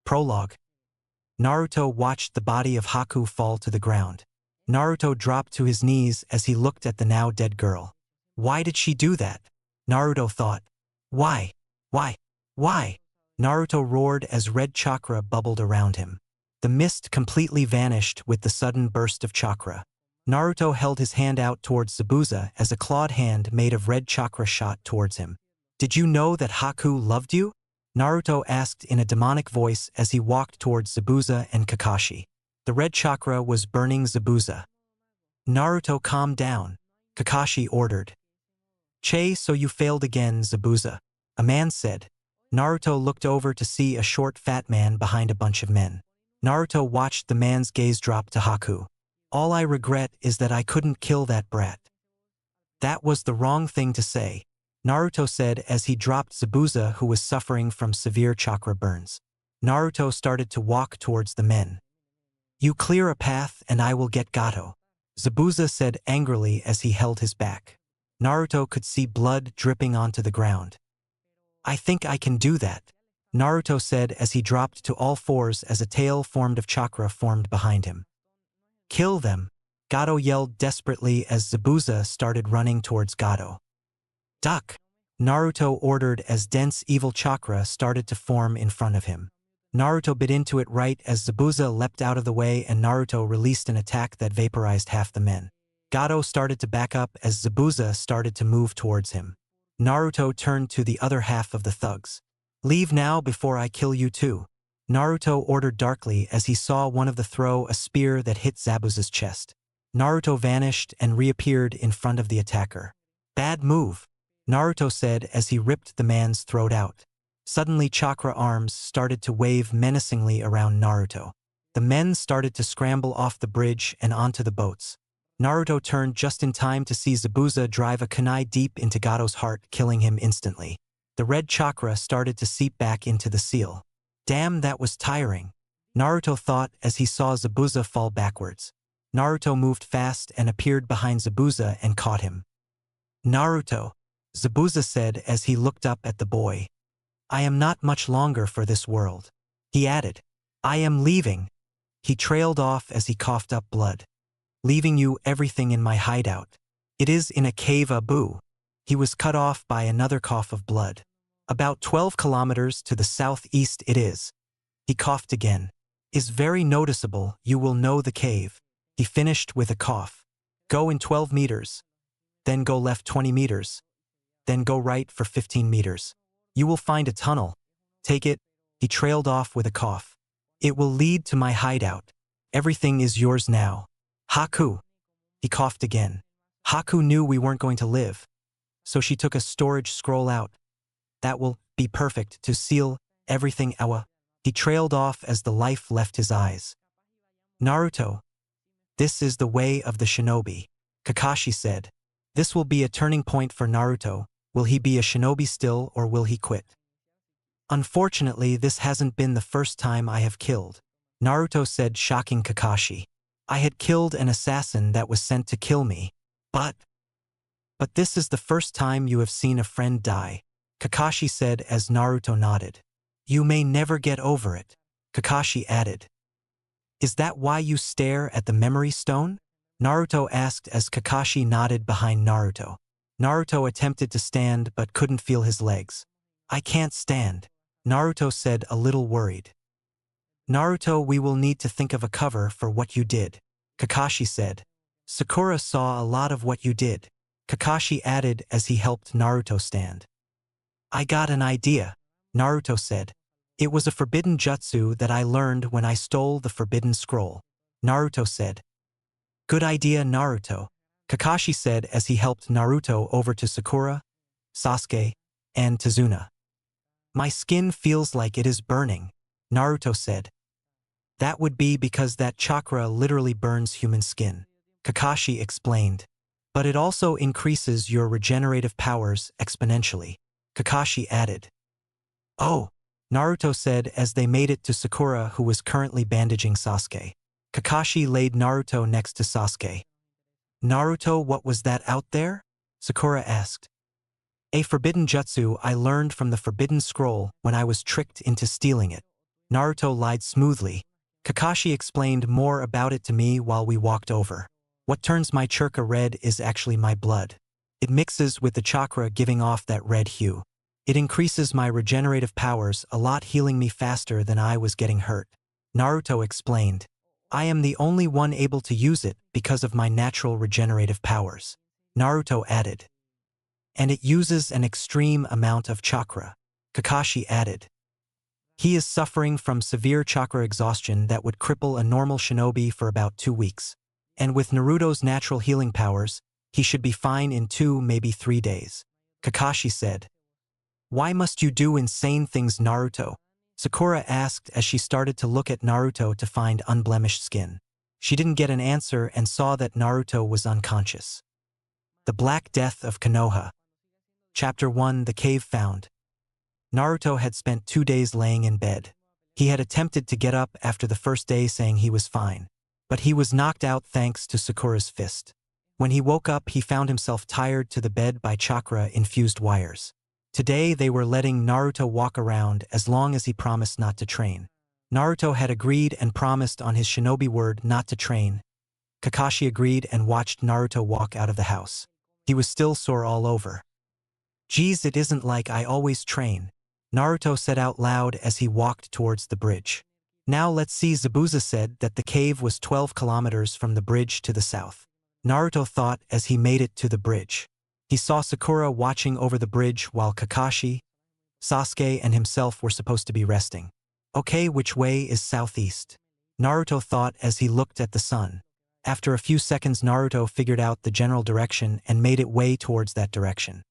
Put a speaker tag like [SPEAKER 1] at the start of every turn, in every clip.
[SPEAKER 1] Prologue. Naruto watched the body of Haku fall to the ground. Naruto dropped to his knees as he looked at the now dead girl. Why did she do that? Naruto thought. Why? Why? Why? Naruto roared as red chakra bubbled around him. The mist completely vanished with the sudden burst of chakra. Naruto held his hand out towards Zabuza as a clawed hand made of red chakra shot towards him. Did you know that Haku loved you? Naruto asked in a demonic voice as he walked towards Zabuza and Kakashi. The red chakra was burning Zabuza. Naruto, calm down, Kakashi ordered. Che, so you failed again, Zabuza, a man said. Naruto looked over to see a short fat man behind a bunch of men. Naruto watched the man's gaze drop to Haku. All I regret is that I couldn't kill that brat. That was the wrong thing to say, Naruto said as he dropped Zabuza, who was suffering from severe chakra burns. Naruto started to walk towards the men. You clear a path and I will get Gato, Zabuza said angrily as he held his back. Naruto could see blood dripping onto the ground. I think I can do that, Naruto said as he dropped to all fours as a tail formed of chakra formed behind him. Kill them, Gato yelled desperately as Zabuza started running towards Gato. Duck, Naruto ordered as dense evil chakra started to form in front of him. Naruto bit into it right as Zabuza leapt out of the way and Naruto released an attack that vaporized half the men. Gato started to back up as Zabuza started to move towards him. Naruto turned to the other half of the thugs. Leave now before I kill you too, Naruto ordered darkly as he saw one of them throw a spear that hit Zabuza's chest. Naruto vanished and reappeared in front of the attacker. Bad move, Naruto said as he ripped the man's throat out. Suddenly chakra arms started to wave menacingly around Naruto. The men started to scramble off the bridge and onto the boats. Naruto turned just in time to see Zabuza drive a kunai deep into Gato's heart, killing him instantly. The red chakra started to seep back into the seal. Damn, that was tiring, Naruto thought as he saw Zabuza fall backwards. Naruto moved fast and appeared behind Zabuza and caught him. Naruto, Zabuza said as he looked up at the boy. I am not much longer for this world. He added, I am leaving. He trailed off as he coughed up blood. Leaving you everything in my hideout. It is in a cave, Abu. He was cut off by another cough of blood. About 12 kilometers to the southeast it is. He coughed again. Is very noticeable, you will know the cave. He finished with a cough. Go in 12 meters. Then go left 20 meters. Then go right for 15 meters. You will find a tunnel. Take it. He trailed off with a cough. It will lead to my hideout. Everything is yours now. Haku. He coughed again. Haku knew we weren't going to live. So she took a storage scroll out. That will be perfect to seal everything. Awa. He trailed off as the life left his eyes. Naruto. This is the way of the shinobi, Kakashi said. This will be a turning point for Naruto. Will he be a shinobi still or will he quit? Unfortunately, this hasn't been the first time I have killed, Naruto said, shocking Kakashi. I had killed an assassin that was sent to kill me. But this is the first time you have seen a friend die, Kakashi said as Naruto nodded. You may never get over it, Kakashi added. Is that why you stare at the memory stone? Naruto asked as Kakashi nodded behind Naruto. Naruto attempted to stand but couldn't feel his legs. I can't stand, Naruto said, a little worried. Naruto, we will need to think of a cover for what you did, Kakashi said. Sakura saw a lot of what you did, Kakashi added as he helped Naruto stand. I got an idea, Naruto said. It was a forbidden jutsu that I learned when I stole the forbidden scroll, Naruto said. Good idea, Naruto, Kakashi said as he helped Naruto over to Sakura, Sasuke, and Tazuna. My skin feels like it is burning, Naruto said. That would be because that chakra literally burns human skin, Kakashi explained. But it also increases your regenerative powers exponentially, Kakashi added. Oh, Naruto said as they made it to Sakura, who was currently bandaging Sasuke. Kakashi laid Naruto next to Sasuke. Naruto, what was that out there? Sakura asked. A forbidden jutsu I learned from the forbidden scroll when I was tricked into stealing it, Naruto lied smoothly. Kakashi explained more about it to me while we walked over. What turns my chakra red is actually my blood. It mixes with the chakra, giving off that red hue. It increases my regenerative powers a lot, healing me faster than I was getting hurt. Naruto explained. I am the only one able to use it because of my natural regenerative powers. Naruto added. And it uses an extreme amount of chakra. Kakashi added. He is suffering from severe chakra exhaustion that would cripple a normal shinobi for about 2 weeks. And with Naruto's natural healing powers, he should be fine in 2, maybe 3 days. Kakashi said. Why must you do insane things, Naruto? Sakura asked as she started to look at Naruto to find unblemished skin. She didn't get an answer and saw that Naruto was unconscious. The Black Death of Konoha. Chapter 1: The Cave Found. Naruto had spent 2 days laying in bed. He had attempted to get up after the first day, saying he was fine. But he was knocked out thanks to Sakura's fist. When he woke up, he found himself tied to the bed by chakra-infused wires. Today they were letting Naruto walk around as long as he promised not to train. Naruto had agreed and promised on his shinobi word not to train. Kakashi agreed and watched Naruto walk out of the house. He was still sore all over. Geez, it isn't like I always train, Naruto said out loud as he walked towards the bridge. Now let's see. Zabuza said that the cave was 12 kilometers from the bridge to the south. Naruto thought as he made it to the bridge. He saw Sakura watching over the bridge while Kakashi, Sasuke and himself were supposed to be resting. Okay, which way is southeast? Naruto thought as he looked at the sun. After a few seconds, Naruto figured out the general direction and made it way towards that direction.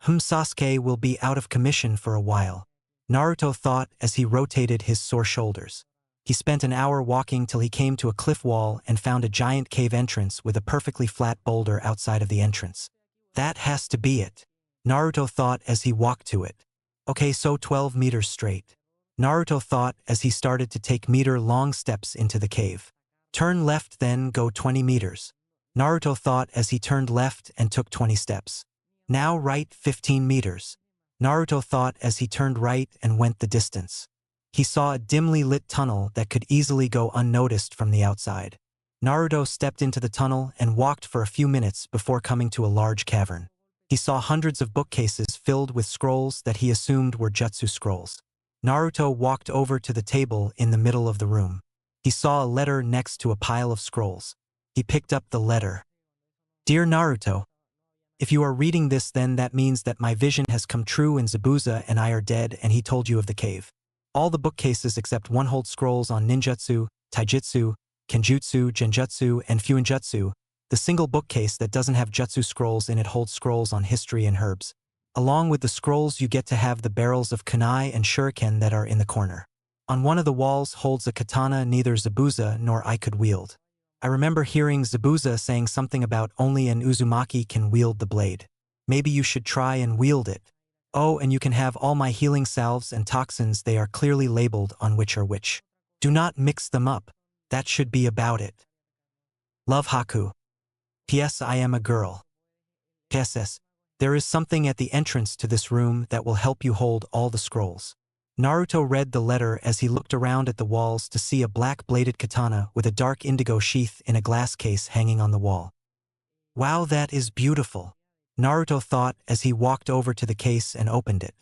[SPEAKER 1] Sasuke will be out of commission for a while, Naruto thought as he rotated his sore shoulders. He spent an hour walking till he came to a cliff wall and found a giant cave entrance with a perfectly flat boulder outside of the entrance. That has to be it, Naruto thought as he walked to it. Okay, so 12 meters straight, Naruto thought as he started to take meter-long steps into the cave. Turn left, then go 20 meters, Naruto thought as he turned left and took 20 steps. Now right 15 meters, Naruto thought as he turned right and went the distance. He saw a dimly lit tunnel that could easily go unnoticed from the outside. Naruto stepped into the tunnel and walked for a few minutes before coming to a large cavern. He saw hundreds of bookcases filled with scrolls that he assumed were jutsu scrolls. Naruto walked over to the table in the middle of the room. He saw a letter next to a pile of scrolls. He picked up the letter. Dear Naruto, if you are reading this, then that means that my vision has come true and Zabuza and I are dead and he told you of the cave. All the bookcases except one hold scrolls on ninjutsu, taijutsu, kenjutsu, genjutsu, and fuinjutsu. The single bookcase that doesn't have jutsu scrolls in it holds scrolls on history and herbs. Along with the scrolls, you get to have the barrels of kunai and shuriken that are in the corner. On one of the walls holds a katana neither Zabuza nor I could wield. I remember hearing Zabuza saying something about only an Uzumaki can wield the blade. Maybe you should try and wield it. Oh, and you can have all my healing salves and toxins. They are clearly labeled on which are which. Do not mix them up. That should be about it. Love, Haku. P.S. I am a girl. P.S. There is something at the entrance to this room that will help you hold all the scrolls. Naruto read the letter as he looked around at the walls to see a black-bladed katana with a dark indigo sheath in a glass case hanging on the wall. Wow, that is beautiful, Naruto thought as he walked over to the case and opened it.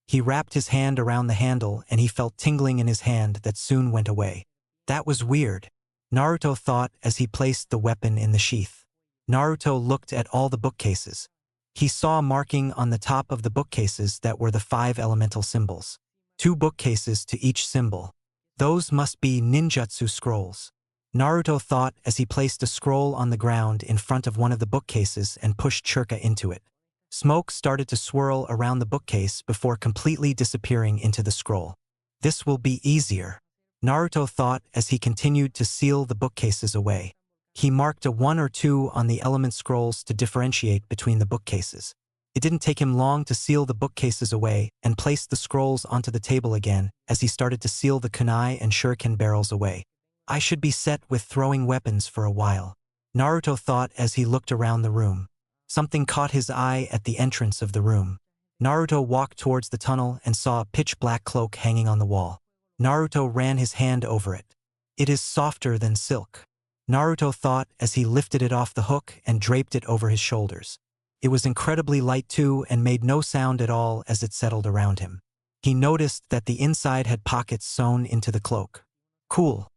[SPEAKER 1] He wrapped his hand around the handle and he felt tingling in his hand that soon went away. That was weird, Naruto thought as he placed the weapon in the sheath. Naruto looked at all the bookcases. He saw a marking on the top of the bookcases that were the 5 elemental symbols. 2 bookcases to each symbol. Those must be ninjutsu scrolls, Naruto thought as he placed a scroll on the ground in front of one of the bookcases and pushed churka into it. Smoke started to swirl around the bookcase before completely disappearing into the scroll. This will be easier, Naruto thought as he continued to seal the bookcases away. He marked a 1 or 2 on the element scrolls to differentiate between the bookcases. It didn't take him long to seal the bookcases away and place the scrolls onto the table again as he started to seal the kunai and shuriken barrels away. I should be set with throwing weapons for a while, Naruto thought as he looked around the room. Something caught his eye at the entrance of the room. Naruto walked towards the tunnel and saw a pitch-black cloak hanging on the wall. Naruto ran his hand over it. It is softer than silk. Naruto thought as he lifted it off the hook and draped it over his shoulders. It was incredibly light too and made no sound at all as it settled around him. He noticed that the inside had pockets sewn into the cloak. Cool.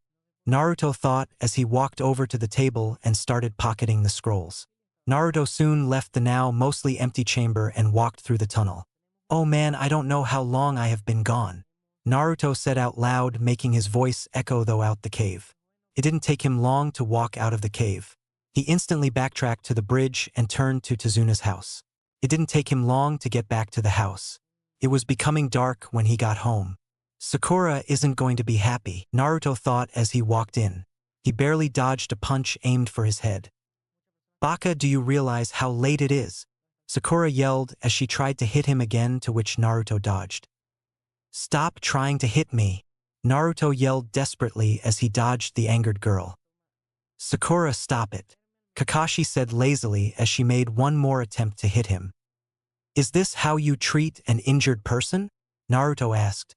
[SPEAKER 1] Naruto thought as he walked over to the table and started pocketing the scrolls. Naruto soon left the now mostly empty chamber and walked through the tunnel. Oh man, I don't know how long I have been gone. Naruto said out loud, making his voice echo throughout the cave. It didn't take him long to walk out of the cave. He instantly backtracked to the bridge and turned to Tazuna's house. It didn't take him long to get back to the house. It was becoming dark when he got home. Sakura isn't going to be happy, Naruto thought as he walked in. He barely dodged a punch aimed for his head. Baka, do you realize how late it is? Sakura yelled as she tried to hit him again, to which Naruto dodged. Stop trying to hit me, Naruto yelled desperately as he dodged the angered girl. Sakura, stop it, Kakashi said lazily as she made one more attempt to hit him. Is this how you treat an injured person? Naruto asked.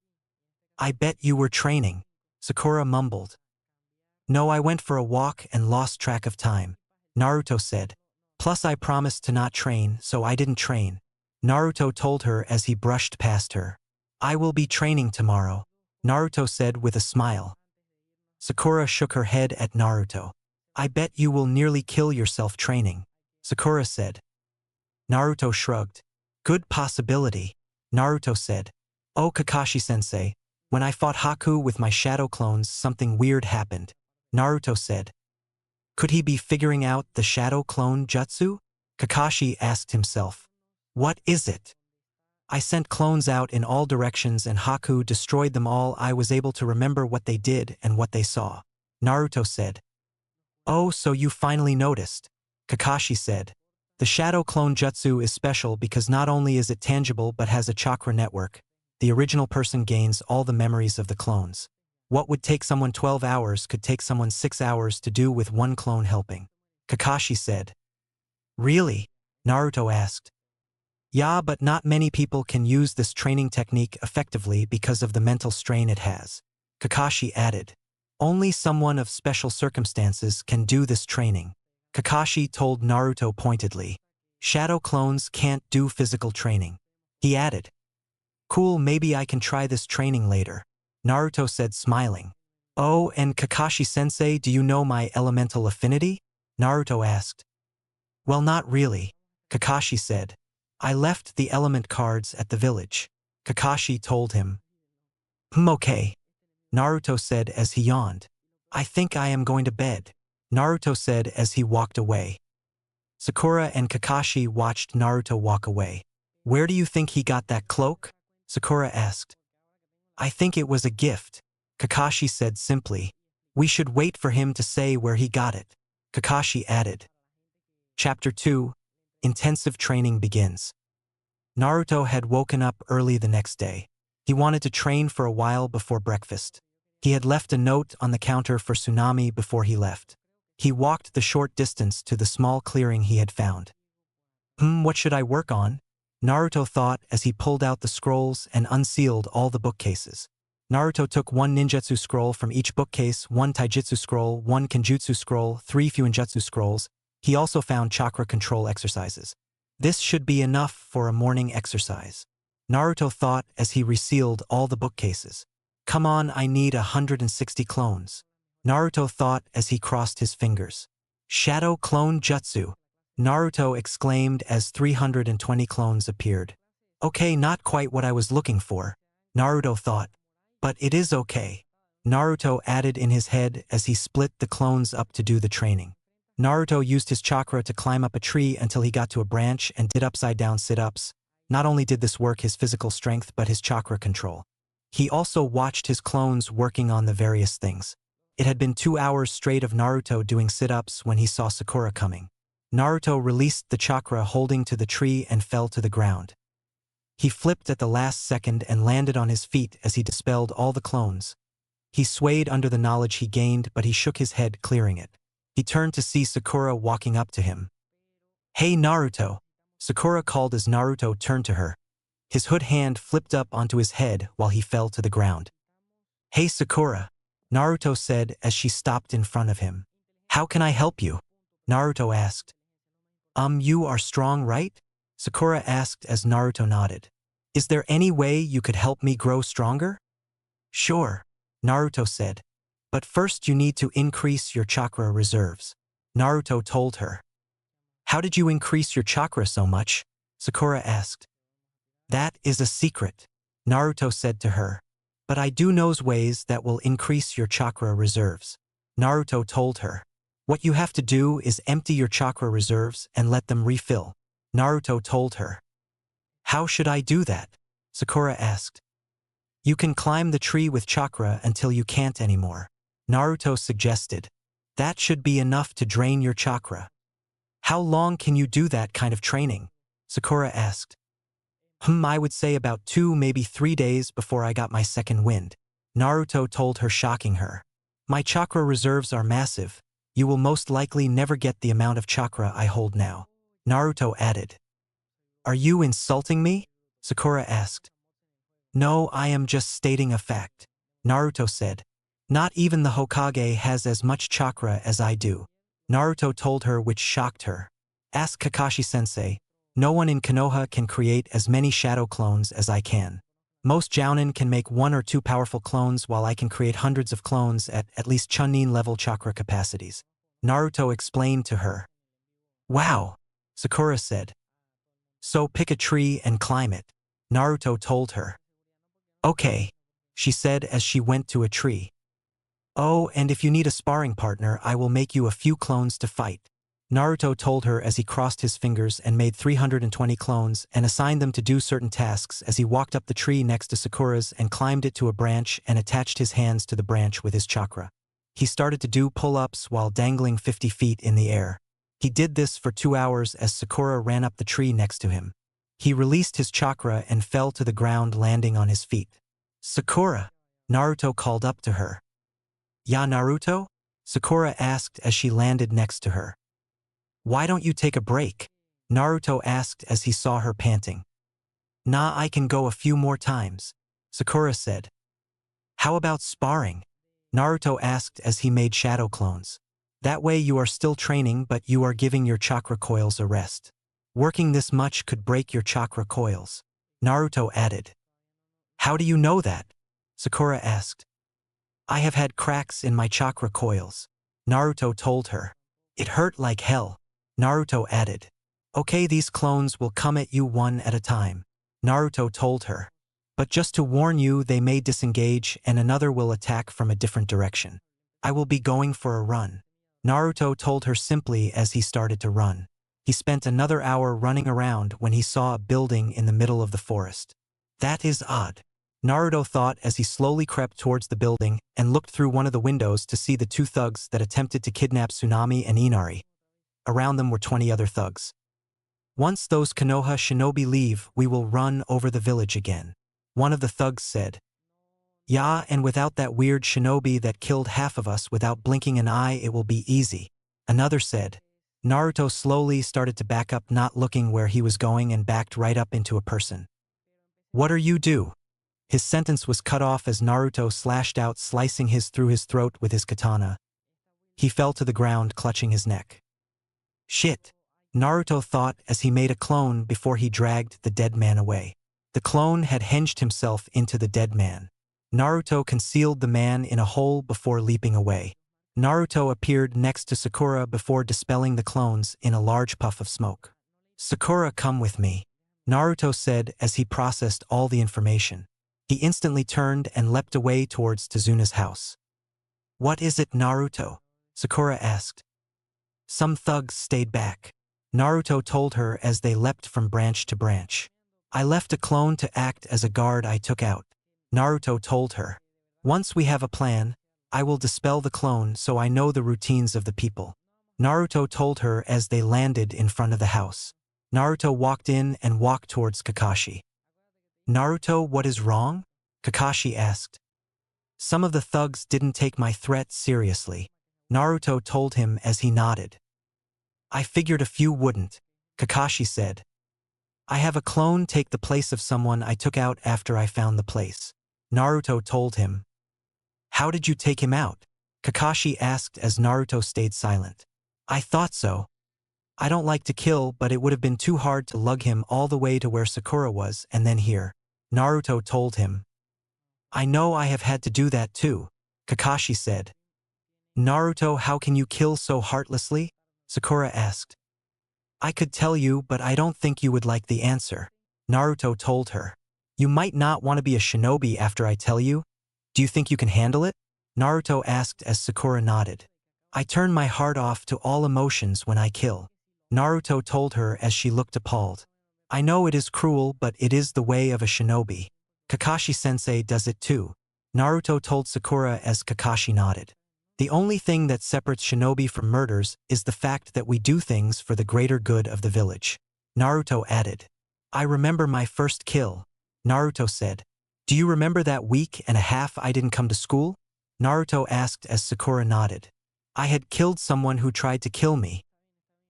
[SPEAKER 1] I bet you were training, Sakura mumbled. No, I went for a walk and lost track of time, Naruto said. Plus I promised to not train, so I didn't train, Naruto told her as he brushed past her. I will be training tomorrow, Naruto said with a smile. Sakura shook her head at Naruto. I bet you will nearly kill yourself training, Sakura said. Naruto shrugged. Good possibility, Naruto said. Oh Kakashi-sensei, when I fought Haku with my shadow clones, something weird happened, Naruto said. Could he be figuring out the shadow clone jutsu? Kakashi asked himself. What is it? I sent clones out in all directions and Haku destroyed them all. I was able to remember what they did and what they saw, Naruto said. Oh, so you finally noticed, Kakashi said. The shadow clone jutsu is special because not only is it tangible but has a chakra network. The original person gains all the memories of the clones. What would take someone 12 hours could take someone 6 hours to do with one clone helping, Kakashi said. Really? Naruto asked. Yeah, but not many people can use this training technique effectively because of the mental strain it has, Kakashi added. Only someone of special circumstances can do this training, Kakashi told Naruto pointedly. Shadow clones can't do physical training, he added. Cool, maybe I can try this training later, Naruto said smiling. Oh, and Kakashi-sensei, do you know my elemental affinity? Naruto asked. Well, not really, Kakashi said. I left the element cards at the village, Kakashi told him. Okay, Naruto said as he yawned. I think I am going to bed, Naruto said as he walked away. Sakura and Kakashi watched Naruto walk away. Where do you think he got that cloak? Sakura asked. I think it was a gift, Kakashi said simply. We should wait for him to say where he got it, Kakashi added. Chapter 2. Intensive training begins. Naruto had woken up early the next day. He wanted to train for a while before breakfast. He had left a note on the counter for Tsunami before he left. He walked the short distance to the small clearing he had found. What should I work on? Naruto thought as he pulled out the scrolls and unsealed all the bookcases. Naruto took one ninjutsu scroll from each bookcase, one taijutsu scroll, one kenjutsu scroll, 3 fuinjutsu scrolls. He also found chakra control exercises. This should be enough for a morning exercise, Naruto thought as he resealed all the bookcases. Come on, I need 160 clones, Naruto thought as he crossed his fingers. Shadow clone jutsu, Naruto exclaimed as 320 clones appeared. Okay, not quite what I was looking for, Naruto thought. But it is okay, Naruto added in his head as he split the clones up to do the training. Naruto used his chakra to climb up a tree until he got to a branch and did upside-down sit-ups. Not only did this work his physical strength but his chakra control. He also watched his clones working on the various things. It had been 2 hours straight of Naruto doing sit-ups when he saw Sakura coming. Naruto released the chakra holding to the tree and fell to the ground. He flipped at the last second and landed on his feet as he dispelled all the clones. He swayed under the knowledge he gained, but he shook his head, clearing it. He turned to see Sakura walking up to him. Hey Naruto, Sakura called as Naruto turned to her. His hood hand flipped up onto his head while he fell to the ground. Hey Sakura, Naruto said as she stopped in front of him. How can I help you? Naruto asked. You are strong, right? Sakura asked as Naruto nodded. Is there any way you could help me grow stronger? Sure, Naruto said. But first you need to increase your chakra reserves. Naruto told her. How did you increase your chakra so much? Sakura asked. That is a secret, Naruto said to her. But I do know ways that will increase your chakra reserves. Naruto told her. What you have to do is empty your chakra reserves and let them refill. Naruto told her. How should I do that? Sakura asked. You can climb the tree with chakra until you can't anymore. Naruto suggested. That should be enough to drain your chakra. How long can you do that kind of training? Sakura asked. I would say about 2, maybe 3 days before I got my second wind. Naruto told her, shocking her. My chakra reserves are massive. You will most likely never get the amount of chakra I hold now. Naruto added. Are you insulting me? Sakura asked. No, I am just stating a fact. Naruto said. Not even the Hokage has as much chakra as I do. Naruto told her, which shocked her. Ask Kakashi-sensei. No one in Konoha can create as many shadow clones as I can. Most Jounin can make 1 or 2 powerful clones while I can create hundreds of clones at least Chunin level chakra capacities. Naruto explained to her. Wow, Sakura said. So pick a tree and climb it. Naruto told her. Okay, she said as she went to a tree. Oh, and if you need a sparring partner, I will make you a few clones to fight. Naruto told her as he crossed his fingers and made 320 clones and assigned them to do certain tasks as he walked up the tree next to Sakura's and climbed it to a branch and attached his hands to the branch with his chakra. He started to do pull-ups while dangling 50 feet in the air. He did this for 2 hours as Sakura ran up the tree next to him. He released his chakra and fell to the ground, landing on his feet. Sakura, Naruto called up to her. Ya Naruto? Sakura asked as she landed next to her. Why don't you take a break? Naruto asked as he saw her panting. Nah, I can go a few more times, Sakura said. How about sparring? Naruto asked as he made shadow clones. That way you are still training, but you are giving your chakra coils a rest. Working this much could break your chakra coils, Naruto added. How do you know that? Sakura asked. I have had cracks in my chakra coils, Naruto told her. It hurt like hell, Naruto added. Okay, these clones will come at you one at a time, Naruto told her. But just to warn you, they may disengage and another will attack from a different direction. I will be going for a run, Naruto told her simply as he started to run. He spent another hour running around when he saw a building in the middle of the forest. That is odd, Naruto thought as he slowly crept towards the building and looked through one of the windows to see the 2 thugs that attempted to kidnap Tsunami and Inari. Around them were 20 other thugs. Once those Konoha shinobi leave, we will run over the village again, one of the thugs said. Yeah, and without that weird shinobi that killed half of us without blinking an eye, it will be easy, another said. Naruto slowly started to back up, not looking where he was going, and backed right up into a person. What are you do? His sentence was cut off as Naruto slashed out, slicing through his throat with his katana. He fell to the ground, clutching his neck. Shit, Naruto thought as he made a clone before he dragged the dead man away. The clone had hinged himself into the dead man. Naruto concealed the man in a hole before leaping away. Naruto appeared next to Sakura before dispelling the clones in a large puff of smoke. Sakura, come with me, Naruto said as he processed all the information. He instantly turned and leapt away towards Tezuna's house. What is it, Naruto? Sakura asked. Some thugs stayed back, Naruto told her as they leapt from branch to branch. I left a clone to act as a guard I took out, Naruto told her. Once we have a plan, I will dispel the clone so I know the routines of the people, Naruto told her as they landed in front of the house. Naruto walked in and walked towards Kakashi. Naruto, what is wrong? Kakashi asked. Some of the thugs didn't take my threat seriously, Naruto told him as he nodded. I figured a few wouldn't, Kakashi said. I have a clone take the place of someone I took out after I found the place, Naruto told him. How did you take him out? Kakashi asked as Naruto stayed silent. I thought so. I don't like to kill, but it would have been too hard to lug him all the way to where Sakura was and then here. Naruto told him. I know I have had to do that too, Kakashi said. Naruto, how can you kill so heartlessly? Sakura asked. I could tell you, but I don't think you would like the answer. Naruto told her. You might not want to be a shinobi after I tell you. Do you think you can handle it? Naruto asked as Sakura nodded. I turn my heart off to all emotions when I kill. Naruto told her as she looked appalled. I know it is cruel, but it is the way of a shinobi. Kakashi-sensei does it too. Naruto told Sakura as Kakashi nodded. The only thing that separates shinobi from murders is the fact that we do things for the greater good of the village. Naruto added. I remember my first kill. Naruto said. Do you remember that week and a half I didn't come to school? Naruto asked as Sakura nodded. I had killed someone who tried to kill me.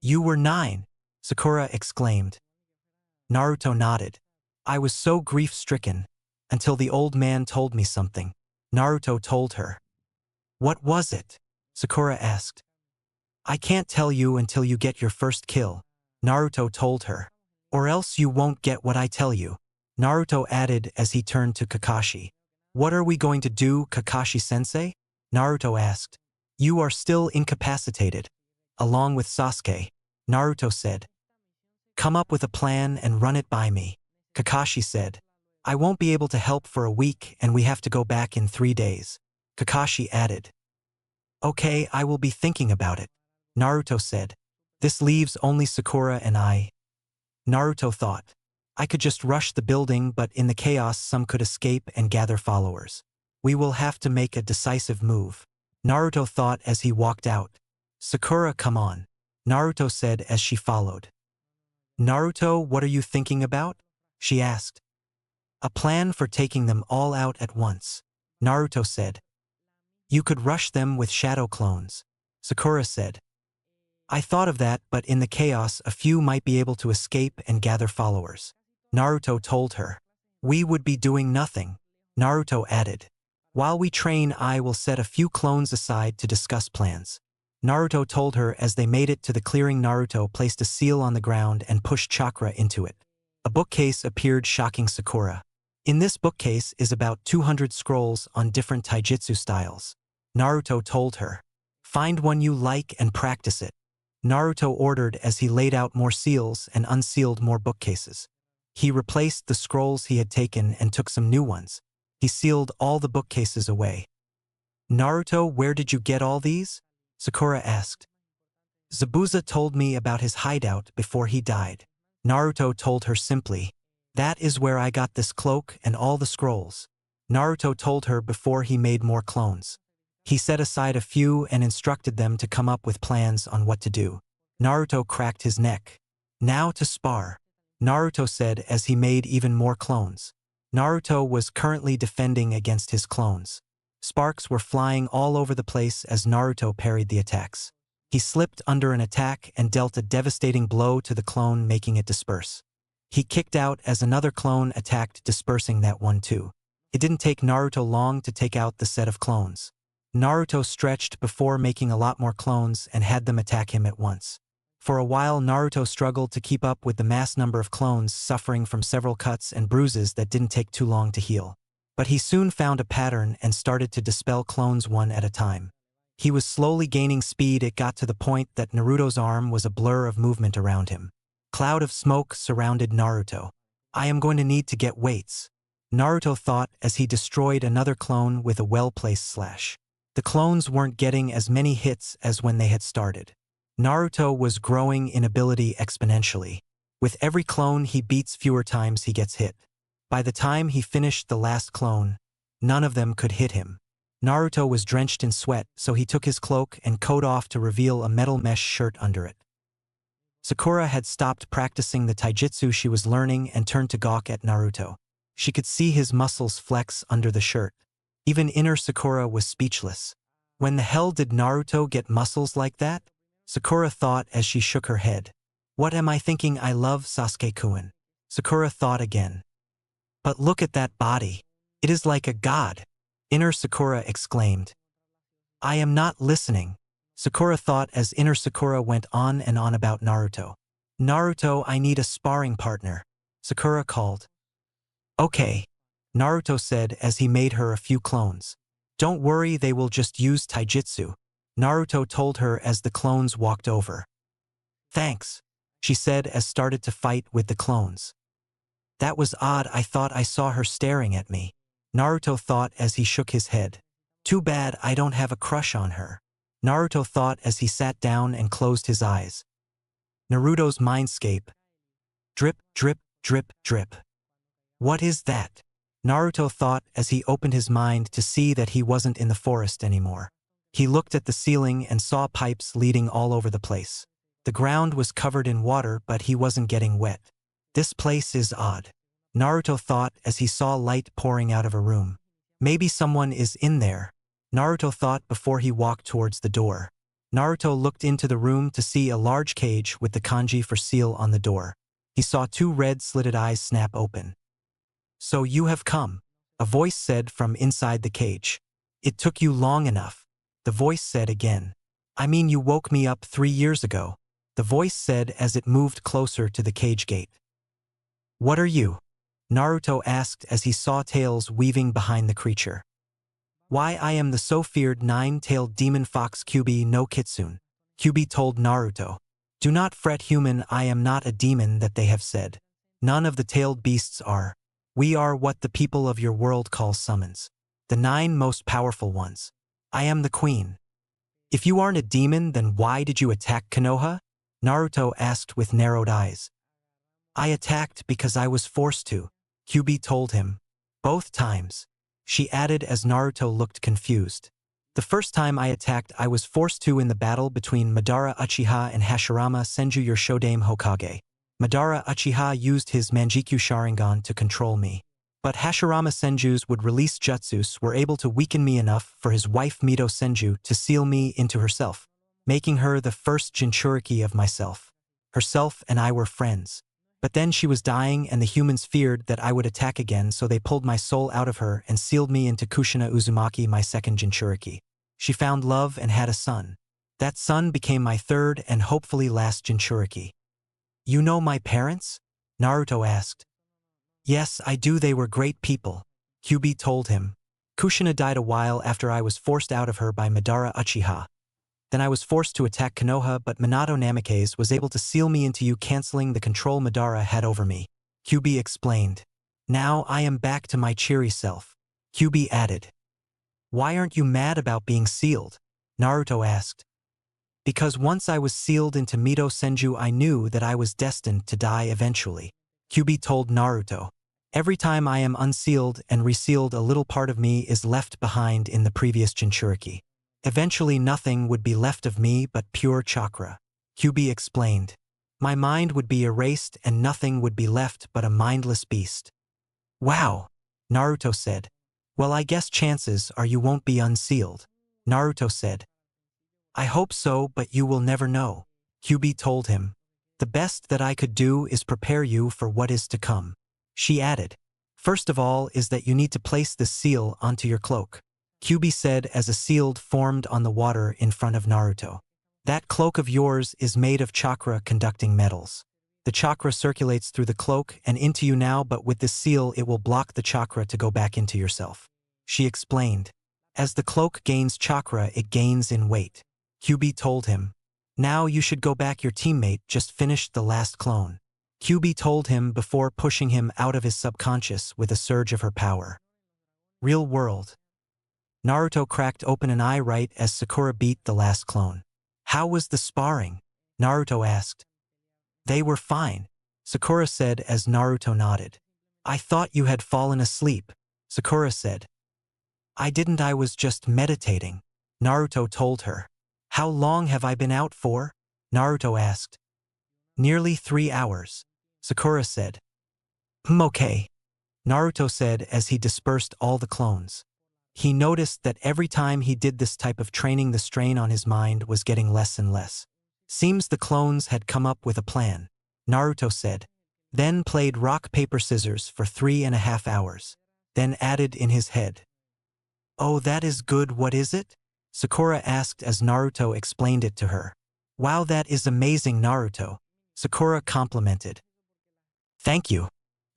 [SPEAKER 1] You were 9, Sakura exclaimed. Naruto nodded. I was so grief-stricken, until the old man told me something. Naruto told her. What was it? Sakura asked. I can't tell you until you get your first kill, Naruto told her. Or else you won't get what I tell you, Naruto added as he turned to Kakashi. What are we going to do, Kakashi-sensei? Naruto asked. You are still incapacitated. Along with Sasuke, Naruto said. Come up with a plan and run it by me, Kakashi said. I won't be able to help for a week and we have to go back in 3 days, Kakashi added. Okay, I will be thinking about it, Naruto said. This leaves only Sakura and I. Naruto thought. I could just rush the building, but in the chaos some could escape and gather followers. We will have to make a decisive move, Naruto thought as he walked out. Sakura, come on, Naruto said as she followed. Naruto, what are you thinking about? She asked. A plan for taking them all out at once, Naruto said. You could rush them with shadow clones, Sakura said. I thought of that, but in the chaos a few might be able to escape and gather followers, Naruto told her. We would be doing nothing, Naruto added. While we train, I will set a few clones aside to discuss plans, Naruto told her as they made it to the clearing. Naruto placed a seal on the ground and pushed chakra into it. A bookcase appeared, shocking Sakura. In this bookcase is about 200 scrolls on different taijutsu styles, Naruto told her. Find one you like and practice it, Naruto ordered as he laid out more seals and unsealed more bookcases. He replaced the scrolls he had taken and took some new ones. He sealed all the bookcases away. Naruto, where did you get all these? Sakura asked. Zabuza told me about his hideout before he died, Naruto told her simply. That is where I got this cloak and all the scrolls, Naruto told her before he made more clones. He set aside a few and instructed them to come up with plans on what to do. Naruto cracked his neck. Now to spar, Naruto said as he made even more clones. Naruto was currently defending against his clones. Sparks were flying all over the place as Naruto parried the attacks. He slipped under an attack and dealt a devastating blow to the clone, making it disperse. He kicked out as another clone attacked, dispersing that one too. It didn't take Naruto long to take out the set of clones. Naruto stretched before making a lot more clones and had them attack him at once. For a while Naruto struggled to keep up with the mass number of clones, suffering from several cuts and bruises that didn't take too long to heal. But he soon found a pattern and started to dispel clones one at a time. He was slowly gaining speed. It got to the point that Naruto's arm was a blur of movement around him. Cloud of smoke surrounded Naruto. I am going to need to get weights, Naruto thought as he destroyed another clone with a well-placed slash. The clones weren't getting as many hits as when they had started. Naruto was growing in ability exponentially. With every clone he beats, fewer times he gets hit. By the time he finished the last clone, none of them could hit him. Naruto was drenched in sweat, so he took his cloak and coat off to reveal a metal mesh shirt under it. Sakura had stopped practicing the taijutsu she was learning and turned to gawk at Naruto. She could see his muscles flex under the shirt. Even inner Sakura was speechless. When the hell did Naruto get muscles like that? Sakura thought as she shook her head. What am I thinking? I love Sasuke-kun, Sakura thought again. But look at that body. It is like a god. Inner Sakura exclaimed. I am not listening, Sakura thought as Inner Sakura went on and on about Naruto. Naruto, I need a sparring partner, Sakura called. Okay, Naruto said as he made her a few clones. Don't worry, they will just use taijutsu, Naruto told her as the clones walked over. Thanks, she said as started to fight with the clones. That was odd, I thought I saw her staring at me, Naruto thought as he shook his head. Too bad I don't have a crush on her, Naruto thought as he sat down and closed his eyes. Naruto's mindscape. Drip, drip, drip, drip. What is that? Naruto thought as he opened his mind to see that he wasn't in the forest anymore. He looked at the ceiling and saw pipes leading all over the place. The ground was covered in water, but he wasn't getting wet. This place is odd, Naruto thought as he saw light pouring out of a room. Maybe someone is in there, Naruto thought before he walked towards the door. Naruto looked into the room to see a large cage with the kanji for seal on the door. He saw two red slitted eyes snap open. So you have come, a voice said from inside the cage. It took you long enough, the voice said again. I mean, you woke me up 3 years ago, the voice said as it moved closer to the cage gate. What are you? Naruto asked as he saw tails weaving behind the creature. Why, I am the so feared 9-tailed demon fox Kyuubi no Kitsune, Kyuubi told Naruto. Do not fret, human, I am not a demon that they have said. None of the tailed beasts are. We are what the people of your world call summons. The 9 most powerful ones. I am the queen. If you aren't a demon, then why did you attack Konoha? Naruto asked with narrowed eyes. I attacked because I was forced to, Kyuubi told him. Both times, she added as Naruto looked confused. The first time I attacked, I was forced to in the battle between Madara Uchiha and Hashirama Senju, your Shodame Hokage. Madara Uchiha used his Manjikyu Sharingan to control me. But Hashirama Senju's would release jutsus were able to weaken me enough for his wife Mito Senju to seal me into herself, making her the first Jinchuriki of myself. Herself and I were friends. But then she was dying and the humans feared that I would attack again, so they pulled my soul out of her and sealed me into Kushina Uzumaki, my second Jinchuriki. She found love and had a son. That son became my third and hopefully last Jinchuriki. You know my parents? Naruto asked. Yes, I do, they were great people, Kyuubi told him. Kushina died a while after I was forced out of her by Madara Uchiha. Then I was forced to attack Konoha, but Minato Namikaze was able to seal me into you, canceling the control Madara had over me, Kyuubi explained. Now I am back to my cheery self, Kyuubi added. Why aren't you mad about being sealed? Naruto asked. Because once I was sealed into Mito Senju, I knew that I was destined to die eventually, Kyuubi told Naruto. Every time I am unsealed and resealed, a little part of me is left behind in the previous Jinchuriki. Eventually nothing would be left of me but pure chakra, Kyuubi explained. My mind would be erased and nothing would be left but a mindless beast. Wow, Naruto said. Well, I guess chances are you won't be unsealed, Naruto said. I hope so, but you will never know, Kyuubi told him. The best that I could do is prepare you for what is to come, she added. First of all is that you need to place this seal onto your cloak, Kyuubi said as a seal formed on the water in front of Naruto. That cloak of yours is made of chakra-conducting metals. The chakra circulates through the cloak and into you now, but with this seal it will block the chakra to go back into yourself, she explained. As the cloak gains chakra, it gains in weight, Kyuubi told him. Now you should go back, your teammate just finished the last clone, Kyuubi told him before pushing him out of his subconscious with a surge of her power. Real world. Naruto cracked open an eye right as Sakura beat the last clone. How was the sparring? Naruto asked. They were fine, Sakura said as Naruto nodded. I thought you had fallen asleep, Sakura said. I didn't, I was just meditating, Naruto told her. How long have I been out for? Naruto asked. Nearly 3 hours, Sakura said. Okay, Naruto said as he dispersed all the clones. He noticed that every time he did this type of training, the strain on his mind was getting less and less. Seems the clones had come up with a plan, Naruto said. Then played rock, paper, scissors for 3.5 hours. Then added in his head. Oh, that is good, what is it? Sakura asked as Naruto explained it to her. Wow, that is amazing, Naruto. Sakura complimented. Thank you,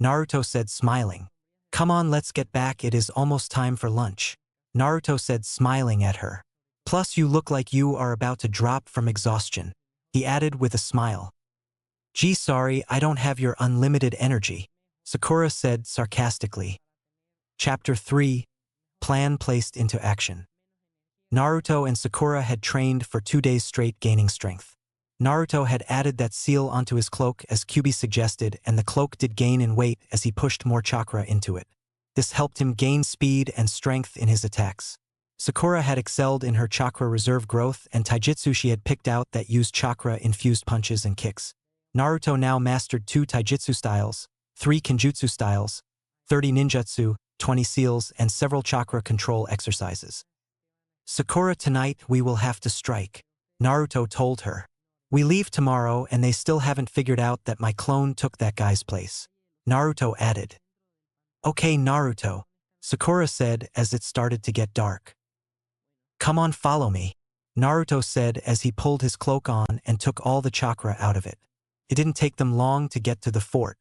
[SPEAKER 1] Naruto said smiling. Come on, let's get back, it is almost time for lunch. Naruto said smiling at her. Plus you look like you are about to drop from exhaustion, he added with a smile. Gee, sorry, I don't have your unlimited energy, Sakura said sarcastically. Chapter 3. Plan placed into action. Naruto and Sakura had trained for 2 days straight, gaining strength. Naruto had added that seal onto his cloak as Kyuubi suggested, and the cloak did gain in weight as he pushed more chakra into it. This helped him gain speed and strength in his attacks. Sakura had excelled in her chakra reserve growth, and taijutsu she had picked out that used chakra-infused punches and kicks. Naruto now mastered 2 taijutsu styles, 3 kenjutsu styles, 30 ninjutsu, 20 seals, and several chakra control exercises. Sakura, tonight we will have to strike, Naruto told her. We leave tomorrow and they still haven't figured out that my clone took that guy's place, Naruto added. Okay, Naruto, Sakura said as it started to get dark. Come on, follow me, Naruto said as he pulled his cloak on and took all the chakra out of it. It didn't take them long to get to the fort.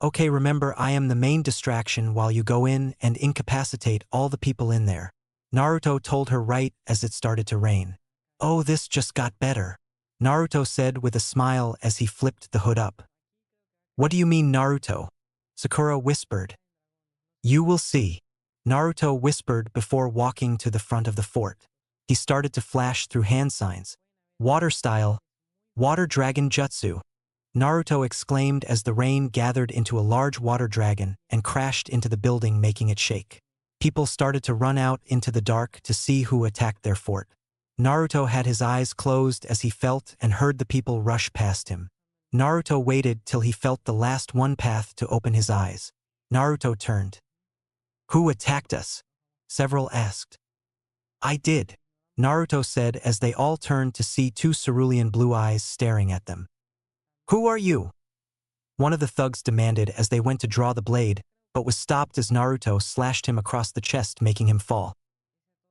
[SPEAKER 1] Okay, remember, I am the main distraction while you go in and incapacitate all the people in there, Naruto told her right as it started to rain. Oh, this just got better, Naruto said with a smile as he flipped the hood up. What do you mean, Naruto? Sakura whispered. You will see, Naruto whispered before walking to the front of the fort. He started to flash through hand signs. Water style, water dragon jutsu, Naruto exclaimed as the rain gathered into a large water dragon and crashed into the building, making it shake. People started to run out into the dark to see who attacked their fort. Naruto had his eyes closed as he felt and heard the people rush past him. Naruto waited till he felt the last one path to open his eyes. Naruto turned. Who attacked us? Several asked. I did, Naruto said as they all turned to see 2 cerulean blue eyes staring at them. Who are you? One of the thugs demanded as they went to draw the blade, but was stopped as Naruto slashed him across the chest, making him fall.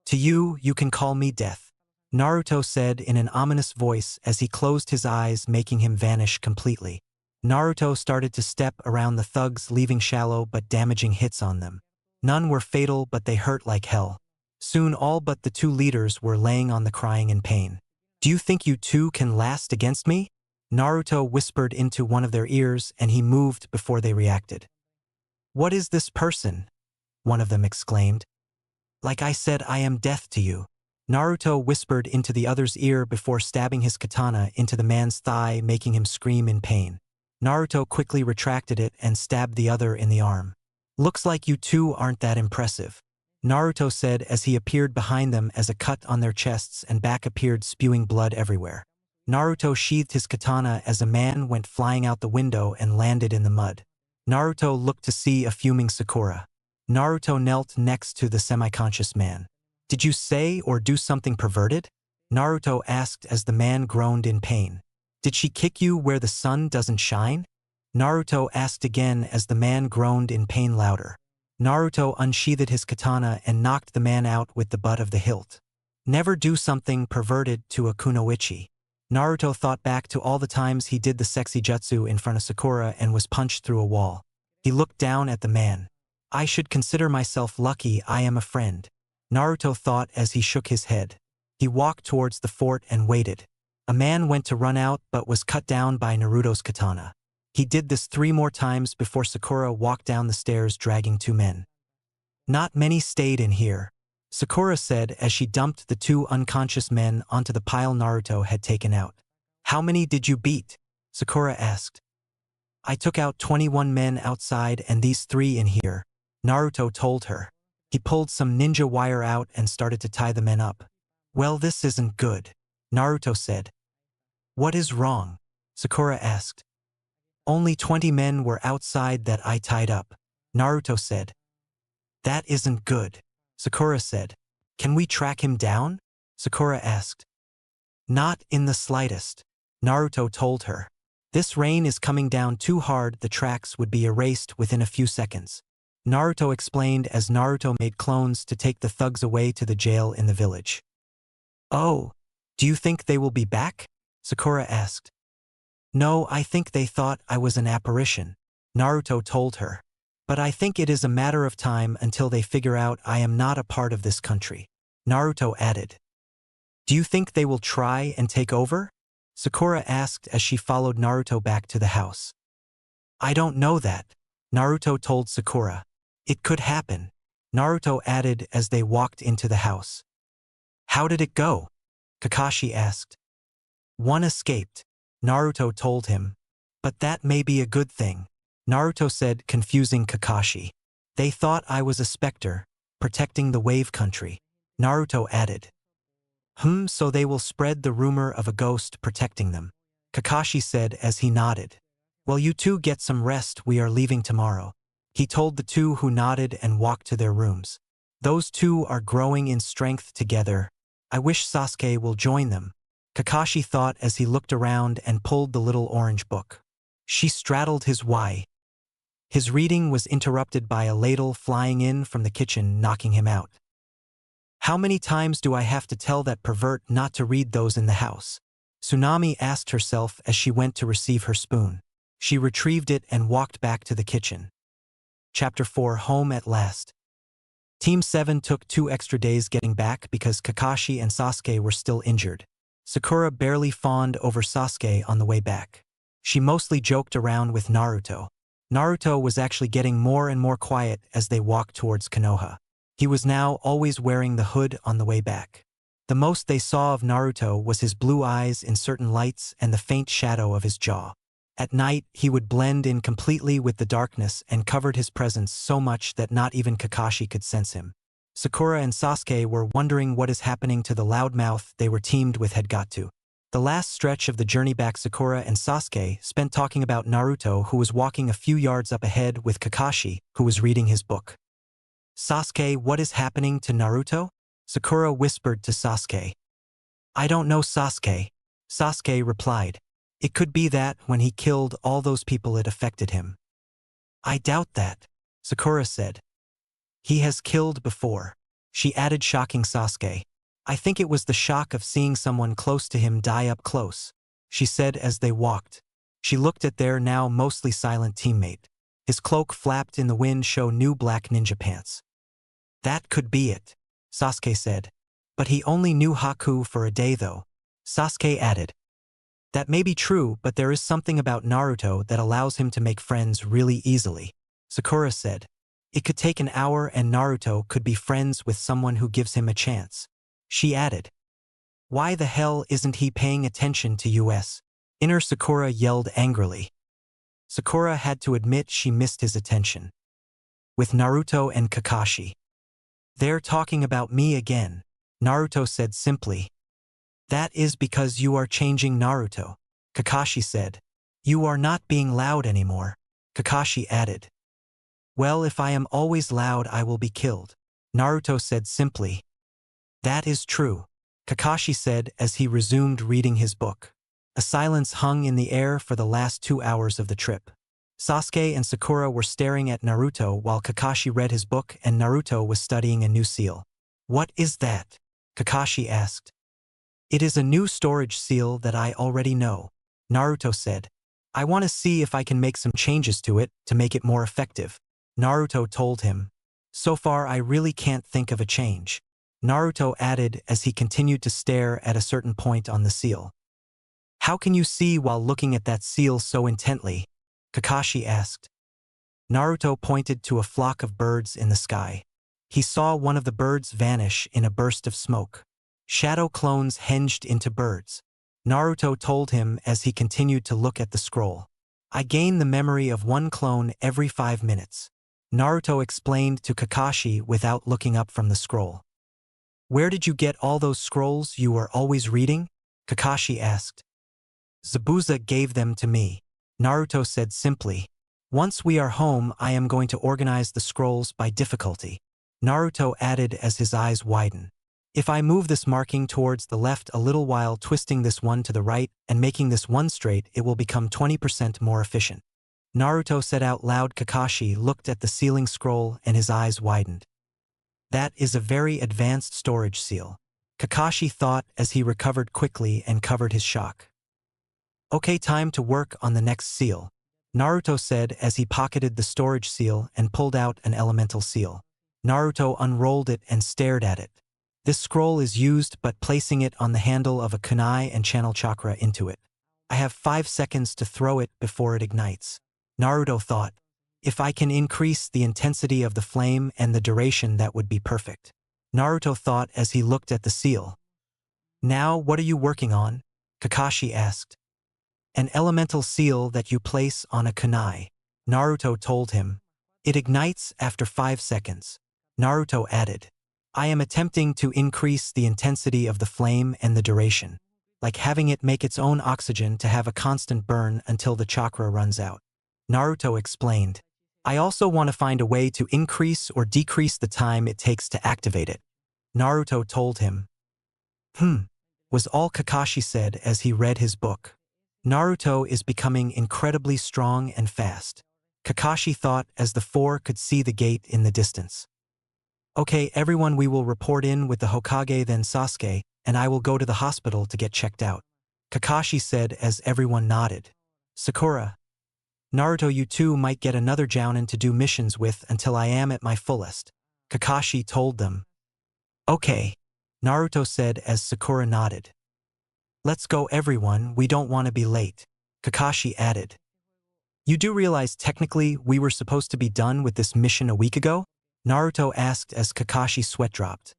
[SPEAKER 1] To you, you can call me Death, Naruto said in an ominous voice as he closed his eyes, making him vanish completely. Naruto started to step around the thugs, leaving shallow but damaging hits on them. None were fatal, but they hurt like hell. Soon all but the 2 leaders were laying on the crying in pain. Do you think you 2 can last against me? Naruto whispered into one of their ears and he moved before they reacted. What is this person? One of them exclaimed. Like I said, I am death to you, Naruto whispered into the other's ear before stabbing his katana into the man's thigh, making him scream in pain. Naruto quickly retracted it and stabbed the other in the arm. Looks like you 2 aren't that impressive, Naruto said as he appeared behind them as a cut on their chests and back appeared, spewing blood everywhere. Naruto sheathed his katana as a man went flying out the window and landed in the mud. Naruto looked to see a fuming Sakura. Naruto knelt next to the semi-conscious man. Did you say or do something perverted? Naruto asked as the man groaned in pain. Did she kick you where the sun doesn't shine? Naruto asked again as the man groaned in pain louder. Naruto unsheathed his katana and knocked the man out with the butt of the hilt. Never do something perverted to a kunoichi. Naruto thought back to all the times he did the sexy jutsu in front of Sakura and was punched through a wall. He looked down at the man. I should consider myself lucky I am a friend, Naruto thought as he shook his head. He walked towards the fort and waited. A man went to run out but was cut down by Naruto's katana. He did this 3 more times before Sakura walked down the stairs dragging 2 men. Not many stayed in here, Sakura said as she dumped the 2 unconscious men onto the pile Naruto had taken out. How many did you beat? Sakura asked. I took out 21 men outside and these 3 in here, Naruto told her. He pulled some ninja wire out and started to tie the men up. Well, this isn't good, Naruto said. What is wrong? Sakura asked. Only 20 men were outside that I tied up, Naruto said. That isn't good, Sakura said. Can we track him down? Sakura asked. Not in the slightest, Naruto told her. This rain is coming down too hard, the tracks would be erased within a few seconds. Naruto explained as Naruto made clones to take the thugs away to the jail in the village. Oh, do you think they will be back? Sakura asked. No, I think they thought I was an apparition, Naruto told her. But I think it is a matter of time until they figure out I am not a part of this country, Naruto added. Do you think they will try and take over? Sakura asked as she followed Naruto back to the house. I don't know that, Naruto told Sakura. It could happen, Naruto added as they walked into the house. How did it go? Kakashi asked. One escaped, Naruto told him. But that may be a good thing, Naruto said, confusing Kakashi. They thought I was a specter, protecting the wave country, Naruto added. So they will spread the rumor of a ghost protecting them, Kakashi said as he nodded. Well, you two get some rest, we are leaving tomorrow, he told the two who nodded and walked to their rooms. Those two are growing in strength together. I wish Sasuke will join them, Kakashi thought as he looked around and pulled the little orange book. She straddled his Y. His reading was interrupted by a ladle flying in from the kitchen, knocking him out. How many times do I have to tell that pervert not to read those in the house? Tsunami asked herself as she went to receive her spoon. She retrieved it and walked back to the kitchen. Chapter 4, Home at Last. Team 7 took 2 extra days getting back because Kakashi and Sasuke were still injured. Sakura barely fawned over Sasuke on the way back. She mostly joked around with Naruto. Naruto was actually getting more and more quiet as they walked towards Konoha. He was now always wearing the hood on the way back. The most they saw of Naruto was his blue eyes in certain lights and the faint shadow of his jaw. At night, he would blend in completely with the darkness and covered his presence so much that not even Kakashi could sense him. Sakura and Sasuke were wondering what is happening to the loudmouth they were teamed with had got to. The last stretch of the journey back, Sakura and Sasuke spent talking about Naruto, who was walking a few yards up ahead with Kakashi, who was reading his book. Sasuke, what is happening to Naruto? Sakura whispered to Sasuke. I don't know, Sasuke. Sasuke replied. It could be that when he killed all those people it affected him. I doubt that, Sakura said. He has killed before, she added, shocking Sasuke. I think it was the shock of seeing someone close to him die up close, she said as they walked. She looked at their now mostly silent teammate. His cloak flapped in the wind, showing new black ninja pants. That could be it, Sasuke said. But he only knew Haku for a day though, Sasuke added. That may be true, but there is something about Naruto that allows him to make friends really easily, Sakura said. It could take an hour and Naruto could be friends with someone who gives him a chance, she added. Why the hell isn't he paying attention to us? Inner Sakura yelled angrily. Sakura had to admit she missed his attention. With Naruto and Kakashi. They're talking about me again, Naruto said simply. That is because you are changing, Naruto, Kakashi said. You are not being loud anymore, Kakashi added. Well, if I am always loud I will be killed, Naruto said simply. That is true, Kakashi said as he resumed reading his book. A silence hung in the air for the last 2 hours of the trip. Sasuke and Sakura were staring at Naruto while Kakashi read his book and Naruto was studying a new seal. What is that? Kakashi asked. It is a new storage seal that I already know, Naruto said. I want to see if I can make some changes to it to make it more effective, Naruto told him. So far I really can't think of a change, Naruto added as he continued to stare at a certain point on the seal. How can you see while looking at that seal so intently? Kakashi asked. Naruto pointed to a flock of birds in the sky. He saw one of the birds vanish in a burst of smoke. Shadow clones hinged into birds, Naruto told him as he continued to look at the scroll. I gain the memory of one clone every 5 minutes, Naruto explained to Kakashi without looking up from the scroll. Where did you get all those scrolls you were always reading? Kakashi asked. Zabuza gave them to me, Naruto said simply. Once we are home I am going to organize the scrolls by difficulty, Naruto added as his eyes widened. If I move this marking towards the left a little while twisting this one to the right and making this one straight, it will become 20% more efficient. Naruto said out loud. Kakashi looked at the sealing scroll and his eyes widened. That is a very advanced storage seal. Kakashi thought as he recovered quickly and covered his shock. Okay, time to work on the next seal, Naruto said as he pocketed the storage seal and pulled out an elemental seal. Naruto unrolled it and stared at it. This scroll is used but placing it on the handle of a kunai and channel chakra into it. I have 5 seconds to throw it before it ignites. Naruto thought, if I can increase the intensity of the flame and the duration, that would be perfect. Naruto thought as he looked at the seal. Now what are you working on? Kakashi asked. An elemental seal that you place on a kunai, Naruto told him. It ignites after 5 seconds. Naruto added, I am attempting to increase the intensity of the flame and the duration, like having it make its own oxygen to have a constant burn until the chakra runs out. Naruto explained, I also want to find a way to increase or decrease the time it takes to activate it. Naruto told him. Was all Kakashi said as he read his book. Naruto is becoming incredibly strong and fast, Kakashi thought as the four could see the gate in the distance. Okay, everyone, we will report in with the Hokage, then Sasuke, and I will go to the hospital to get checked out, Kakashi said as everyone nodded. Sakura. Naruto, you two might get another jounin to do missions with until I am at my fullest, Kakashi told them. Okay, Naruto said as Sakura nodded. Let's go everyone, we don't want to be late, Kakashi added. You do realize technically we were supposed to be done with this mission a week ago? Naruto asked as Kakashi's sweat dropped.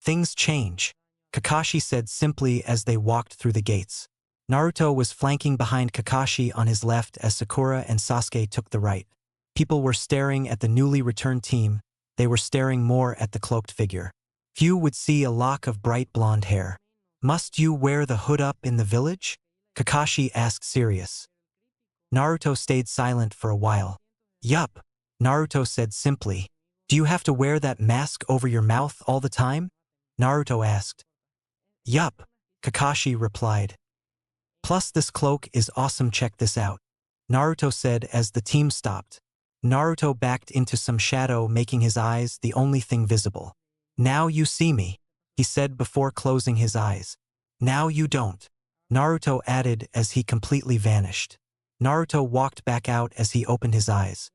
[SPEAKER 1] Things change, Kakashi said simply as they walked through the gates. Naruto was flanking behind Kakashi on his left as Sakura and Sasuke took the right. People were staring at the newly returned team, they were staring more at the cloaked figure. Few would see a lock of bright blonde hair. Must you wear the hood up in the village? Kakashi asked serious. Naruto stayed silent for a while. Yup, Naruto said simply. Do you have to wear that mask over your mouth all the time? Naruto asked. Yup, Kakashi replied. Plus this cloak is awesome, check this out, Naruto said as the team stopped. Naruto backed into some shadow, making his eyes the only thing visible. Now you see me, he said before closing his eyes. Now you don't, Naruto added as he completely vanished. Naruto walked back out as he opened his eyes.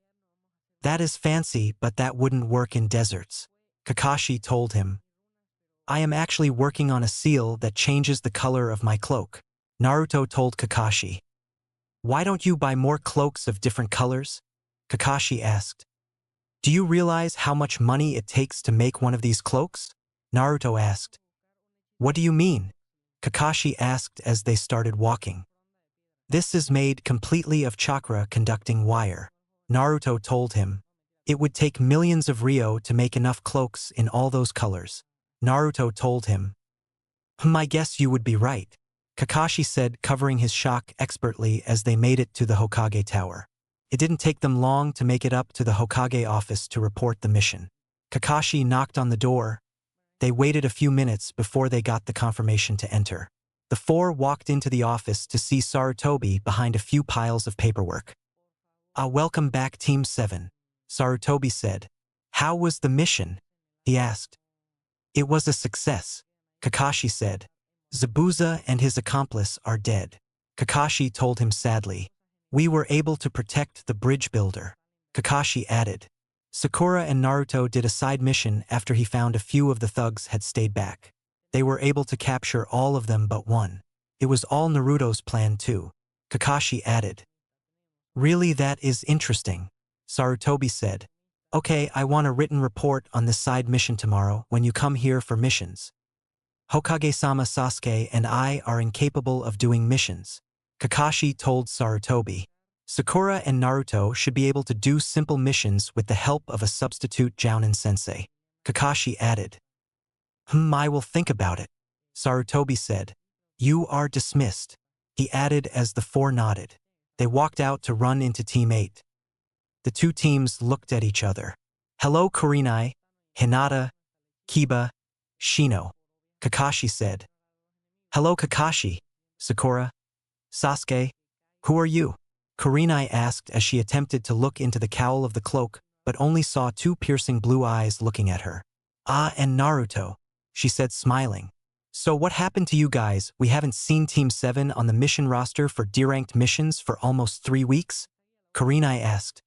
[SPEAKER 1] That is fancy, but that wouldn't work in deserts, Kakashi told him. I am actually working on a seal that changes the color of my cloak, Naruto told Kakashi. Why don't you buy more cloaks of different colors? Kakashi asked. Do you realize how much money it takes to make one of these cloaks? Naruto asked. What do you mean? Kakashi asked as they started walking. This is made completely of chakra conducting wire, Naruto told him. It would take millions of ryo to make enough cloaks in all those colors, Naruto told him. I guess you would be right, Kakashi said, covering his shock expertly as they made it to the Hokage tower. It didn't take them long to make it up to the Hokage office to report the mission. Kakashi knocked on the door. They waited a few minutes before they got the confirmation to enter. The four walked into the office to see Sarutobi behind a few piles of paperwork. Welcome back, Team 7, Sarutobi said. How was the mission? He asked. It was a success, Kakashi said. Zabuza and his accomplice are dead, Kakashi told him sadly. We were able to protect the bridge builder, Kakashi added. Sakura and Naruto did a side mission after he found a few of the thugs had stayed back. They were able to capture all of them but one. It was all Naruto's plan too, Kakashi added. Really, that is interesting, Sarutobi said. Okay, I want a written report on this side mission tomorrow when you come here for missions. Hokage-sama, Sasuke and I are incapable of doing missions, Kakashi told Sarutobi. Sakura and Naruto should be able to do simple missions with the help of a substitute jounin sensei, Kakashi added. I will think about it, Sarutobi said. You are dismissed, he added as the four nodded. They walked out to run into Team 8. The two teams looked at each other. Hello Kurenai, Hinata, Kiba, Shino, Kakashi said. Hello Kakashi, Sakura, Sasuke, who are you? Kurenai asked as she attempted to look into the cowl of the cloak, but only saw two piercing blue eyes looking at her. Ah, and Naruto, she said smiling. So what happened to you guys? We haven't seen Team 7 on the mission roster for D-ranked missions for almost 3 weeks? Kurenai asked.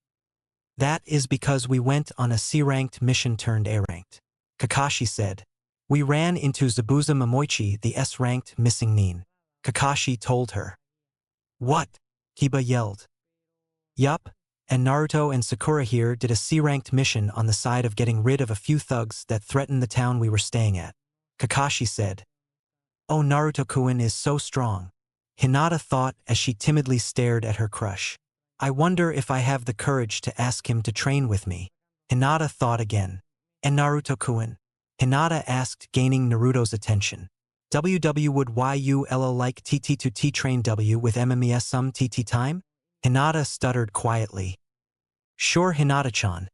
[SPEAKER 1] That is because we went on a C-ranked mission turned A-ranked. Kakashi said. We ran into Zabuza Momoichi, the S-ranked missing Nin. Kakashi told her. What? Kiba yelled. Yup, and Naruto and Sakura here did a C-ranked mission on the side of getting rid of a few thugs that threatened the town we were staying at. Kakashi said. Oh, Naruto-kun is so strong. Hinata thought as she timidly stared at her crush. I wonder if I have the courage to ask him to train with me. Hinata thought again. And Naruto-kun? Hinata asked, gaining Naruto's attention. WW would you like TT to T train W with MMES some TT time? Hinata stuttered quietly. Sure, Hinata-chan.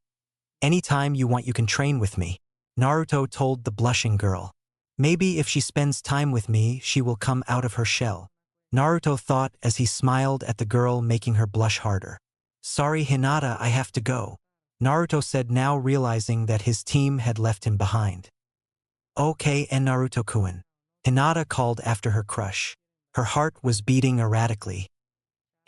[SPEAKER 1] Anytime you want you can train with me, Naruto told the blushing girl. Maybe if she spends time with me, she will come out of her shell. Naruto thought as he smiled at the girl, making her blush harder. Sorry, Hinata, I have to go, Naruto said, now realizing that his team had left him behind. Okay, and Naruto-kun, Hinata called after her crush. Her heart was beating erratically.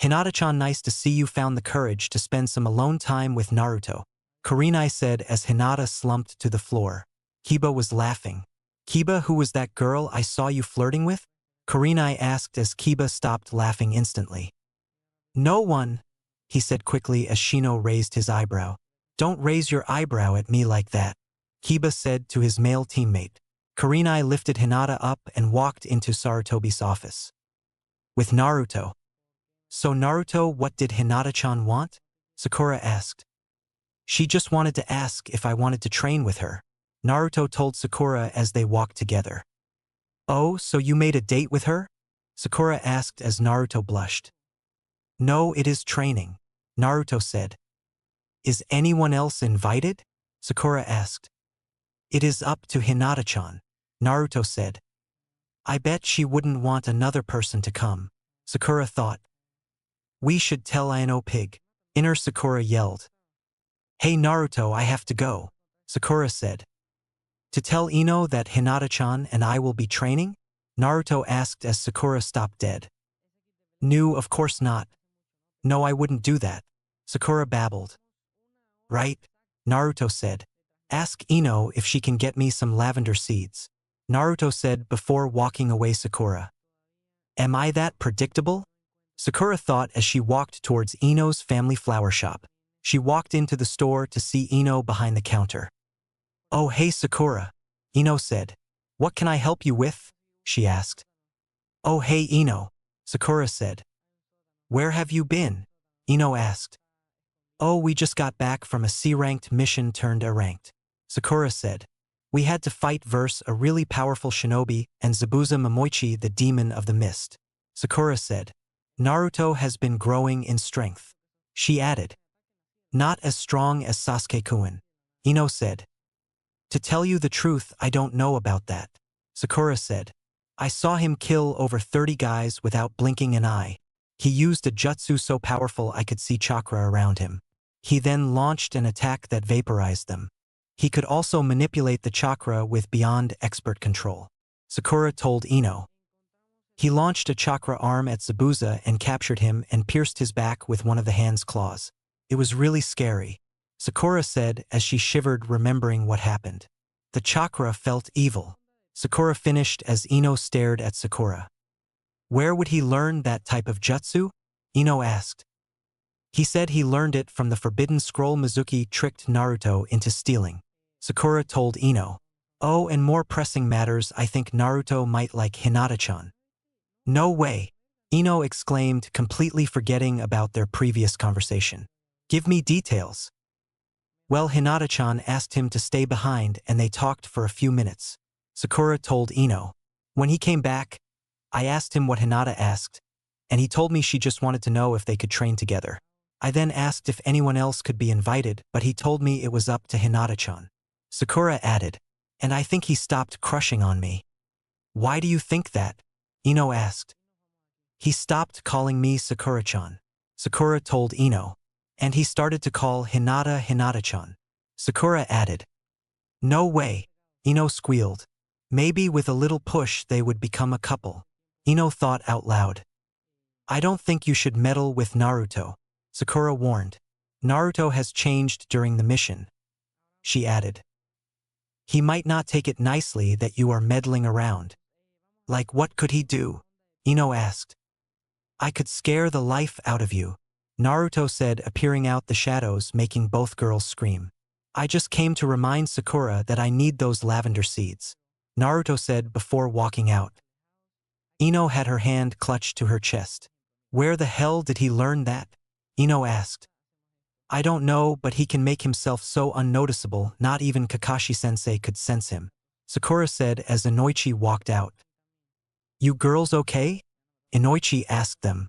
[SPEAKER 1] Hinata-chan, nice to see you found the courage to spend some alone time with Naruto, Kurenai said as Hinata slumped to the floor. Kiba was laughing. Kiba, who was that girl I saw you flirting with? Kurenai asked as Kiba stopped laughing instantly. No one, he said quickly as Shino raised his eyebrow. Don't raise your eyebrow at me like that, Kiba said to his male teammate. Kurenai lifted Hinata up and walked into Sarutobi's office. With Naruto. So Naruto, what did Hinata-chan want? Sakura asked. She just wanted to ask if I wanted to train with her, Naruto told Sakura as they walked together. Oh, so you made a date with her? Sakura asked as Naruto blushed. No, it is training, Naruto said. Is anyone else invited? Sakura asked. It is up to Hinata-chan, Naruto said. I bet she wouldn't want another person to come, Sakura thought. We should tell Ino Pig, Inner Sakura yelled. Hey Naruto, I have to go, Sakura said. To tell Ino that Hinata-chan and I will be training? Naruto asked as Sakura stopped dead. No, of course not. No, I wouldn't do that, Sakura babbled. Right? Naruto said. Ask Ino if she can get me some lavender seeds, Naruto said before walking away. Sakura. Am I that predictable? Sakura thought as she walked towards Ino's family flower shop. She walked into the store to see Ino behind the counter. Oh, hey Sakura, Ino said. What can I help you with? She asked. Oh, hey Ino, Sakura said. Where have you been? Ino asked. Oh, we just got back from a C-ranked mission turned A-ranked, Sakura said. We had to fight versus a really powerful shinobi and Zabuza Momoichi, the demon of the mist, Sakura said. Naruto has been growing in strength, she added. Not as strong as Sasuke-kun, Ino said. To tell you the truth, I don't know about that, Sakura said. I saw him kill over 30 guys without blinking an eye. He used a jutsu so powerful I could see chakra around him. He then launched an attack that vaporized them. He could also manipulate the chakra with beyond expert control, Sakura told Ino. He launched a chakra arm at Zabuza and captured him and pierced his back with one of the hand's claws. It was really scary, Sakura said as she shivered remembering what happened. The chakra felt evil, Sakura finished as Ino stared at Sakura. Where would he learn that type of jutsu? Ino asked. He said he learned it from the Forbidden Scroll Mizuki tricked Naruto into stealing, Sakura told Ino. Oh, and more pressing matters, I think Naruto might like Hinata-chan. No way, Ino exclaimed, completely forgetting about their previous conversation. Give me details. Well, Hinata-chan asked him to stay behind and they talked for a few minutes, Sakura told Ino. When he came back, I asked him what Hinata asked, and he told me she just wanted to know if they could train together. I then asked if anyone else could be invited, but he told me it was up to Hinata-chan. Sakura added, and I think he stopped crushing on me. Why do you think that? Ino asked. He stopped calling me Sakura-chan, Sakura told Ino. And he started to call Hinata Hinata-chan. Sakura added. No way. Ino squealed. Maybe with a little push they would become a couple. Ino thought out loud. I don't think you should meddle with Naruto, Sakura warned. Naruto has changed during the mission. She added. He might not take it nicely that you are meddling around. Like what could he do? Ino asked. I could scare the life out of you, Naruto said, appearing out the shadows, making both girls scream. I just came to remind Sakura that I need those lavender seeds, Naruto said before walking out. Ino had her hand clutched to her chest. Where the hell did he learn that? Ino asked. I don't know, but he can make himself so unnoticeable not even Kakashi-sensei could sense him, Sakura said as Inoichi walked out. You girls okay? Inoichi asked them.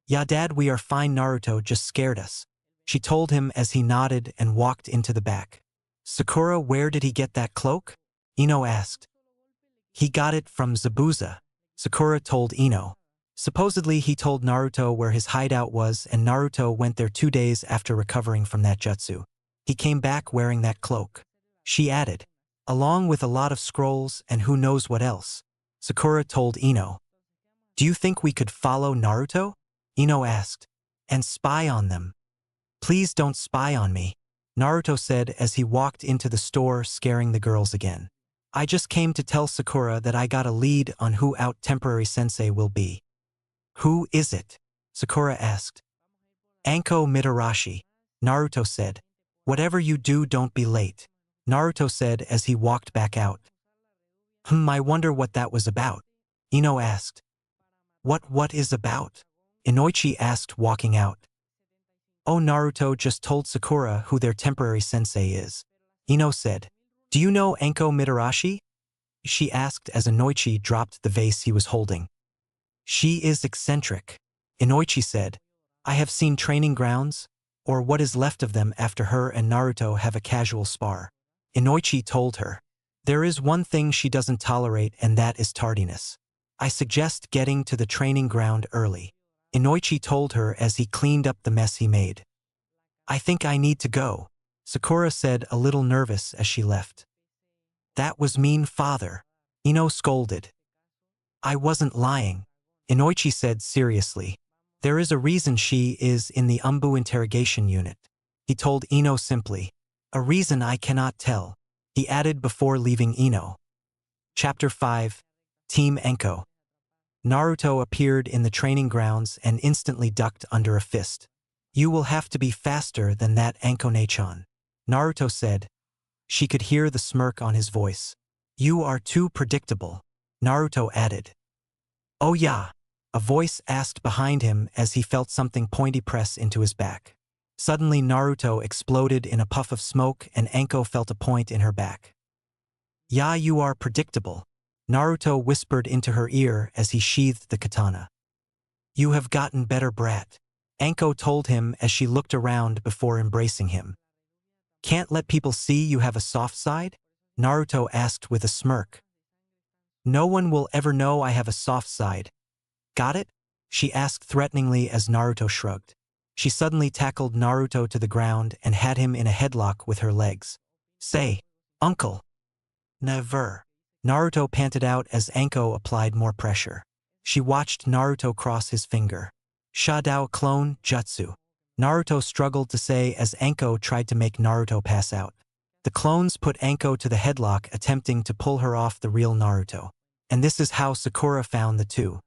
[SPEAKER 1] Yeah, Dad, we are fine. Naruto just scared us, she told him as he nodded and walked into the back. Sakura, where did he get that cloak? Ino asked. He got it from Zabuza, Sakura told Ino. Supposedly he told Naruto where his hideout was and Naruto went there 2 days after recovering from that jutsu. He came back wearing that cloak, she added, along with a lot of scrolls and who knows what else, Sakura told Ino. Do you think we could follow Naruto? Ino asked. And spy on them? Please don't spy on me, Naruto said as he walked into the store, scaring the girls again. I just came to tell Sakura that I got a lead on who our temporary sensei will be. Who is it? Sakura asked. Anko Mitarashi, Naruto said. Whatever you do, don't be late, Naruto said as he walked back out. I wonder what that was about, Ino asked. What is about? Inoichi asked, walking out. Oh, Naruto just told Sakura who their temporary sensei is, Ino said. Do you know Anko Mitarashi? She asked as Inoichi dropped the vase he was holding. She is eccentric, Inoichi said. I have seen training grounds, or what is left of them after her and Naruto have a casual spar. Inoichi told her. There is one thing she doesn't tolerate, and that is tardiness. I suggest getting to the training ground early, Inoichi told her as he cleaned up the mess he made. I think I need to go, Sakura said, a little nervous as she left. That was mean, father, Ino scolded. I wasn't lying, Inoichi said seriously. There is a reason she is in the Umbu interrogation unit, he told Ino simply. A reason I cannot tell, he added before leaving Ino. Chapter 5. Team Enko. Naruto appeared in the training grounds and instantly ducked under a fist. You will have to be faster than that, Anko-ne-chan, Naruto said. She could hear the smirk on his voice. You are too predictable, Naruto added. Oh yeah, a voice asked behind him as he felt something pointy press into his back. Suddenly Naruto exploded in a puff of smoke and Anko felt a point in her back. Yeah, you are predictable, Naruto whispered into her ear as he sheathed the katana. You have gotten better, brat, Anko told him as she looked around before embracing him. Can't let people see you have a soft side? Naruto asked with a smirk. No one will ever know I have a soft side. Got it? She asked threateningly as Naruto shrugged. She suddenly tackled Naruto to the ground and had him in a headlock with her legs. Say, uncle. Never. Naruto panted out as Anko applied more pressure. She watched Naruto cross his finger. Shadao clone jutsu, Naruto struggled to say as Anko tried to make Naruto pass out. The clones put Anko to the headlock, attempting to pull her off the real Naruto. And this is how Sakura found the two.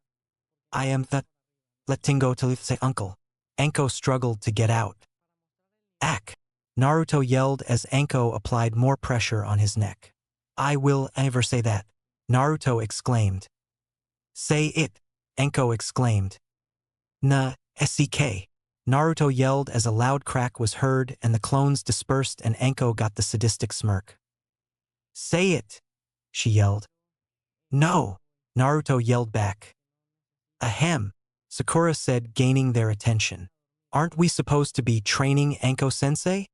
[SPEAKER 1] I am the... Letting go to say uncle. Anko struggled to get out. Ack! Naruto yelled as Anko applied more pressure on his neck. I will never say that, Naruto exclaimed. Say it, Anko exclaimed. Na, SCK. Naruto yelled as a loud crack was heard and the clones dispersed and Anko got the sadistic smirk. Say it, she yelled. No, Naruto yelled back. Ahem, Sakura said, gaining their attention. Aren't we supposed to be training Anko-sensei?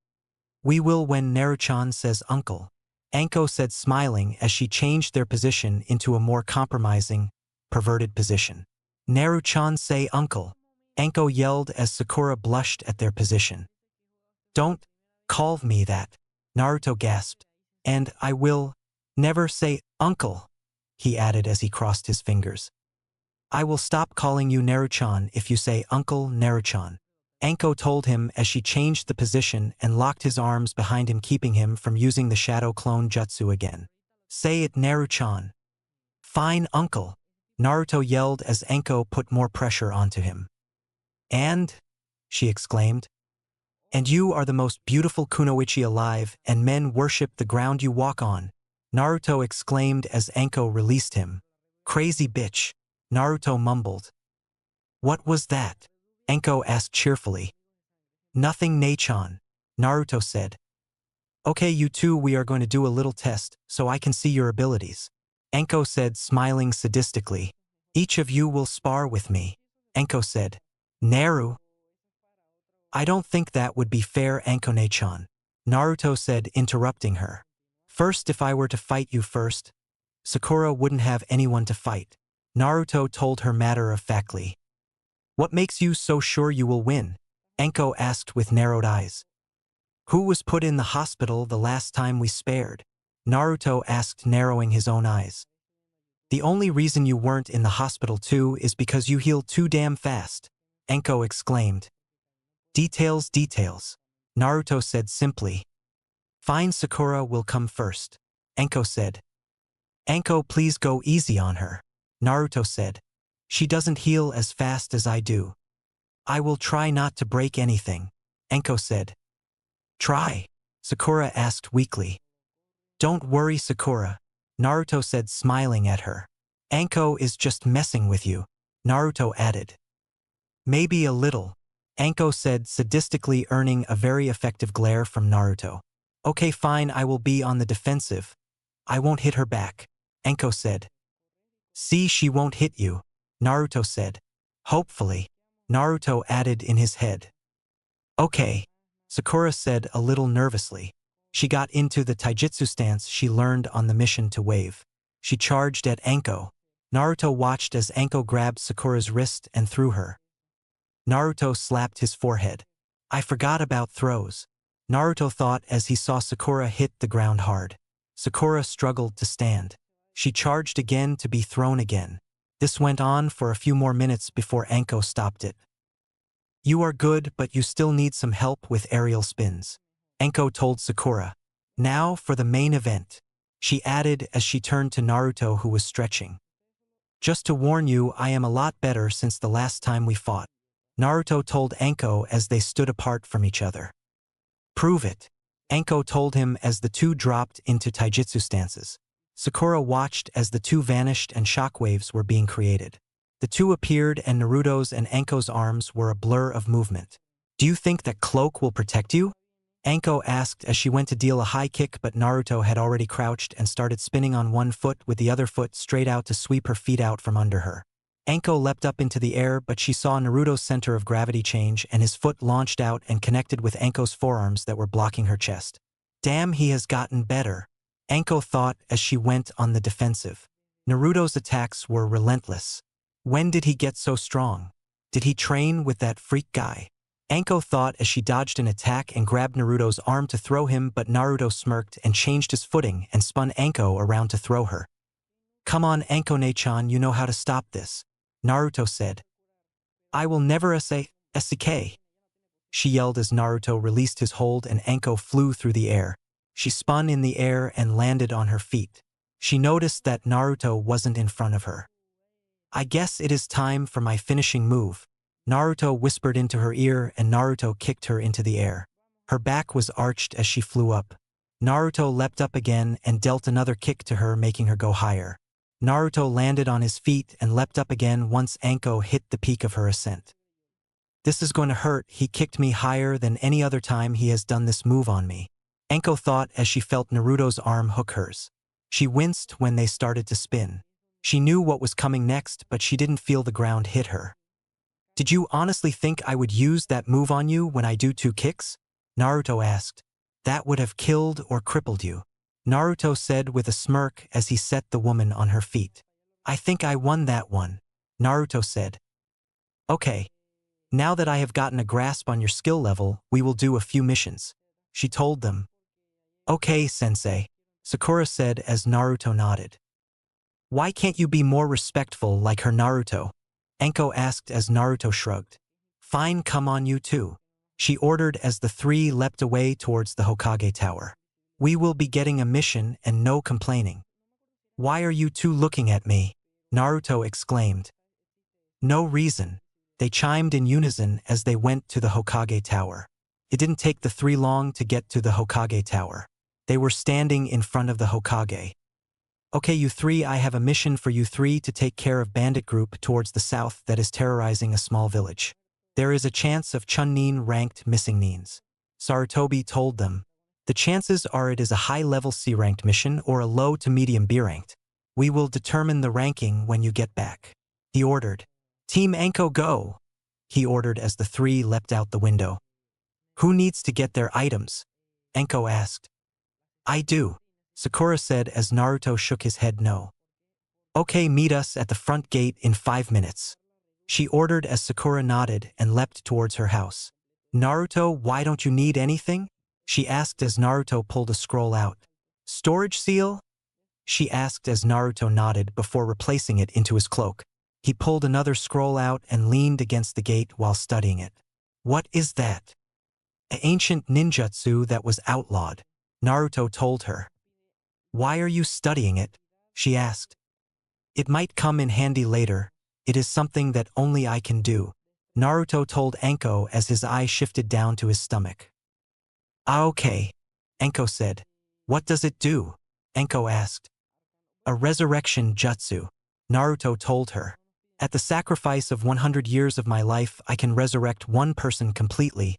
[SPEAKER 1] We will when Naruto-chan says uncle, Anko said, smiling as she changed their position into a more compromising, perverted position. Naruto-chan say uncle, Anko yelled as Sakura blushed at their position. Don't call me that, Naruto gasped. And I will never say uncle, he added as he crossed his fingers. I will stop calling you Naruchan if you say Uncle Naruchan. Anko told him as she changed the position and locked his arms behind him, keeping him from using the shadow clone jutsu again. Say it, Naruchan. Fine, uncle, Naruto yelled as Anko put more pressure onto him. And, she exclaimed, and you are the most beautiful kunoichi alive, and men worship the ground you walk on, Naruto exclaimed as Anko released him. Crazy bitch, Naruto mumbled. What was that? Anko asked cheerfully. Nothing, Nei-chan, Naruto said. Okay, you two, we are going to do a little test, so I can see your abilities, Anko said, smiling sadistically. Each of you will spar with me, Anko said. Naru. I don't think that would be fair, Anko-ne-chan, Naruto said, interrupting her. First, if I were to fight you first, Sakura wouldn't have anyone to fight, Naruto told her matter-of-factly. What makes you so sure you will win? Anko asked with narrowed eyes. Who was put in the hospital the last time we spared? Naruto asked, narrowing his own eyes. The only reason you weren't in the hospital too is because you healed too damn fast, Anko exclaimed. Details, details, Naruto said simply. Fine, Sakura will come first, Anko said. Anko, please go easy on her, Naruto said. She doesn't heal as fast as I do. I will try not to break anything, Anko said. Try, Sakura asked weakly. Don't worry, Sakura, Naruto said, smiling at her. Anko is just messing with you, Naruto added. Maybe a little, Anko said sadistically, earning a very effective glare from Naruto. Okay, fine, I will be on the defensive. I won't hit her back, Anko said. See, she won't hit you, Naruto said. Hopefully, Naruto added in his head. Okay, Sakura said a little nervously. She got into the taijutsu stance she learned on the mission to wave. She charged at Anko. Naruto watched as Anko grabbed Sakura's wrist and threw her. Naruto slapped his forehead. I forgot about throws, Naruto thought as he saw Sakura hit the ground hard. Sakura struggled to stand. She charged again to be thrown again. This went on for a few more minutes before Anko stopped it. You are good, but you still need some help with aerial spins, Anko told Sakura. Now for the main event, she added as she turned to Naruto, who was stretching. Just to warn you, I am a lot better since the last time we fought, Naruto told Anko as they stood apart from each other. Prove it, Anko told him as the two dropped into taijutsu stances. Sakura watched as the two vanished and shockwaves were being created. The two appeared and Naruto's and Anko's arms were a blur of movement. Do you think that cloak will protect you? Anko asked as she went to deal a high kick, but Naruto had already crouched and started spinning on one foot with the other foot straight out to sweep her feet out from under her. Anko leapt up into the air, but she saw Naruto's center of gravity change and his foot launched out and connected with Anko's forearms that were blocking her chest. Damn, he has gotten better, Anko thought as she went on the defensive. Naruto's attacks were relentless. When did he get so strong? Did he train with that freak guy? Anko thought as she dodged an attack and grabbed Naruto's arm to throw him, but Naruto smirked and changed his footing and spun Anko around to throw her. Come on, Anko-ne-chan, you know how to stop this, Naruto said. I will never SK, she yelled as Naruto released his hold and Anko flew through the air. She spun in the air and landed on her feet. She noticed that Naruto wasn't in front of her. I guess it is time for my finishing move, Naruto whispered into her ear, and Naruto kicked her into the air. Her back was arched as she flew up. Naruto leapt up again and dealt another kick to her, making her go higher. Naruto landed on his feet and leapt up again once Anko hit the peak of her ascent. This is going to hurt, he kicked me higher than any other time he has done this move on me, Anko thought as she felt Naruto's arm hook hers. She winced when they started to spin. She knew what was coming next, but she didn't feel the ground hit her. Did you honestly think I would use that move on you when I do 2 kicks? Naruto asked. That would have killed or crippled you, Naruto said with a smirk as he set the woman on her feet. I think I won that one, Naruto said. Okay. Now that I have gotten a grasp on your skill level, we will do a few missions. She told them. Okay, sensei, Sakura said as Naruto nodded. Why can't you be more respectful like her Naruto? Enko asked as Naruto shrugged. Fine, come on you too, she ordered as the three leapt away towards the Hokage Tower. We will be getting a mission and no complaining. Why are you two looking at me? Naruto exclaimed. No reason. They chimed in unison as they went to the Hokage Tower. It didn't take the three long to get to the Hokage Tower. They were standing in front of the Hokage. Okay, you three, I have a mission for you three to take care of bandit group towards the south that is terrorizing a small village. There is a chance of Chunin ranked missing Nins. Sarutobi told them. The chances are it is a high-level C-ranked mission or a low to medium B-ranked. We will determine the ranking when you get back. He ordered. Team Enko go! He ordered as the three leapt out the window. Who needs to get their items? Enko asked. I do, Sakura said as Naruto shook his head no. Okay, meet us at the front gate in 5 minutes. She ordered as Sakura nodded and leapt towards her house. Naruto, why don't you need anything? She asked as Naruto pulled a scroll out. Storage seal? She asked as Naruto nodded before replacing it into his cloak. He pulled another scroll out and leaned against the gate while studying it. What is that? An ancient ninjutsu that was outlawed, Naruto told her. Why are you studying it? She asked. It might come in handy later. It is something that only I can do, Naruto told Enko as his eye shifted down to his stomach. Ah, okay, Enko said. What does it do? Enko asked. A resurrection jutsu, Naruto told her. At the sacrifice of 100 years of my life, I can resurrect one person completely,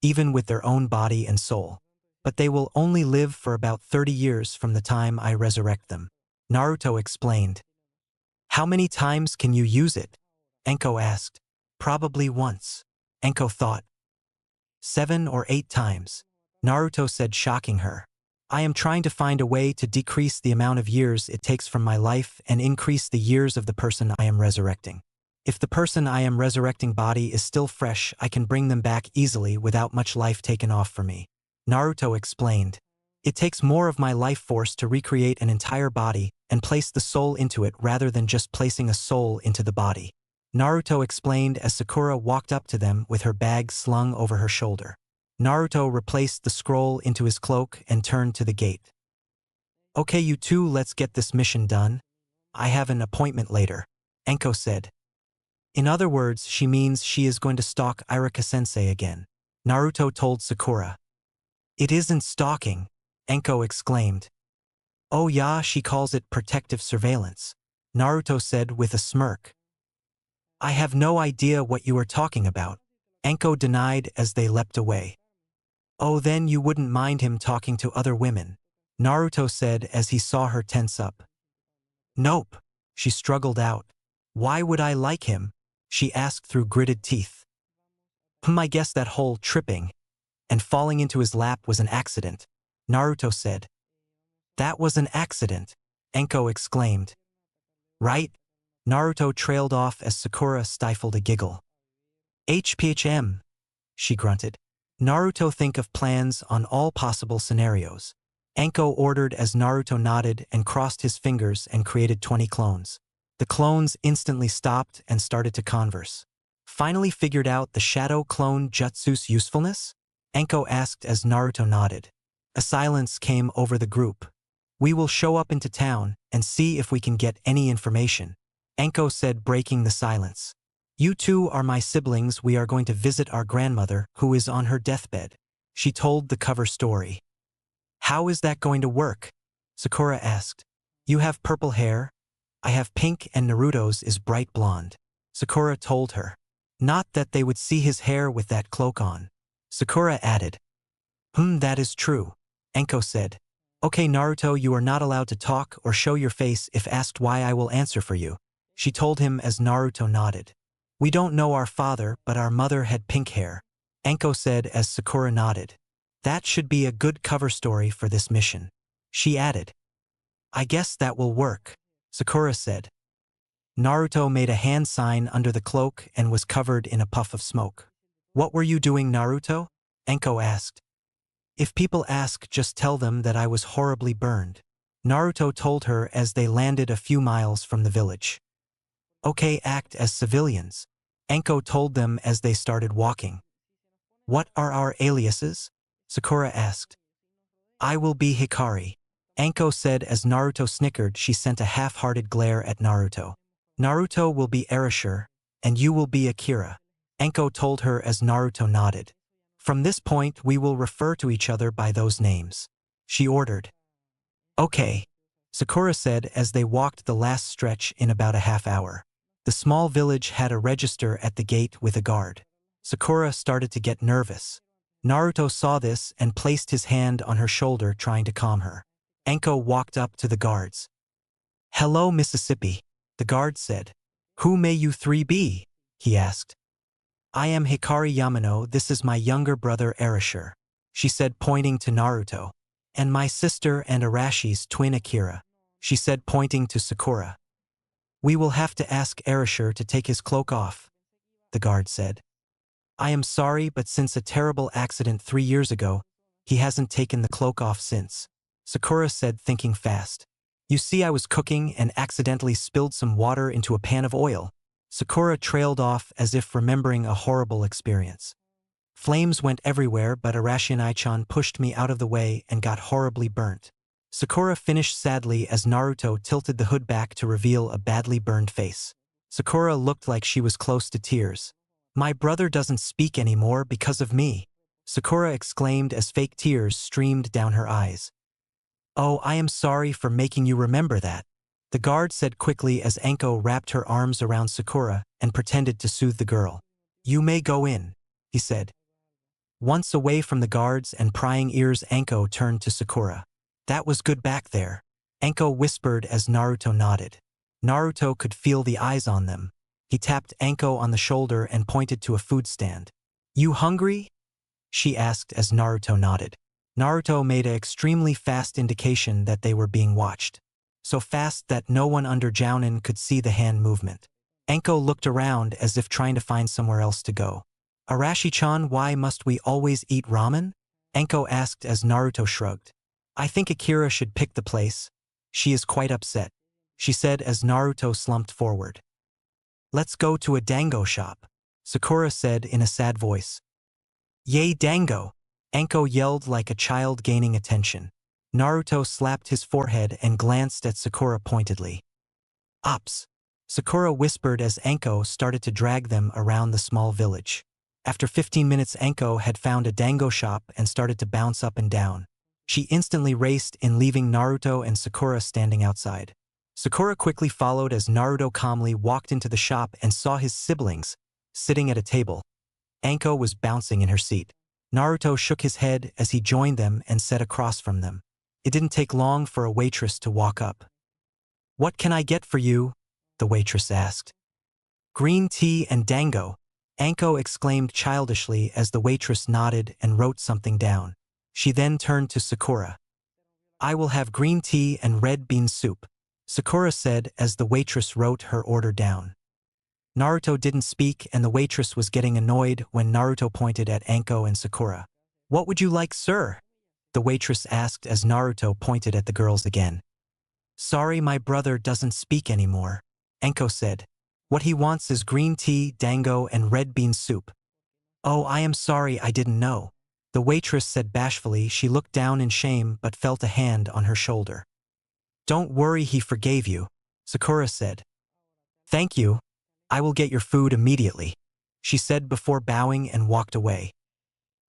[SPEAKER 1] even with their own body and soul. But they will only live for about 30 years from the time I resurrect them, Naruto explained. How many times can you use it? Enko asked. Probably once, Enko thought. 7 or 8 times, Naruto said, shocking her. I am trying to find a way to decrease the amount of years it takes from my life and increase the years of the person I am resurrecting. If the person I am resurrecting body is still fresh, I can bring them back easily without much life taken off for me, Naruto explained. It takes more of my life force to recreate an entire body and place the soul into it rather than just placing a soul into the body, Naruto explained as Sakura walked up to them with her bag slung over her shoulder. Naruto replaced the scroll into his cloak and turned to the gate. Okay, you two, let's get this mission done. I have an appointment later, Enko said. In other words, she means she is going to stalk Iruka-sensei again, Naruto told Sakura. It isn't stalking, Enko exclaimed. Oh yeah, she calls it protective surveillance, Naruto said with a smirk. I have no idea what you are talking about, Enko denied as they leapt away. Oh, then you wouldn't mind him talking to other women, Naruto said as he saw her tense up. Nope, she struggled out. Why would I like him? She asked through gritted teeth. I guess that whole tripping and falling into his lap was an accident, Naruto said. That was an accident, Enko exclaimed. Right? Naruto trailed off as Sakura stifled a giggle. HPHM, she grunted. Naruto, think of plans on all possible scenarios, Enko ordered as Naruto nodded and crossed his fingers and created 20 clones. The clones instantly stopped and started to converse. Finally figured out the shadow clone jutsu's usefulness? Enko asked as Naruto nodded. A silence came over the group. We will show up into town and see if we can get any information, Enko said, breaking the silence. You two are my siblings. We are going to visit our grandmother who is on her deathbed, she told the cover story. How is that going to work? Sakura asked. You have purple hair? I have pink and Naruto's is bright blonde, Sakura told her. Not that they would see his hair with that cloak on, Sakura added. That is true, Enko said. Okay, Naruto, you are not allowed to talk or show your face if asked. Why, I will answer for you, she told him as Naruto nodded. We don't know our father, but our mother had pink hair, Enko said as Sakura nodded. That should be a good cover story for this mission, she added. I guess that will work, Sakura said. Naruto made a hand sign under the cloak and was covered in a puff of smoke. What were you doing, Naruto? Enko asked. If people ask, just tell them that I was horribly burned. Naruto told her as they landed a few miles from the village. Okay, act as civilians. Enko told them as they started walking. What are our aliases? Sakura asked. I will be Hikari. Enko said as Naruto snickered. She sent a half-hearted glare at Naruto. Naruto will be Erasure, and you will be Akira. Enko told her as Naruto nodded. From this point we will refer to each other by those names. She ordered. Okay, Sakura said as they walked the last stretch in about a half hour. The small village had a register at the gate with a guard. Sakura started to get nervous. Naruto saw this and placed his hand on her shoulder trying to calm her. Enko walked up to the guards. Hello, Mississippi, the guard said. Who may you three be? He asked. I am Hikari Yamano. This is my younger brother Erasure, she said, pointing to Naruto. And my sister and Arashi's twin Akira, she said, pointing to Sakura. We will have to ask Erasure to take his cloak off, the guard said. I am sorry, but since a terrible accident 3 years ago, he hasn't taken the cloak off since, Sakura said, thinking fast. You see, I was cooking and accidentally spilled some water into a pan of oil. Sakura trailed off as if remembering a horrible experience. Flames went everywhere, but Arashionai-chan pushed me out of the way and got horribly burnt. Sakura finished sadly as Naruto tilted the hood back to reveal a badly burned face. Sakura looked like she was close to tears. My brother doesn't speak anymore because of me, Sakura exclaimed as fake tears streamed down her eyes. Oh, I am sorry for making you remember that, the guard said quickly as Enko wrapped her arms around Sakura and pretended to soothe the girl. You may go in, he said. Once away from the guards and prying ears, Enko turned to Sakura. That was good back there, Enko whispered as Naruto nodded. Naruto could feel the eyes on them. He tapped Enko on the shoulder and pointed to a food stand. You hungry? She asked as Naruto nodded. Naruto made an extremely fast indication that they were being watched. So fast that no one under Jounin could see the hand movement. Enko looked around as if trying to find somewhere else to go. Arashi-chan, why must we always eat ramen? Enko asked as Naruto shrugged. I think Akira should pick the place. She is quite upset, she said as Naruto slumped forward. Let's go to a dango shop, Sakura said in a sad voice. Yay, dango! Enko yelled like a child gaining attention. Naruto slapped his forehead and glanced at Sakura pointedly. Ops! Sakura whispered as Enko started to drag them around the small village. After 15 minutes, Enko had found a dango shop and started to bounce up and down. She instantly raced in, leaving Naruto and Sakura standing outside. Sakura quickly followed as Naruto calmly walked into the shop and saw his siblings sitting at a table. Enko was bouncing in her seat. Naruto shook his head as he joined them and sat across from them. It didn't take long for a waitress to walk up. What can I get for you? The waitress asked. Green tea and dango, Enko exclaimed childishly as the waitress nodded and wrote something down. She then turned to Sakura. I will have green tea and red bean soup, Sakura said as the waitress wrote her order down. Naruto didn't speak and the waitress was getting annoyed when Naruto pointed at Enko and Sakura. What would you like, sir? The waitress asked as Naruto pointed at the girls again. Sorry, my brother doesn't speak anymore, Enko said. What he wants is green tea, dango, and red bean soup. Oh, I am sorry, I didn't know, the waitress said bashfully. She looked down in shame but felt a hand on her shoulder. Don't worry, he forgave you, Sakura said. Thank you. I will get your food immediately, she said before bowing and walked away.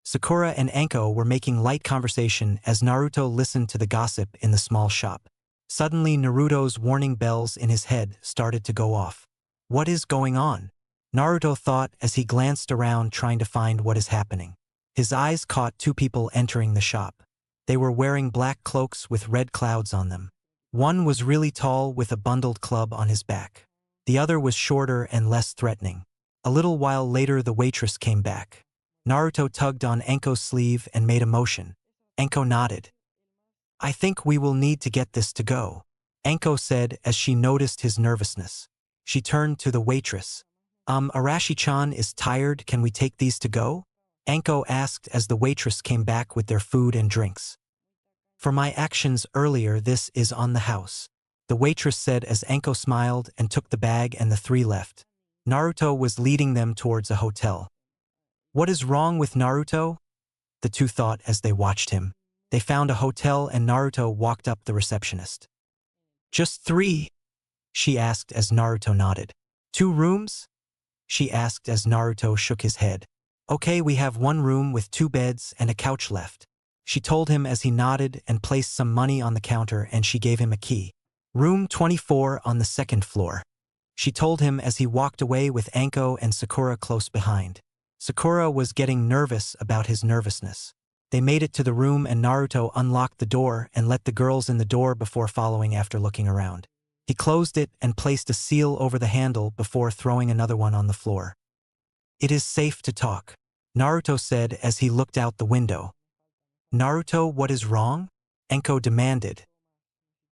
[SPEAKER 1] Sakura and Enko were making light conversation as Naruto listened to the gossip in the small shop. Suddenly, Naruto's warning bells in his head started to go off. What is going on? Naruto thought as he glanced around trying to find what is happening. His eyes caught two people entering the shop. They were wearing black cloaks with red clouds on them. One was really tall with a bundled club on his back. The other was shorter and less threatening. A little while later, the waitress came back. Naruto tugged on Enko's sleeve and made a motion. Enko nodded. I think we will need to get this to go, Enko said as she noticed his nervousness. She turned to the waitress. Arashi-chan is tired, can we take these to go? Anko asked as the waitress came back with their food and drinks. For my actions earlier, this is on the house. The waitress said as Anko smiled and took the bag and the three left. Naruto was leading them towards a hotel. What is wrong with Naruto? The two thought as they watched him. They found a hotel and Naruto walked up the receptionist. Just 3? She asked as Naruto nodded. 2 rooms? She asked as Naruto shook his head. Okay, we have 1 room with 2 beds and a couch left. She told him as he nodded and placed some money on the counter, and she gave him a key. Room 24 on the 2nd floor. She told him as he walked away with Anko and Sakura close behind. Sakura was getting nervous about his nervousness. They made it to the room and Naruto unlocked the door and let the girls in the door before following after looking around. He closed it and placed a seal over the handle before throwing another one on the floor. It is safe to talk, Naruto said as he looked out the window. Naruto, what is wrong? Anko demanded.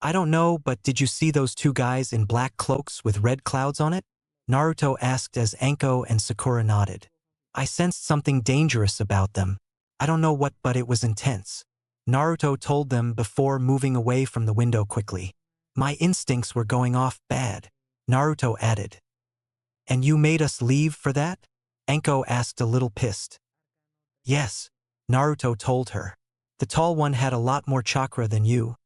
[SPEAKER 1] I don't know, but did you see those 2 guys in black cloaks with red clouds on it? Naruto asked as Anko and Sakura nodded. I sensed something dangerous about them. I don't know what, but it was intense. Naruto told them before moving away from the window quickly. My instincts were going off bad, Naruto added. And you made us leave for that? Anko asked a little pissed. Yes, Naruto told her. The tall one had a lot more chakra than you.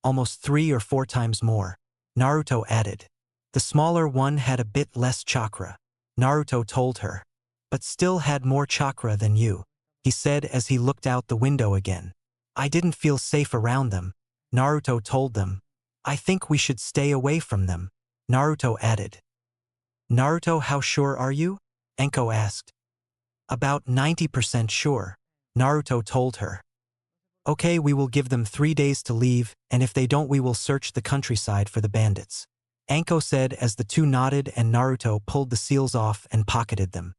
[SPEAKER 1] Almost 3 or 4 times more, Naruto added. The smaller one had a bit less chakra, Naruto told her. But still had more chakra than you, he said as he looked out the window again. I didn't feel safe around them, Naruto told them. I think we should stay away from them, Naruto added. Naruto, how sure are you? Anko asked. About 90% sure, Naruto told her. Okay, we will give them 3 days to leave, and if they don't we will search the countryside for the bandits, Anko said as the two nodded and Naruto pulled the seals off and pocketed them.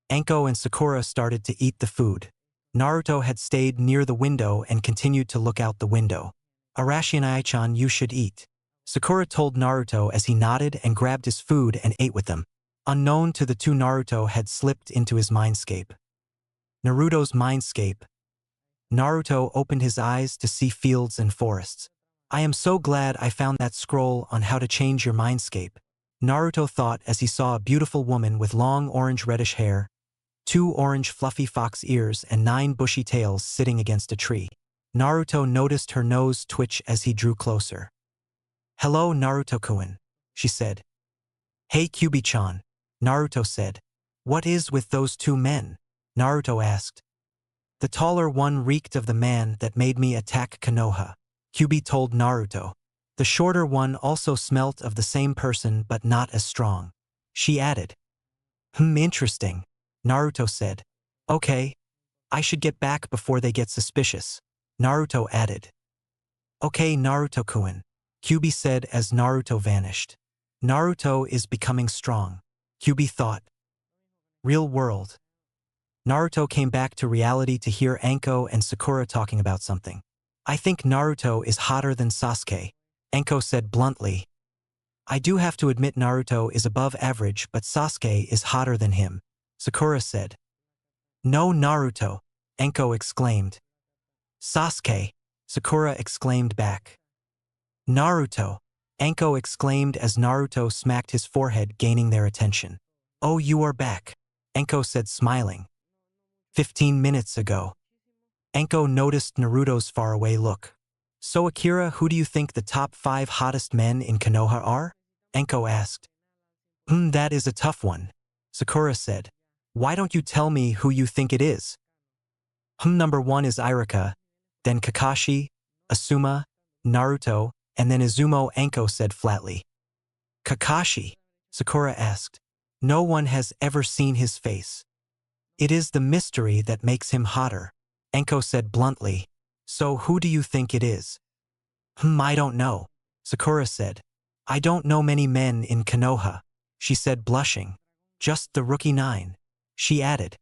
[SPEAKER 1] Anko and Sakura started to eat the food. Naruto had stayed near the window and continued to look out the window. Arashi-chan, you should eat, Sakura told Naruto as he nodded and grabbed his food and ate with them. Unknown to the two, Naruto had slipped into his mindscape. Naruto's mindscape. Naruto opened his eyes to see fields and forests. I am so glad I found that scroll on how to change your mindscape, Naruto thought as he saw a beautiful woman with long orange-reddish hair, 2 orange fluffy fox ears and 9 bushy tails sitting against a tree. Naruto noticed her nose twitch as he drew closer. Hello, Naruto-kun, she said. Hey, Kyubi-chan, Naruto said. What is with those 2 men? Naruto asked. The taller one reeked of the man that made me attack Konoha, Kyubi told Naruto. The shorter one also smelt of the same person but not as strong. She added. Interesting, Naruto said. Okay. I should get back before they get suspicious, Naruto added. Okay, Naruto-kun, Kyubi said as Naruto vanished. Naruto is becoming strong, Kyubi thought. Real world. Naruto came back to reality to hear Anko and Sakura talking about something. I think Naruto is hotter than Sasuke, Anko said bluntly. I do have to admit Naruto is above average, but Sasuke is hotter than him, Sakura said. No, Naruto, Anko exclaimed. Sasuke, Sakura exclaimed back. Naruto, Anko exclaimed as Naruto smacked his forehead, gaining their attention. Oh, you are back, Anko said smiling. 15 minutes ago. Anko noticed Naruto's faraway look. So Akira, who do you think the top 5 hottest men in Konoha are? Anko asked. That is a tough one, Sakura said. Why don't you tell me who you think it is? Number 1 is Iruka, then Kakashi, Asuma, Naruto, and then Izumo, Anko said flatly. Kakashi? Sakura asked. No one has ever seen his face. It is the mystery that makes him hotter, Anko said bluntly. So who do you think it is? I don't know, Sakura said. I don't know many men in Konoha, she said blushing. Just the rookie 9, she added.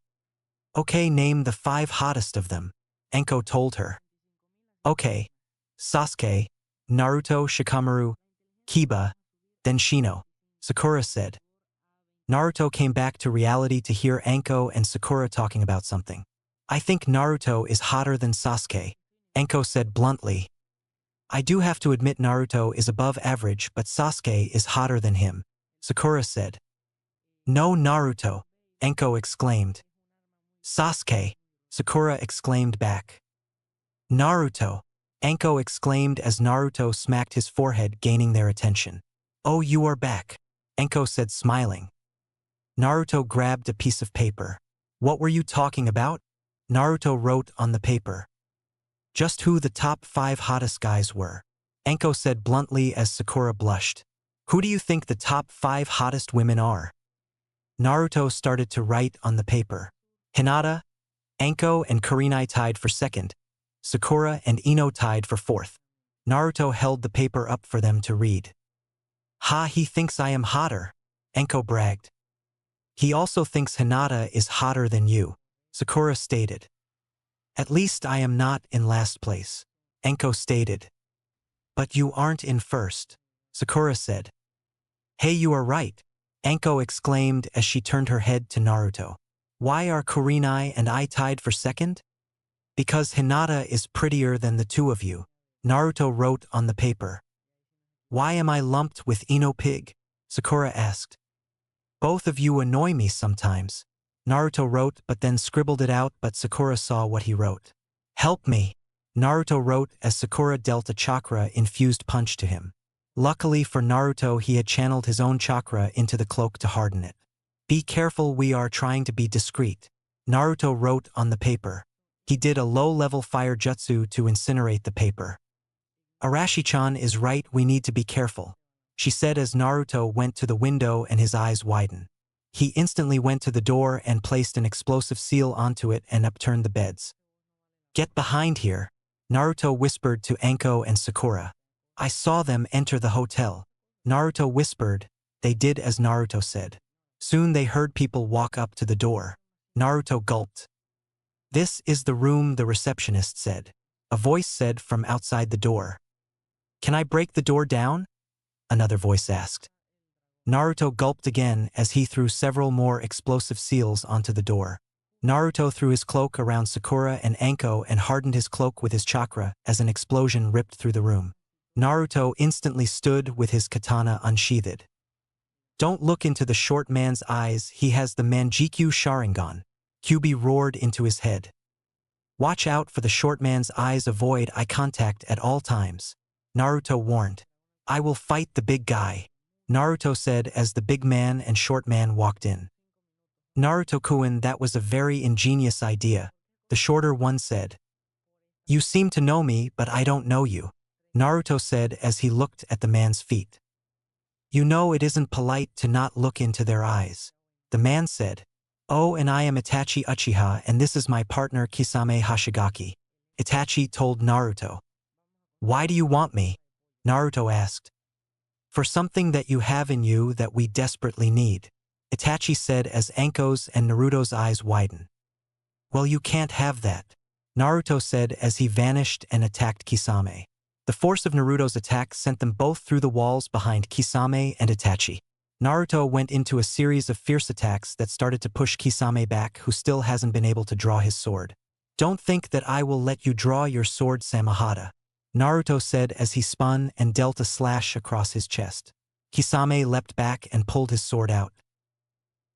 [SPEAKER 1] Okay, name the 5 hottest of them, Anko told her. Okay. Sasuke, Naruto, Shikamaru, Kiba, then Shino, Sakura said. Naruto came back to reality to hear Anko and Sakura talking about something. I think Naruto is hotter than Sasuke, Anko said bluntly. I do have to admit Naruto is above average, but Sasuke is hotter than him, Sakura said. No, Naruto, Anko exclaimed. Sasuke, Sakura exclaimed back. Naruto, Anko exclaimed as Naruto smacked his forehead, gaining their attention. Oh, you are back, Anko said smiling. Naruto grabbed a piece of paper. What were you talking about? Naruto wrote on the paper. Just who the top 5 hottest guys were, Anko said bluntly as Sakura blushed. Who do you think the top 5 hottest women are? Naruto started to write on the paper. Hinata, Anko and Kurenai tied for second. Sakura and Ino tied for fourth. Naruto held the paper up for them to read. Ha, he thinks I am hotter, Anko bragged. He also thinks Hinata is hotter than you, Sakura stated. At least I am not in last place, Anko stated. But you aren't in first, Sakura said. Hey, you are right, Anko exclaimed as she turned her head to Naruto. Why are Kurenai and I tied for second? Because Hinata is prettier than the two of you, Naruto wrote on the paper. Why am I lumped with Ino Pig? Sakura asked. Both of you annoy me sometimes, Naruto wrote, but then scribbled it out, but Sakura saw what he wrote. Help me, Naruto wrote as Sakura dealt a chakra-infused punch to him. Luckily for Naruto, he had channeled his own chakra into the cloak to harden it. Be careful, we are trying to be discreet, Naruto wrote on the paper. He did a low-level fire jutsu to incinerate the paper. Arashi-chan is right, we need to be careful, she said as Naruto went to the window and his eyes widened. He instantly went to the door and placed an explosive seal onto it and upturned the beds. Get behind here, Naruto whispered to Anko and Sakura. I saw them enter the hotel, Naruto whispered. They did as Naruto said. Soon they heard people walk up to the door. Naruto gulped. This is the room, the receptionist said. A voice said from outside the door. Can I break the door down? Another voice asked. Naruto gulped again as he threw several more explosive seals onto the door. Naruto threw his cloak around Sakura and Anko and hardened his cloak with his chakra as an explosion ripped through the room. Naruto instantly stood with his katana unsheathed. Don't look into the short man's eyes, he has the Manjikyu Sharingan, Kyuubi roared into his head. Watch out for the short man's eyes, avoid eye contact at all times, Naruto warned. I will fight the big guy, Naruto said as the big man and short man walked in. Naruto-kun, that was a very ingenious idea, the shorter one said. You seem to know me, but I don't know you, Naruto said as he looked at the man's feet. You know it isn't polite to not look into their eyes, the man said. Oh, and I am Itachi Uchiha and this is my partner Kisame Hashigaki, Itachi told Naruto. Why do you want me? Naruto asked. For something that you have in you that we desperately need, Itachi said as Anko's and Naruto's eyes widened. Well, you can't have that, Naruto said as he vanished and attacked Kisame. The force of Naruto's attack sent them both through the walls behind Kisame and Itachi. Naruto went into a series of fierce attacks that started to push Kisame back, who still hasn't been able to draw his sword. Don't think that I will let you draw your sword, Samahata, Naruto said as he spun and dealt a slash across his chest. Kisame leapt back and pulled his sword out.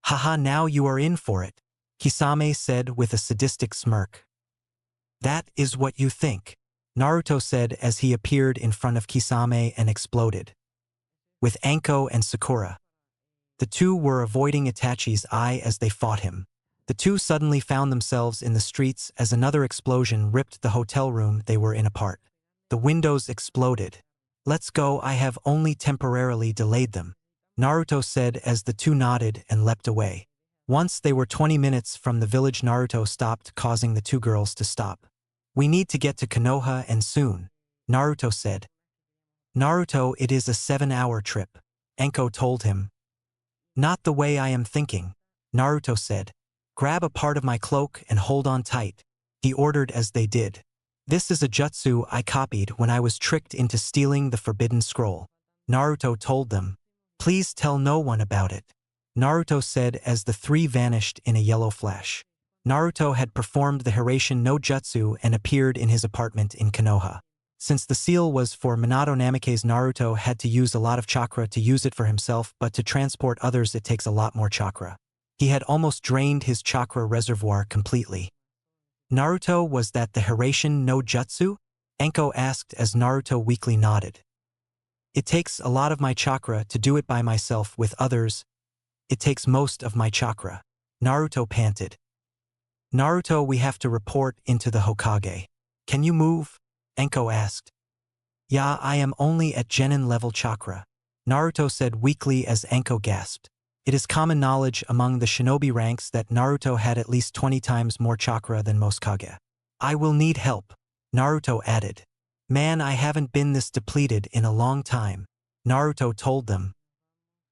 [SPEAKER 1] Haha, now you are in for it, Kisame said with a sadistic smirk. That is what you think, Naruto said as he appeared in front of Kisame and exploded. With Anko and Sakura. The two were avoiding Itachi's eye as they fought him. The two suddenly found themselves in the streets as another explosion ripped the hotel room they were in apart. The windows exploded. Let's go, I have only temporarily delayed them, Naruto said as the two nodded and leapt away. Once they were 20 minutes from the village, Naruto stopped, causing the two girls to stop. We need to get to Konoha and soon, Naruto said. Naruto, it is a 7-hour trip, Anko told him. Not the way I am thinking, Naruto said. Grab a part of my cloak and hold on tight, he ordered as they did. This is a jutsu I copied when I was tricked into stealing the forbidden scroll, Naruto told them. Please tell no one about it, Naruto said as the three vanished in a yellow flash. Naruto had performed the Hiraishin no Jutsu and appeared in his apartment in Konoha. Since the seal was for Minato Namikaze, Naruto had to use a lot of chakra to use it for himself, but to transport others it takes a lot more chakra. He had almost drained his chakra reservoir completely. Naruto, was that the Hiraishin no Jutsu? Enko asked as Naruto weakly nodded. It takes a lot of my chakra to do it by myself. With others, it takes most of my chakra. Naruto panted. Naruto, we have to report into the Hokage. Can you move? Enko asked. Yeah, I am only at genin level chakra, Naruto said weakly as Enko gasped. It is common knowledge among the shinobi ranks that Naruto had at least 20 times more chakra than most Kage. I will need help, Naruto added. Man, I haven't been this depleted in a long time, Naruto told them.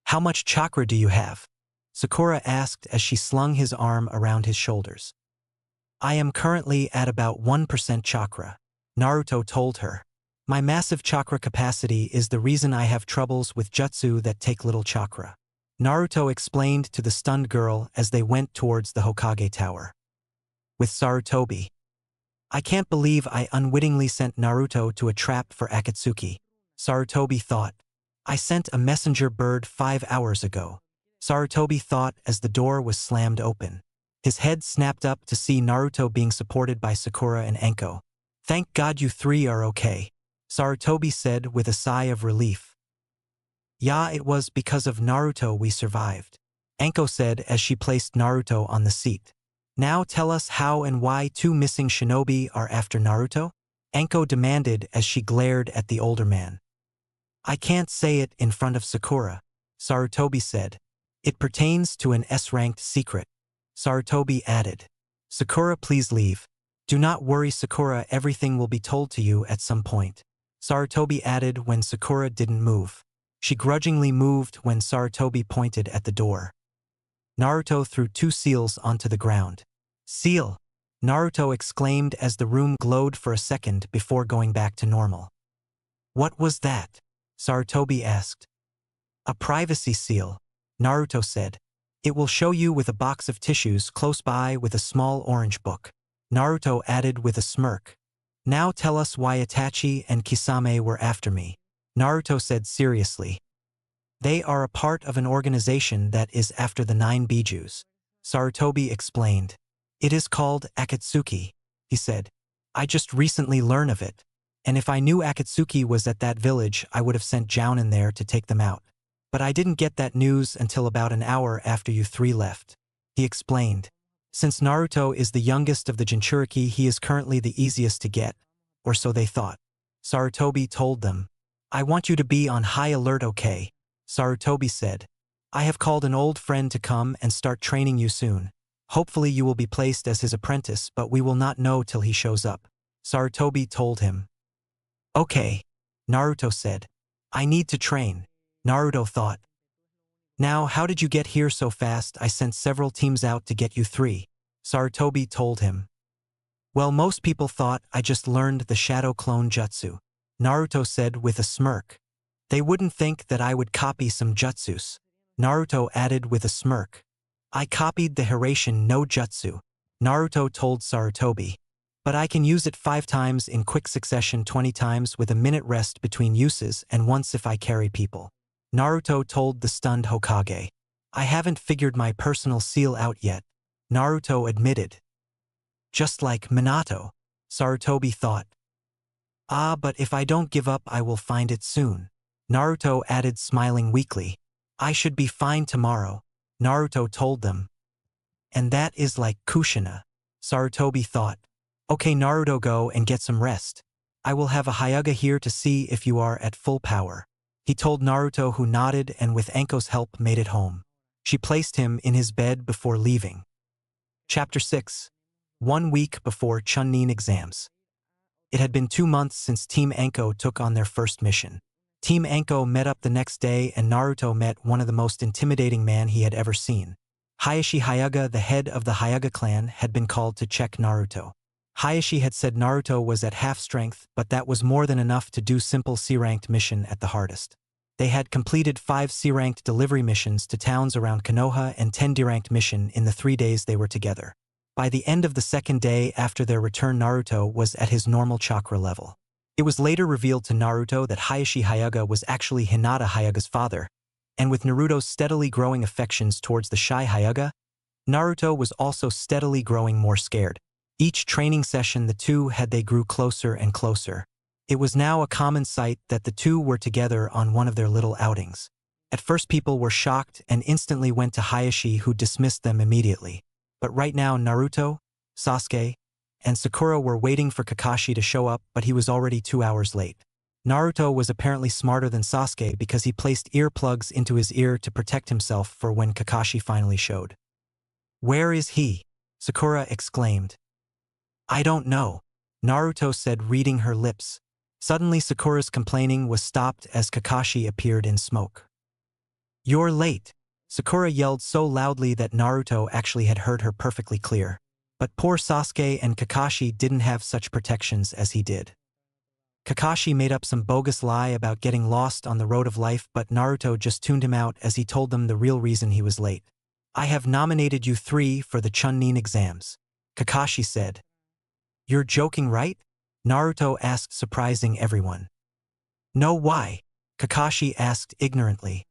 [SPEAKER 1] How much chakra do you have? Sakura asked as she slung his arm around his shoulders. I am currently at about 1% chakra, Naruto told her. My massive chakra capacity is the reason I have troubles with jutsu that take little chakra, Naruto explained to the stunned girl as they went towards the Hokage tower. With Sarutobi. I can't believe I unwittingly sent Naruto to a trap for Akatsuki, Sarutobi thought. I sent a messenger bird 5 hours ago, Sarutobi thought as the door was slammed open. His head snapped up to see Naruto being supported by Sakura and Enko. Thank God you three are okay, Sarutobi said with a sigh of relief. Yeah, it was because of Naruto we survived, Enko said as she placed Naruto on the seat. Now tell us how and why 2 missing shinobi are after Naruto? Enko demanded as she glared at the older man. I can't say it in front of Sakura, Sarutobi said. It pertains to an S-ranked secret, Sarutobi added. Sakura, please leave. Do not worry, Sakura, everything will be told to you at some point, Sarutobi added when Sakura didn't move. She grudgingly moved when Sarutobi pointed at the door. Naruto threw 2 seals onto the ground. Seal! Naruto exclaimed as the room glowed for a second before going back to normal. What was that? Sarutobi asked. A privacy seal, Naruto said. It will show you with a box of tissues close by with a small orange book, Naruto added with a smirk. Now tell us why Itachi and Kisame were after me, Naruto said seriously. They are a part of an organization that is after the 9 Bijus, Sarutobi explained. It is called Akatsuki, he said. I just recently learned of it, and if I knew Akatsuki was at that village I would have sent Jounin there to take them out. But I didn't get that news until about an hour after you 3 left, he explained. Since Naruto is the youngest of the Jinchuriki, he is currently the easiest to get, or so they thought, Sarutobi told them. I want you to be on high alert, okay? Sarutobi said. I have called an old friend to come and start training you soon. Hopefully you will be placed as his apprentice, but we will not know till he shows up, Sarutobi told him. Okay, Naruto said. I need to train, Naruto thought. Now, how did you get here so fast? I sent several teams out to get you 3, Sarutobi told him. Well, most people thought I just learned the shadow clone jutsu, Naruto said with a smirk. They wouldn't think that I would copy some jutsus, Naruto added with a smirk. I copied the Hiraishin no jutsu, Naruto told Sarutobi. But I can use it 5 times in quick succession, 20 times with a minute rest between uses, and once if I carry people, Naruto told the stunned Hokage. I haven't figured my personal seal out yet, Naruto admitted. Just like Minato, Sarutobi thought. Ah, but if I don't give up I will find it soon, Naruto added smiling weakly. I should be fine tomorrow, Naruto told them. And that is like Kushina, Sarutobi thought. Okay, Naruto, go and get some rest. I will have a Hyuga here to see if you are at full power, he told Naruto, who nodded and with Enko's help made it home. She placed him in his bed before leaving. Chapter 6. 1 week before Chunin exams. It had been 2 months since Team Enko took on their first mission. Team Enko met up the next day and Naruto met one of the most intimidating men he had ever seen. Hayashi Hyuga, the head of the Hyuga clan, had been called to check Naruto. Hayashi had said Naruto was at half strength, but that was more than enough to do simple C-ranked mission at the hardest. They had completed 5 C-ranked delivery missions to towns around Konoha and 10 D-ranked mission in the 3 days they were together. By the end of the second day after their return, Naruto was at his normal chakra level. It was later revealed to Naruto that Hiashi Hyuga was actually Hinata Hyuga's father, and with Naruto's steadily growing affections towards the shy Hyuga, Naruto was also steadily growing more scared. Each training session the two had they grew closer and closer. It was now a common sight that the two were together on one of their little outings. At first people were shocked and instantly went to Hiashi, who dismissed them immediately. But right now Naruto, Sasuke, and Sakura were waiting for Kakashi to show up, but he was already 2 hours late. Naruto was apparently smarter than Sasuke because he placed earplugs into his ear to protect himself for when Kakashi finally showed. "Where is he?" Sakura exclaimed. "I don't know," Naruto said, reading her lips. Suddenly Sakura's complaining was stopped as Kakashi appeared in smoke. "You're late," Sakura yelled so loudly that Naruto actually had heard her perfectly clear. But poor Sasuke and Kakashi didn't have such protections as he did. Kakashi made up some bogus lie about getting lost on the road of life, but Naruto just tuned him out as he told them the real reason he was late. "I have nominated you 3 for the Chunin exams," Kakashi said. "You're joking, right?" Naruto asked, surprising everyone. "No, why?" Kakashi asked ignorantly.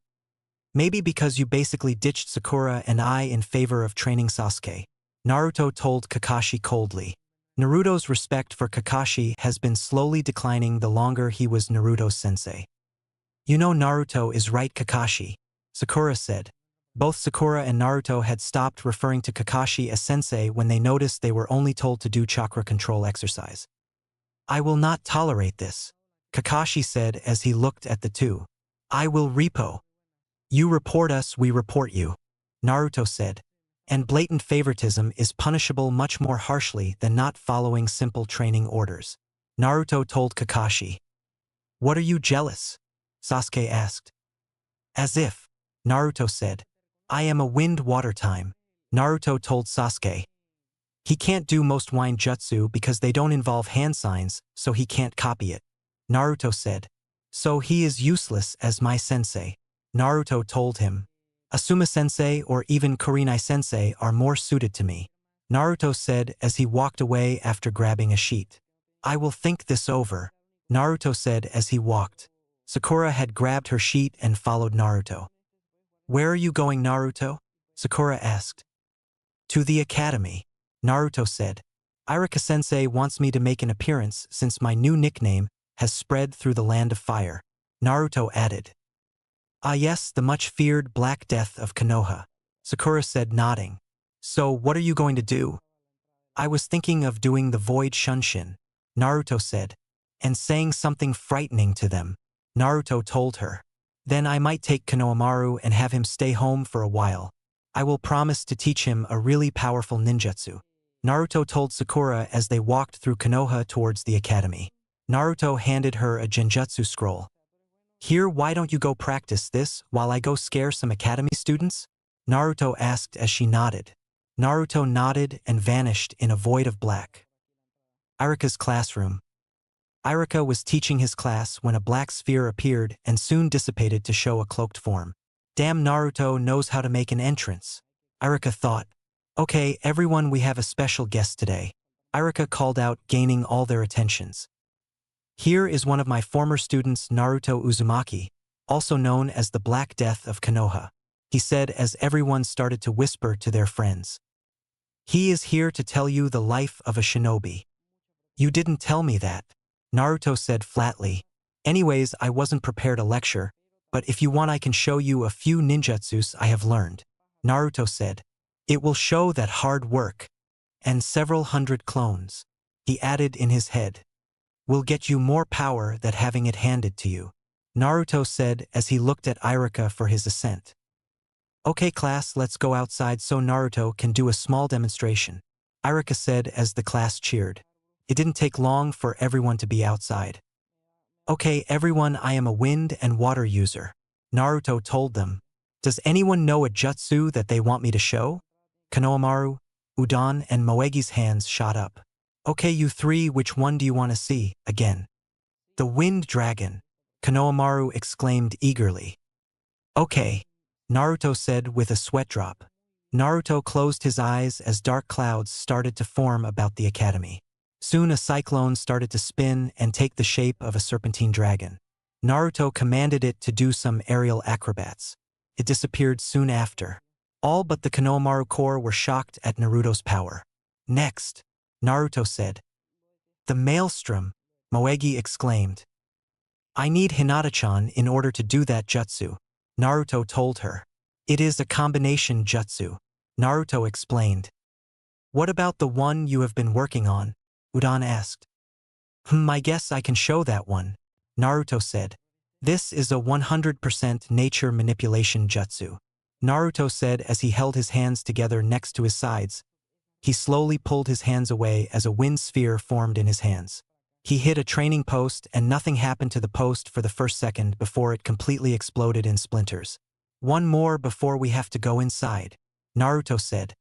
[SPEAKER 1] "Maybe because you basically ditched Sakura and I in favor of training Sasuke," Naruto told Kakashi coldly. Naruto's respect for Kakashi has been slowly declining the longer he was Naruto's sensei. "You know Naruto is right, Kakashi," Sakura said. Both Sakura and Naruto had stopped referring to Kakashi as sensei when they noticed they were only told to do chakra control exercise. "I will not tolerate this," Kakashi said as he looked at the two. "I will repo." "You report us, we report you," Naruto said. "And blatant favoritism is punishable much more harshly than not following simple training orders," Naruto told Kakashi. "What are you jealous?" Sasuke asked. "As if," Naruto said. "I am a wind-water type," Naruto told Sasuke. "He can't do most wind jutsu because they don't involve hand signs, so he can't copy it," Naruto said. "So he is useless as my sensei," Naruto told him. "Asuma sensei or even Kurenai sensei are more suited to me," Naruto said as he walked away after grabbing a sheet. "I will think this over," Naruto said as he walked. Sakura had grabbed her sheet and followed Naruto. "Where are you going, Naruto?" Sakura asked. "To the academy," Naruto said. "Iruka-sensei wants me to make an appearance since my new nickname has spread through the land of fire," Naruto added. "Ah yes, the much-feared Black Death of Konoha," Sakura said, nodding. "So what are you going to do?" "I was thinking of doing the Void Shunshin," Naruto said, "and saying something frightening to them," Naruto told her. "Then I might take Konohamaru and have him stay home for a while. I will promise to teach him a really powerful ninjutsu," Naruto told Sakura as they walked through Konoha towards the academy. Naruto handed her a genjutsu scroll. "Here, why don't you go practice this while I go scare some academy students?" Naruto asked as she nodded. Naruto nodded and vanished in a void of black. Iruka's classroom. Iruka was teaching his class when a black sphere appeared and soon dissipated to show a cloaked form. "Damn, Naruto knows how to make an entrance," Iruka thought. "Okay, everyone, we have a special guest today," Iruka called out, gaining all their attentions. "Here is one of my former students, Naruto Uzumaki, also known as the Black Death of Konoha," he said as everyone started to whisper to their friends. "He is here to tell you the life of a shinobi." "You didn't tell me that," Naruto said flatly. "Anyways, I wasn't prepared a lecture, but if you want I can show you a few ninjutsus I have learned," Naruto said. "It will show that hard work and several hundred clones," he added in his head, "will get you more power than having it handed to you," Naruto said as he looked at Iruka for his assent. "Okay class, let's go outside so Naruto can do a small demonstration," Iruka said as the class cheered. It didn't take long for everyone to be outside. "Okay everyone, I am a wind and water user," Naruto told them. "Does anyone know a jutsu that they want me to show?" Konohamaru, Udon, and Moegi's hands shot up. "Okay you 3, which one do you want to see, again?" "The Wind Dragon," Konohamaru exclaimed eagerly. Okay, Naruto said with a sweat drop. Naruto closed his eyes as dark clouds started to form about the academy. Soon a cyclone started to spin and take the shape of a serpentine dragon. Naruto commanded it to do some aerial acrobats. It disappeared soon after. All but the Konohamaru Corps were shocked at Naruto's power. Next, Naruto said. The maelstrom, Moegi exclaimed. I need Hinata-chan in order to do that jutsu, Naruto told her. It is a combination jutsu, Naruto explained. What about the one you have been working on? Udon asked. I guess I can show that one, Naruto said. This is a 100% nature manipulation jutsu, Naruto said as he held his hands together next to his sides. He slowly pulled his hands away as a wind sphere formed in his hands. He hit a training post and nothing happened to the post for the first second before it completely exploded in splinters. One more before we have to go inside, Naruto said.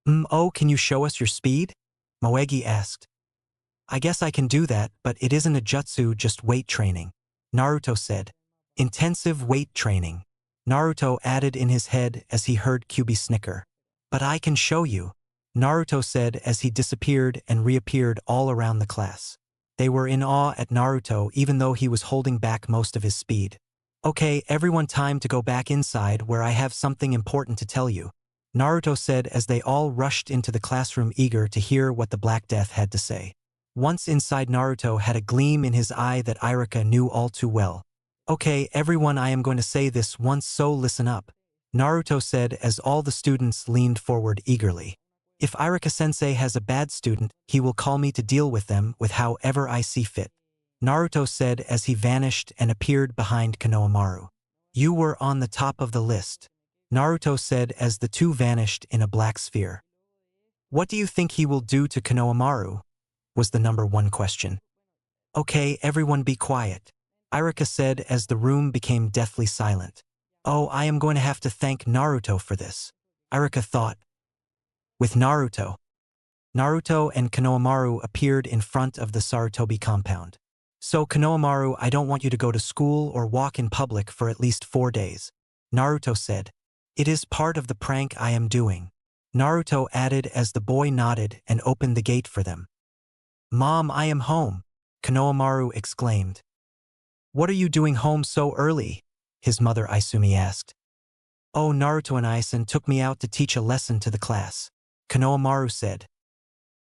[SPEAKER 1] Oh, can you show us your speed? Moegi asked. I guess I can do that, but it isn't a jutsu, just weight training, Naruto said. Intensive weight training, Naruto added in his head as he heard Kyuubi snicker. But I can show you, Naruto said as he disappeared and reappeared all around the class. They were in awe at Naruto even though he was holding back most of his speed. Okay, everyone, time to go back inside where I have something important to tell you, Naruto said as they all rushed into the classroom eager to hear what the Black Death had to say. Once inside, Naruto had a gleam in his eye that Irika knew all too well. Okay, everyone, I am going to say this once, so listen up, Naruto said as all the students leaned forward eagerly. If Irika-sensei has a bad student, he will call me to deal with them with however I see fit, Naruto said as he vanished and appeared behind Konohamaru. You were on the top of the list, Naruto said as the two vanished in a black sphere. What do you think he will do to Konohamaru? Was the number one question. Okay, everyone be quiet, Irika said as the room became deathly silent. Oh, I am going to have to thank Naruto for this, Irika thought. With Naruto and Konohamaru appeared in front of the Sarutobi compound. So Konohamaru, I don't want you to go to school or walk in public for at least 4 days, Naruto said. It is part of the prank I am doing, Naruto added as the boy nodded and opened the gate for them. Mom, I am home, Konohamaru exclaimed. What are you doing home so early? His mother Izumi asked. Oh, Naruto and Isen took me out to teach a lesson to the class, Konohamaru said.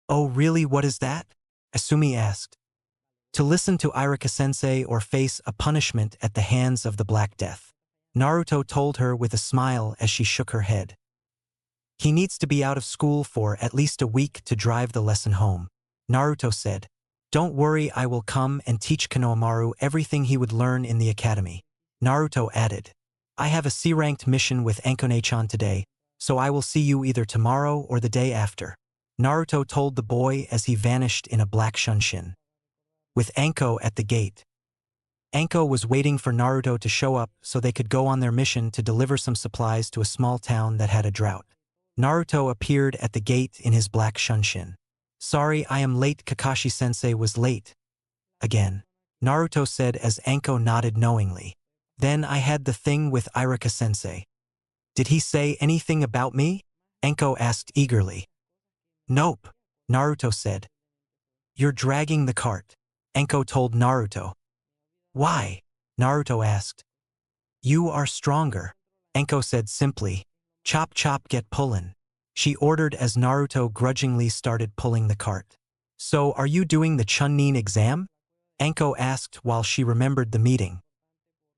[SPEAKER 1] Oh really, what is that? Izumi asked. To listen to Irika-sensei or face a punishment at the hands of the Black Death, Naruto told her with a smile as she shook her head. He needs to be out of school for at least a week to drive the lesson home, Naruto said. Don't worry, I will come and teach Konohamaru everything he would learn in the academy, Naruto added. I have a C-ranked mission with Ankone-chan today, so I will see you either tomorrow or the day after, Naruto told the boy as he vanished in a black shunshin. With Anko at the gate. Anko was waiting for Naruto to show up so they could go on their mission to deliver some supplies to a small town that had a drought. Naruto appeared at the gate in his black shunshin. Sorry, I am late. Kakashi-sensei was late. Again, Naruto said as Anko nodded knowingly. Then I had the thing with Irika-sensei. Did he say anything about me? Anko asked eagerly. Nope, Naruto said. You're dragging the cart, Anko told Naruto. Why? Naruto asked. You are stronger, Anko said simply. Chop chop, get pullin', she ordered as Naruto grudgingly started pulling the cart. So are you doing the Chunin exam? Anko asked while she remembered the meeting.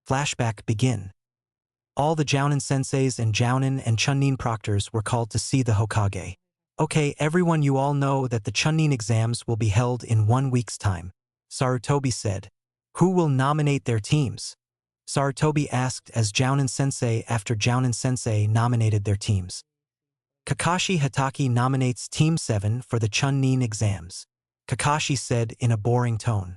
[SPEAKER 1] Flashback begin. All the Jounin senseis and Jounin and Chunin proctors were called to see the Hokage. Okay, everyone, you all know that the Chunin exams will be held in 1 week's time, Sarutobi said. Who will nominate their teams? Sarutobi asked as Jounin sensei after Jounin sensei nominated their teams. Kakashi Hatake nominates Team 7 for the Chunin exams, Kakashi said in a boring tone.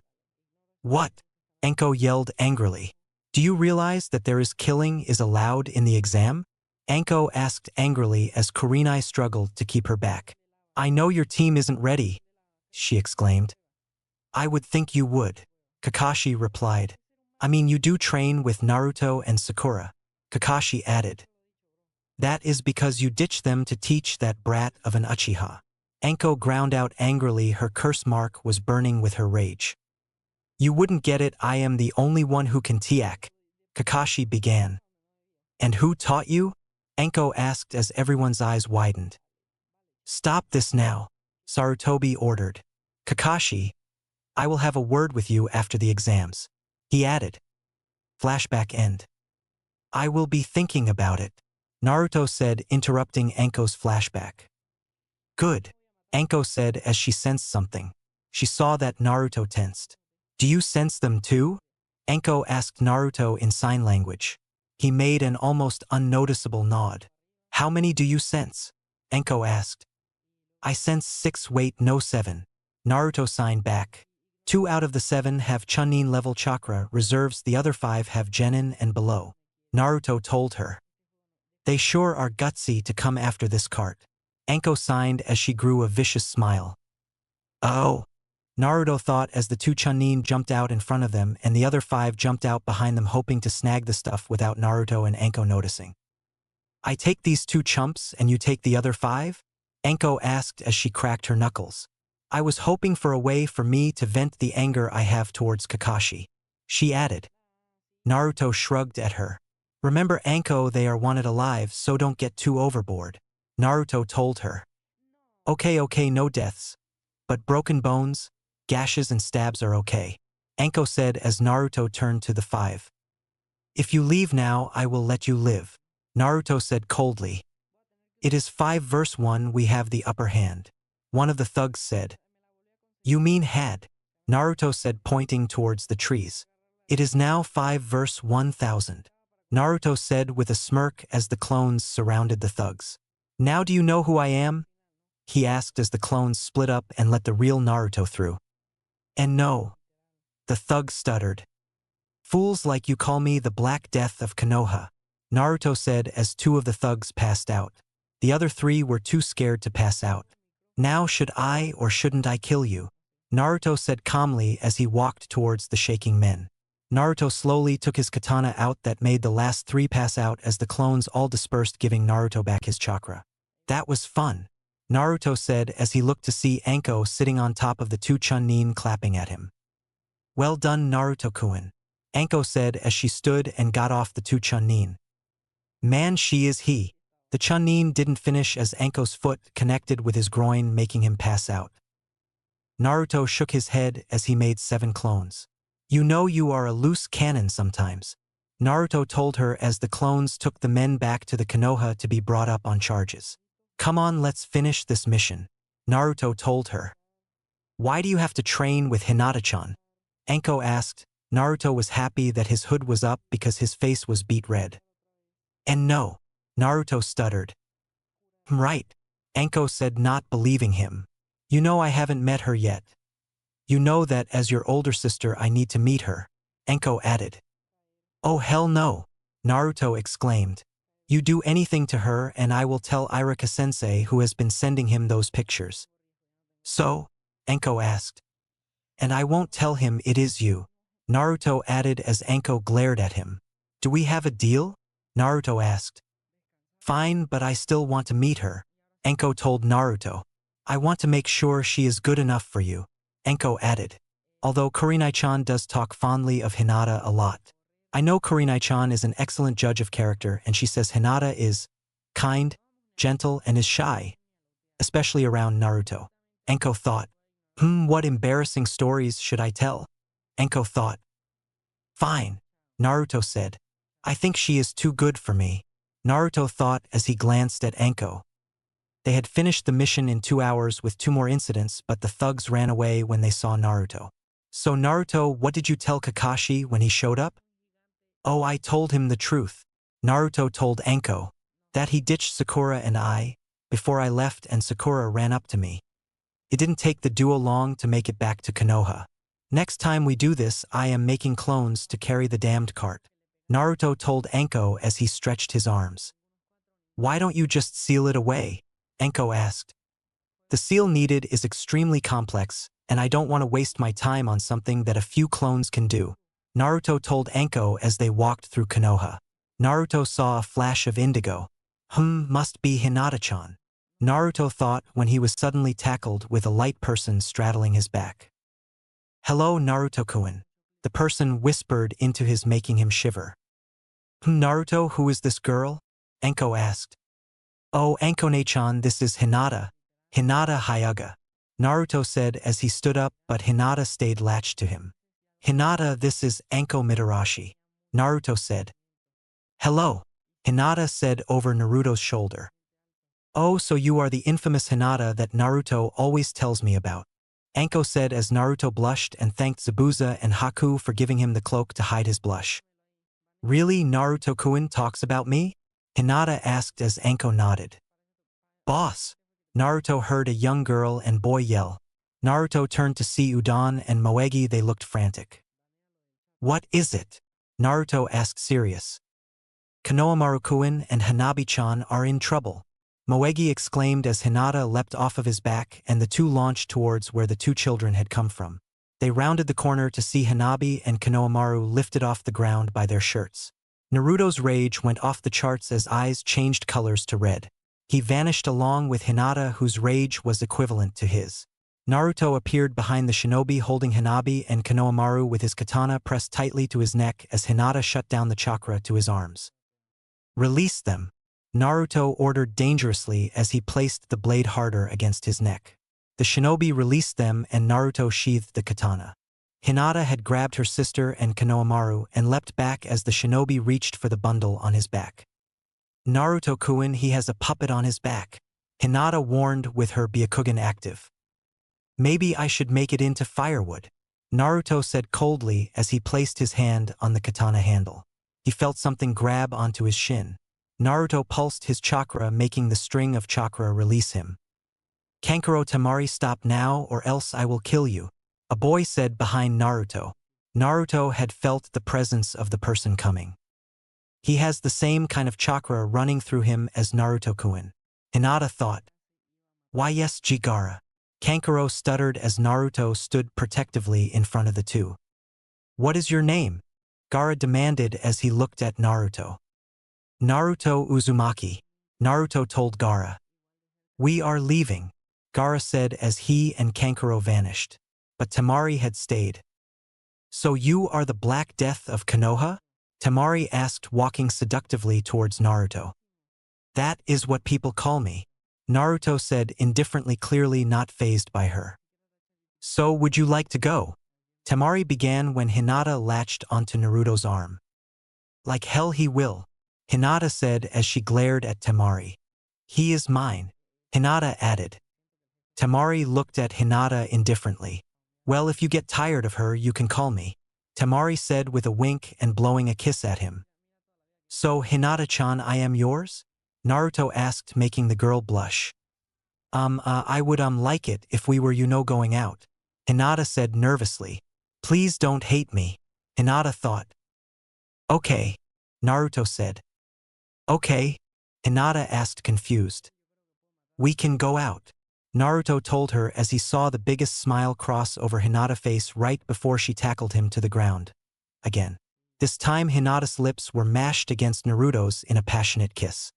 [SPEAKER 1] What? Anko yelled angrily. Do you realize that there is killing is allowed in the exam? Anko asked angrily as Kurenai struggled to keep her back. I know your team isn't ready, she exclaimed. I would think you would, Kakashi replied. I mean, you do train with Naruto and Sakura, Kakashi added. That is because you ditched them to teach that brat of an Uchiha. Anko ground out angrily. Her curse mark was burning with her rage. You wouldn't get it. I am the only one who can tiak, Kakashi began. And who taught you? Anko asked as everyone's eyes widened. Stop this now, Sarutobi ordered. Kakashi, I will have a word with you after the exams, he added. Flashback end. I will be thinking about it, Naruto said, interrupting Anko's flashback. Good, Anko said as she sensed something. She saw that Naruto tensed. Do you sense them too? Anko asked Naruto in sign language. He made an almost unnoticeable nod. How many do you sense? Anko asked. I sense 6. Wait, no 7. Naruto signed back. 2 out of the 7 have Chunin level chakra reserves, the other 5 have Genin and below. Naruto told her. They sure are gutsy to come after this cart. Anko signed as she grew a vicious smile. Oh, Naruto thought as the 2 Chunin jumped out in front of them and the other 5 jumped out behind them, hoping to snag the stuff without Naruto and Anko noticing. I take these 2 chumps and you take the other 5? Anko asked as she cracked her knuckles. I was hoping for a way for me to vent the anger I have towards Kakashi, she added. Naruto shrugged at her. Remember, Anko, they are wanted alive, so don't get too overboard, Naruto told her. Okay, no deaths. But broken bones, gashes and stabs are okay, Anko said as Naruto turned to the 5. If you leave now, I will let you live, Naruto said coldly. It is 5 verse 1, we have the upper hand, one of the thugs said. You mean had, Naruto said, pointing towards the trees. It is now 5 verse 1000, Naruto said with a smirk as the clones surrounded the thugs. Now do you know who I am? He asked as the clones split up and let the real Naruto through. And no, the thug stuttered. Fools like you call me the Black Death of Konoha, Naruto said as 2 of the thugs passed out. The other 3 were too scared to pass out. Now should I or shouldn't I kill you? Naruto said calmly as he walked towards the shaking men. Naruto slowly took his katana out that made the last 3 pass out as the clones all dispersed, giving Naruto back his chakra. That was fun, Naruto said as he looked to see Anko sitting on top of the 2 Chunin clapping at him. Well done, Naruto-kun, Anko said as she stood and got off the 2 Chunin. Man, she is he. The Chunin didn't finish as Anko's foot connected with his groin, making him pass out. Naruto shook his head as he made 7 clones. You know you are a loose cannon sometimes, Naruto told her as the clones took the men back to the Konoha to be brought up on charges. Come on, let's finish this mission, Naruto told her. Why do you have to train with Hinata-chan? Anko asked. Naruto was happy that his hood was up because his face was beet red. And no, Naruto stuttered. Right, Anko said, not believing him. You know I haven't met her yet. You know that as your older sister I need to meet her, Anko added. Oh hell no, Naruto exclaimed. You do anything to her and I will tell Irika-sensei, who has been sending him those pictures. So? Anko asked. And I won't tell him it is you, Naruto added as Anko glared at him. Do we have a deal? Naruto asked. Fine, but I still want to meet her, Anko told Naruto. I want to make sure she is good enough for you, Anko added. Although Kurenai-chan does talk fondly of Hinata a lot. I know Kurenai-chan is an excellent judge of character and she says Hinata is kind, gentle, and is shy, especially around Naruto. Anko thought. What embarrassing stories should I tell? Anko thought. Fine, Naruto said. I think she is too good for me, Naruto thought as he glanced at Anko. They had finished the mission in 2 hours with 2 more incidents, but the thugs ran away when they saw Naruto. So Naruto, what did you tell Kakashi when he showed up? Oh, I told him the truth, Naruto told Anko. That he ditched Sakura and I, before I left, and Sakura ran up to me. It didn't take the duo long to make it back to Konoha. Next time we do this, I am making clones to carry the damned cart, Naruto told Anko as he stretched his arms. Why don't you just seal it away? Anko asked. The seal needed is extremely complex, and I don't want to waste my time on something that a few clones can do, Naruto told Anko as they walked through Konoha. Naruto saw a flash of indigo. Must be Hinata-chan. Naruto thought when he was suddenly tackled with a light person straddling his back. Hello Naruto-kun. The person whispered into his, making him shiver. Naruto, who is this girl? Anko asked. Oh Anko-ne-chan, this is Hinata. Hinata Hyuga. Naruto said as he stood up, but Hinata stayed latched to him. Hinata, this is Anko Mitarashi. Naruto said. Hello. Hinata said over Naruto's shoulder. Oh, so you are the infamous Hinata that Naruto always tells me about. Anko said as Naruto blushed and thanked Zabuza and Haku for giving him the cloak to hide his blush. Really, Naruto-kun talks about me? Hinata asked as Anko nodded. Boss! Naruto heard a young girl and boy yell. Naruto turned to see Udon and Moegi. They looked frantic. What is it? Naruto asked serious. Konohamaru-kun and Hanabi-chan are in trouble. Moegi exclaimed as Hinata leapt off of his back and the two launched towards where the two children had come from. They rounded the corner to see Hanabi and Konohamaru lifted off the ground by their shirts. Naruto's rage went off the charts as eyes changed colors to red. He vanished along with Hinata, whose rage was equivalent to his. Naruto appeared behind the shinobi holding Hanabi and Konohamaru with his katana pressed tightly to his neck as Hinata shut down the chakra to his arms. Release them, Naruto ordered dangerously as he placed the blade harder against his neck. The shinobi released them and Naruto sheathed the katana. Hinata had grabbed her sister and Konohamaru and leapt back as the shinobi reached for the bundle on his back. Naruto-kun, he has a puppet on his back. Hinata warned with her Byakugan active. Maybe I should make it into firewood, Naruto said coldly as he placed his hand on the katana handle. He felt something grab onto his shin. Naruto pulsed his chakra, making the string of chakra release him. Kankuro Tamari, stop now or else I will kill you, a boy said behind Naruto. Naruto had felt the presence of the person coming. He has the same kind of chakra running through him as Naruto-kun. Hinata thought. Why yes, Jigara. Kankuro stuttered as Naruto stood protectively in front of the two. What is your name? Gaara demanded as he looked at Naruto. Naruto Uzumaki, Naruto told Gaara. We are leaving, Gaara said as he and Kankuro vanished. But Tamari had stayed. So you are the Black Death of Konoha? Tamari asked, walking seductively towards Naruto. That is what people call me, Naruto said indifferently, clearly not fazed by her. So would you like to go? Tamari began when Hinata latched onto Naruto's arm. Like hell he will, Hinata said as she glared at Tamari. He is mine, Hinata added. Tamari looked at Hinata indifferently. Well, if you get tired of her, you can call me, Tamari said with a wink and blowing a kiss at him. So Hinata-chan, I am yours? Naruto asked, making the girl blush. I would like it if we were going out, Hinata said nervously. Please don't hate me, Hinata thought. Okay, Naruto said. Okay, Hinata asked confused. We can go out, Naruto told her as he saw the biggest smile cross over Hinata's face right before she tackled him to the ground. Again. This time Hinata's lips were mashed against Naruto's in a passionate kiss.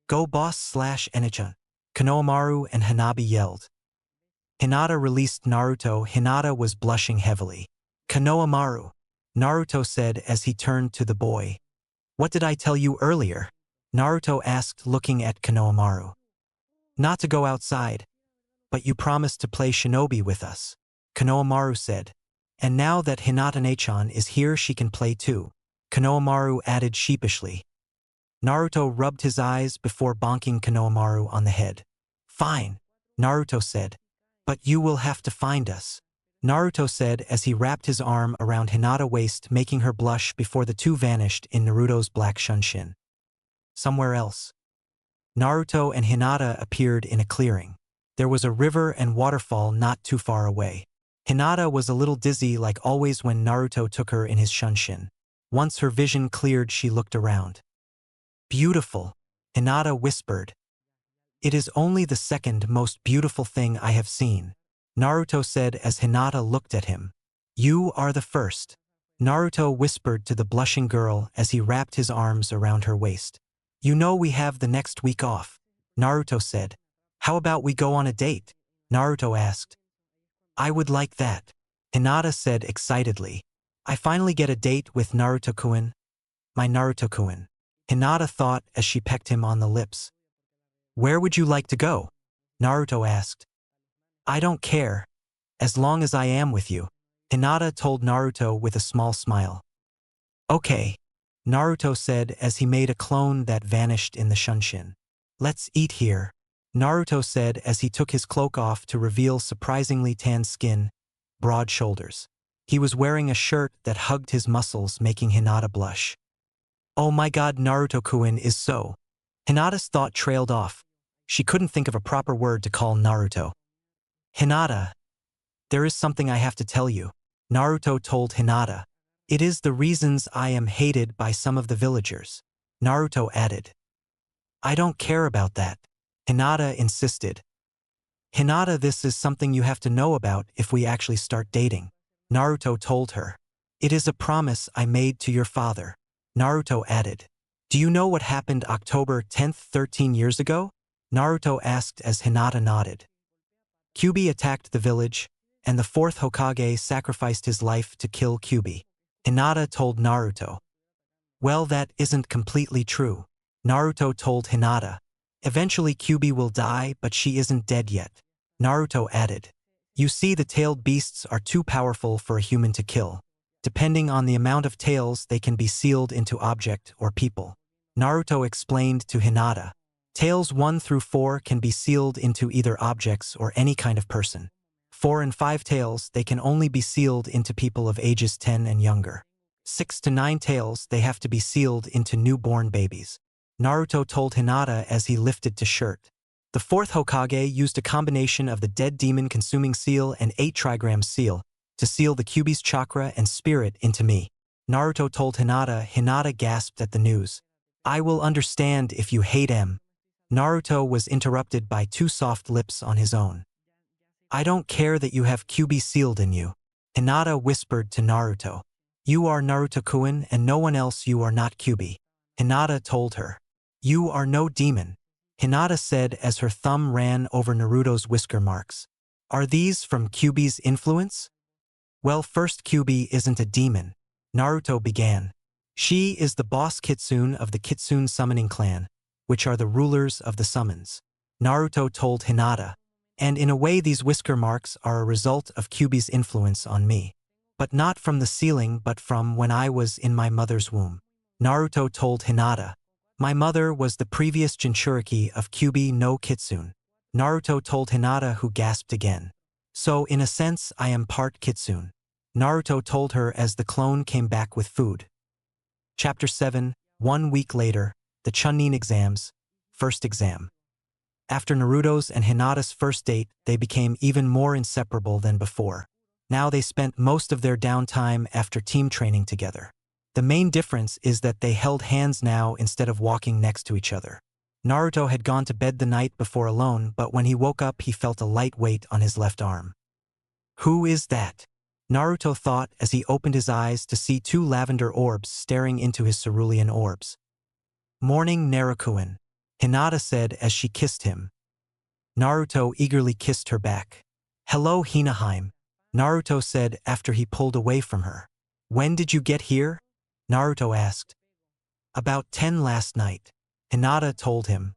[SPEAKER 1] Go boss Enicha, Konohamaru and Hanabi yelled. Hinata released Naruto. Hinata was blushing heavily. Konohamaru, Naruto said as he turned to the boy. What did I tell you earlier? Naruto asked, looking at Konohamaru. Not to go outside. But you promised to play shinobi with us, Konohamaru said. And now that Hinata-ne-chan is here, she can play too, Konohamaru added sheepishly. Naruto rubbed his eyes before bonking Konohamaru on the head. Fine, Naruto said. But you will have to find us, Naruto said as he wrapped his arm around Hinata's waist, making her blush before the two vanished in Naruto's black shunshin. Somewhere else. Naruto and Hinata appeared in a clearing. There was a river and waterfall not too far away. Hinata was a little dizzy like always when Naruto took her in his shunshin. Once her vision cleared, she looked around. Beautiful, Hinata whispered. It is only the second most beautiful thing I have seen, Naruto said as Hinata looked at him. You are the first. Naruto whispered to the blushing girl as he wrapped his arms around her waist. You know we have the next week off, Naruto said. How about we go on a date? Naruto asked. I would like that, Hinata said excitedly. I finally get a date with Naruto-kun. My Naruto-kun, Hinata thought as she pecked him on the lips. Where would you like to go? Naruto asked. I don't care, as long as I am with you, Hinata told Naruto with a small smile. Okay, Naruto said as he made a clone that vanished in the shunshin. Let's eat here, Naruto said as he took his cloak off to reveal surprisingly tan skin, broad shoulders. He was wearing a shirt that hugged his muscles, making Hinata blush. Oh my god, Naruto-kun is so. Hinata's thought trailed off. She couldn't think of a proper word to call Naruto. Hinata, there is something I have to tell you, Naruto told Hinata. It is the reasons I am hated by some of the villagers, Naruto added. I don't care about that, Hinata insisted. Hinata, this is something you have to know about if we actually start dating, Naruto told her. It is a promise I made to your father, Naruto added. Do you know what happened October 10th, 13 years ago? Naruto asked as Hinata nodded. Kyuubi attacked the village, and the fourth Hokage sacrificed his life to kill Kyuubi, Hinata told Naruto. Well, that isn't completely true, Naruto told Hinata. Eventually Kyuubi will die, but she isn't dead yet, Naruto added. You see, the tailed beasts are too powerful for a human to kill. Depending on the amount of tails, they can be sealed into object or people, Naruto explained to Hinata. Tails 1 through 4 can be sealed into either objects or any kind of person. 4 and 5 tails, they can only be sealed into people of ages 10 and younger. 6 to 9 tails, they have to be sealed into newborn babies, Naruto told Hinata as he lifted to shirt. The fourth Hokage used a combination of the dead demon consuming seal and 8 trigram seal to seal the Kyuubi's chakra and spirit into me, Naruto told Hinata. Hinata gasped at the news. I will understand if you hate him. Naruto was interrupted by 2 soft lips on his own. I don't care that you have Kyuubi sealed in you, Hinata whispered to Naruto. You are Naruto-kun and no one else, you are not Kyuubi, Hinata told her. You are no demon, Hinata said as her thumb ran over Naruto's whisker marks. Are these from Kyuubi's influence? Well, first, Kyuubi isn't a demon, Naruto began. She is the boss Kitsune of the Kitsune summoning clan, which are the rulers of the summons, Naruto told Hinata. And in a way these whisker marks are a result of Kyuubi's influence on me. But not from the sealing, but from when I was in my mother's womb, Naruto told Hinata. My mother was the previous Jinchuriki of Kyuubi no Kitsune, Naruto told Hinata, who gasped again. So in a sense I am part Kitsune, Naruto told her as the clone came back with food. Chapter 7, 1 week later, the Chunin exams, first exam. After Naruto's and Hinata's first date, they became even more inseparable than before. Now they spent most of their downtime after team training together. The main difference is that they held hands now instead of walking next to each other. Naruto had gone to bed the night before alone, but when he woke up he felt a light weight on his left arm. Who is that? Naruto thought as he opened his eyes to see 2 lavender orbs staring into his cerulean orbs. Morning, Naruto-kun, Hinata said as she kissed him. Naruto eagerly kissed her back. Hello, Hinaheim, Naruto said after he pulled away from her. When did you get here? Naruto asked. About 10 last night, Hinata told him.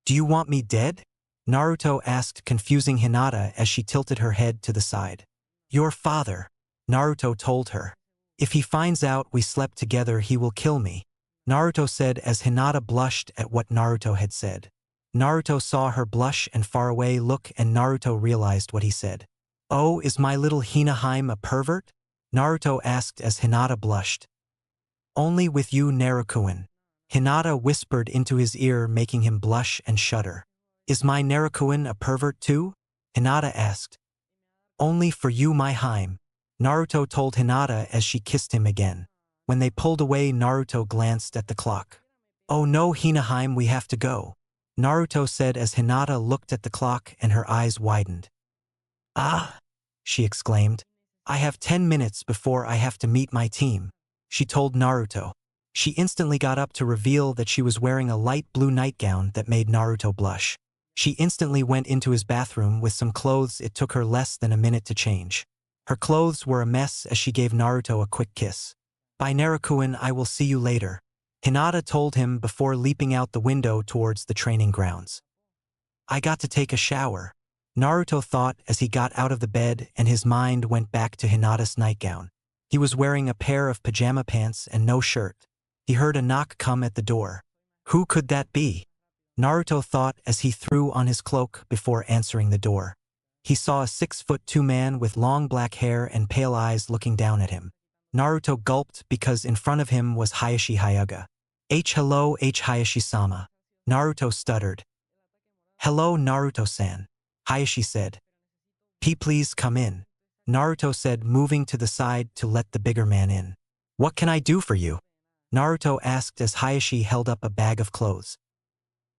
[SPEAKER 1] Do you want me dead? Naruto asked, confusing Hinata as she tilted her head to the side. Your father, Naruto told her. If he finds out we slept together, he will kill me, Naruto said as Hinata blushed at what Naruto had said. Naruto saw her blush and faraway look, and Naruto realized what he said. Oh, is my little Hinaheim a pervert? Naruto asked as Hinata blushed. Only with you, Naruto-kun, Hinata whispered into his ear, making him blush and shudder. Is my Naruto-kun a pervert too? Hinata asked. Only for you, my Heim, Naruto told Hinata as she kissed him again. When they pulled away, Naruto glanced at the clock. Oh no, Hinaheim, we have to go, Naruto said as Hinata looked at the clock and her eyes widened. Ah, she exclaimed. I have 10 minutes before I have to meet my team, she told Naruto. She instantly got up to reveal that she was wearing a light blue nightgown that made Naruto blush. She instantly went into his bathroom with some clothes it took her less than a minute to change. Her clothes were a mess as she gave Naruto a quick kiss. Bye Naruto-kun, I will see you later, Hinata told him before leaping out the window towards the training grounds. I got to take a shower, Naruto thought as he got out of the bed and his mind went back to Hinata's nightgown. He was wearing a pair of pajama pants and no shirt. He heard a knock come at the door. Who could that be? Naruto thought as he threw on his cloak before answering the door. He saw a 6'2" man with long black hair and pale eyes looking down at him. Naruto gulped because in front of him was Hayashi Hyuga. Hello Hayashi-sama. Naruto stuttered. Hello Naruto-san. Hayashi said. Please come in. Naruto said, moving to the side to let the bigger man in. What can I do for you? Naruto asked as Hayashi held up a bag of clothes.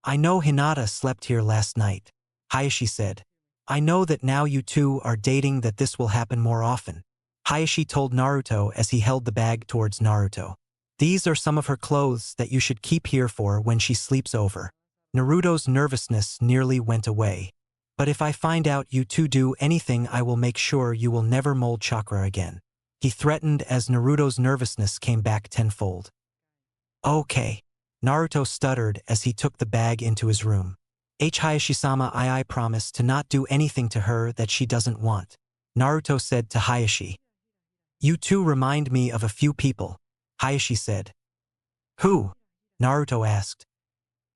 [SPEAKER 1] I know Hinata slept here last night, Hayashi said. I know that now you two are dating that this will happen more often, Hayashi told Naruto as he held the bag towards Naruto. These are some of her clothes that you should keep here for when she sleeps over. Naruto's nervousness nearly went away. But if I find out you two do anything, I will make sure you will never mold chakra again, he threatened as Naruto's nervousness came back tenfold. Okay, Naruto stuttered as he took the bag into his room. Hayashi-sama, I promise to not do anything to her that she doesn't want, Naruto said to Hayashi. You two remind me of a few people, Hayashi said. Who? Naruto asked.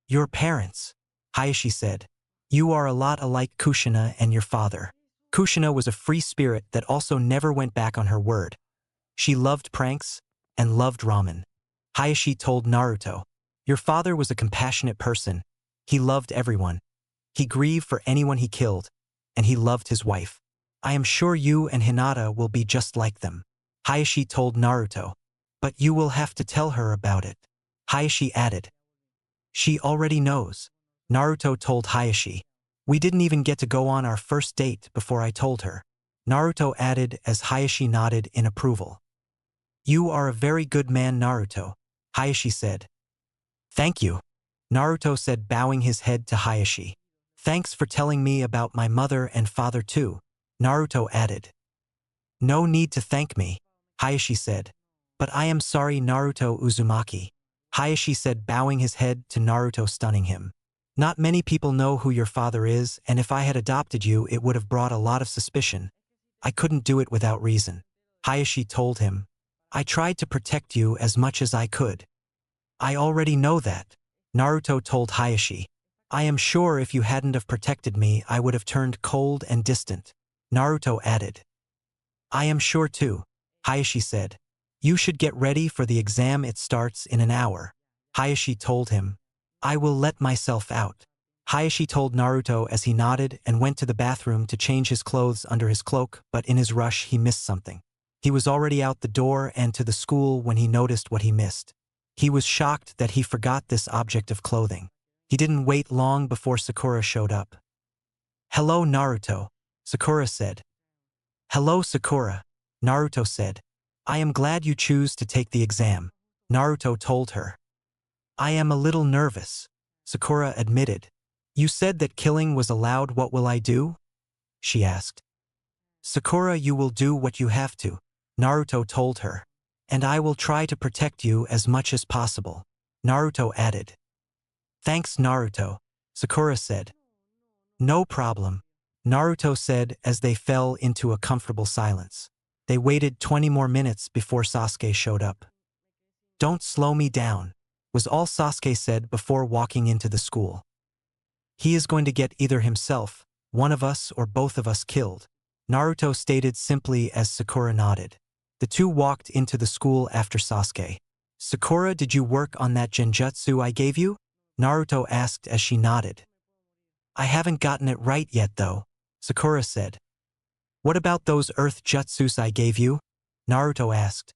[SPEAKER 1] Your parents, Hayashi said. You are a lot alike Kushina and your father. Kushina was a free spirit that also never went back on her word. She loved pranks and loved ramen. Hayashi told Naruto. Your father was a compassionate person. He loved everyone. He grieved for anyone he killed, and he loved his wife. I am sure you and Hinata will be just like them, Hayashi told Naruto. But you will have to tell her about it, Hayashi added. She already knows, Naruto told Hayashi. We didn't even get to go on our first date before I told her, Naruto added as Hayashi nodded in approval. You are a very good man, Naruto, Hayashi said. Thank you, Naruto said, bowing his head to Hayashi. Thanks for telling me about my mother and father too, Naruto added. No need to thank me, Hayashi said. But I am sorry, Naruto Uzumaki, Hayashi said, bowing his head to Naruto, stunning him. Not many people know who your father is, and if I had adopted you it would have brought a lot of suspicion. I couldn't do it without reason, Hayashi told him. I tried to protect you as much as I could. I already know that, Naruto told Hayashi. I am sure if you hadn't have protected me I would have turned cold and distant, Naruto added. I am sure too, Hayashi said. You should get ready for the exam, it starts in an hour, Hayashi told him. I will let myself out, Hayashi told Naruto as he nodded and went to the bathroom to change his clothes under his cloak, but in his rush he missed something. He was already out the door and to the school when he noticed what he missed. He was shocked that he forgot this object of clothing. He didn't wait long before Sakura showed up. Hello Naruto, Sakura said. Hello Sakura, Naruto said. I am glad you choose to take the exam, Naruto told her. I am a little nervous, Sakura admitted. You said that killing was allowed, what will I do? She asked. Sakura, you will do what you have to, Naruto told her. And I will try to protect you as much as possible, Naruto added. Thanks Naruto, Sakura said. No problem, Naruto said as they fell into a comfortable silence. They waited 20 more minutes before Sasuke showed up. Don't slow me down, was all Sasuke said before walking into the school. He is going to get either himself, one of us, or both of us killed, Naruto stated simply as Sakura nodded. The two walked into the school after Sasuke. Sakura, did you work on that genjutsu I gave you? Naruto asked as she nodded. I haven't gotten it right yet though, Sakura said. What about those earth jutsus I gave you? Naruto asked.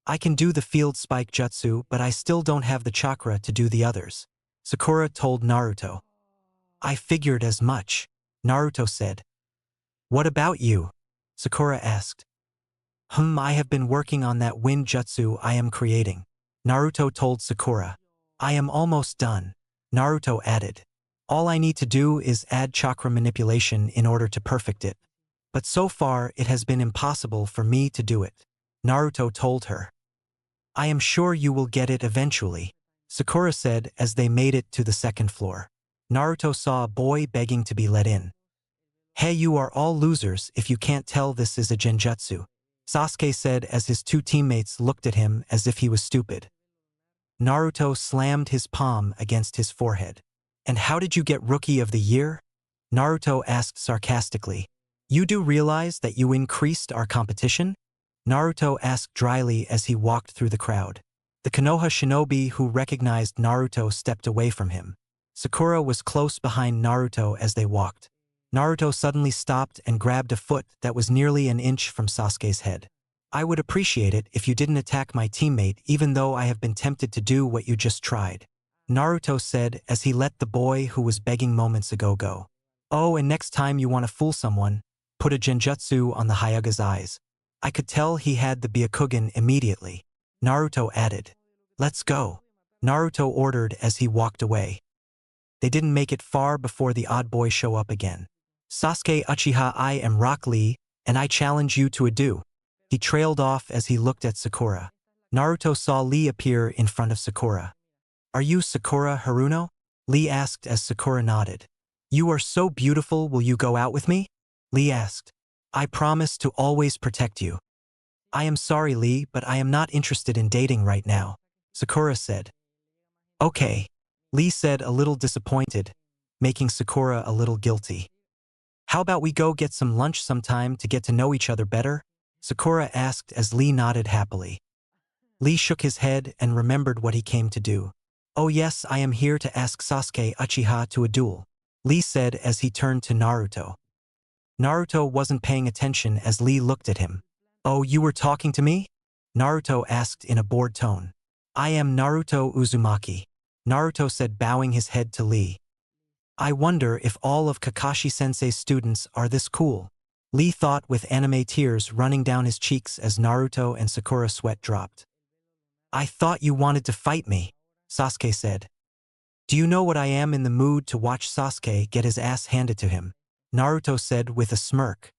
[SPEAKER 1] I can do the field spike jutsu, but I still don't have the chakra to do the others, Sakura told Naruto. I figured as much, Naruto said. What about you? Sakura asked. I have been working on that wind jutsu I am creating. Naruto told Sakura. I am almost done. Naruto added. All I need to do is add chakra manipulation in order to perfect it. But so far it has been impossible for me to do it. Naruto told her. I am sure you will get it eventually, Sakura said as they made it to the second floor. Naruto saw a boy begging to be let in. Hey, you are all losers if you can't tell this is a genjutsu, Sasuke said as his two teammates looked at him as if he was stupid. Naruto slammed his palm against his forehead. And how did you get Rookie of the Year? Naruto asked sarcastically. You do realize that you increased our competition? Naruto asked dryly as he walked through the crowd. The Konoha shinobi who recognized Naruto stepped away from him. Sakura was close behind Naruto as they walked. Naruto suddenly stopped and grabbed a foot that was nearly an inch from Sasuke's head. I would appreciate it if you didn't attack my teammate even though I have been tempted to do what you just tried, Naruto said as he let the boy who was begging moments ago go. Oh, and next time you want to fool someone, put a genjutsu on the Hyuga's eyes. I could tell he had the Byakugan immediately. Naruto added. Let's go, Naruto ordered as he walked away. They didn't make it far before the odd boy show up again. Sasuke Uchiha, I am Rock Lee, and I challenge you to a duel. He trailed off as he looked at Sakura. Naruto saw Lee appear in front of Sakura. Are you Sakura Haruno? Lee asked as Sakura nodded. You are so beautiful, will you go out with me? Lee asked. I promise to always protect you. I am sorry, Lee, but I am not interested in dating right now, Sakura said. Okay, Lee said a little disappointed, making Sakura a little guilty. How about we go get some lunch sometime to get to know each other better? Sakura asked as Lee nodded happily. Lee shook his head and remembered what he came to do. Oh yes, I am here to ask Sasuke Uchiha to a duel, Lee said as he turned to Naruto. Naruto wasn't paying attention as Lee looked at him. Oh, you were talking to me? Naruto asked in a bored tone. I am Naruto Uzumaki, Naruto said, bowing his head to Lee. I wonder if all of Kakashi-sensei's students are this cool, Lee thought with anime tears running down his cheeks as Naruto and Sakura sweat dropped. I thought you wanted to fight me, Sasuke said. Do you know what I am in the mood to watch Sasuke get his ass handed to him? Naruto said with a smirk.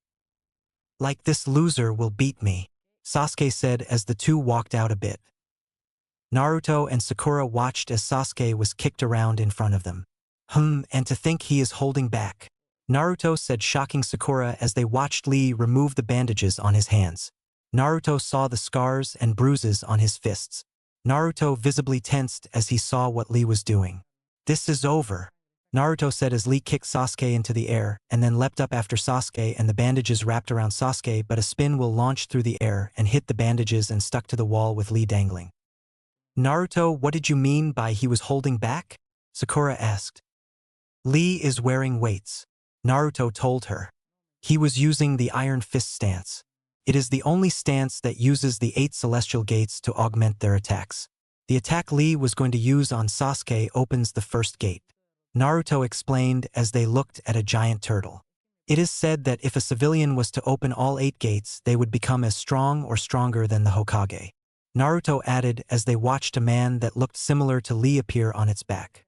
[SPEAKER 1] Like this loser will beat me, Sasuke said as the two walked out a bit. Naruto and Sakura watched as Sasuke was kicked around in front of them. And to think he is holding back, Naruto said, shocking Sakura as they watched Lee remove the bandages on his hands. Naruto saw the scars and bruises on his fists. Naruto visibly tensed as he saw what Lee was doing. This is over, Naruto said as Lee kicked Sasuke into the air and then leapt up after Sasuke and the bandages wrapped around Sasuke, but a spin will launched through the air and hit the bandages and stuck to the wall with Lee dangling. Naruto, what did you mean by he was holding back? Sakura asked. Lee is wearing weights, Naruto told her. He was using the Iron Fist stance. It is the only stance that uses the 8 celestial gates to augment their attacks. The attack Lee was going to use on Sasuke opens the first gate, Naruto explained as they looked at a giant turtle. It is said that if a civilian was to open all 8 gates, they would become as strong or stronger than the Hokage, Naruto added as they watched a man that looked similar to Lee appear on its back.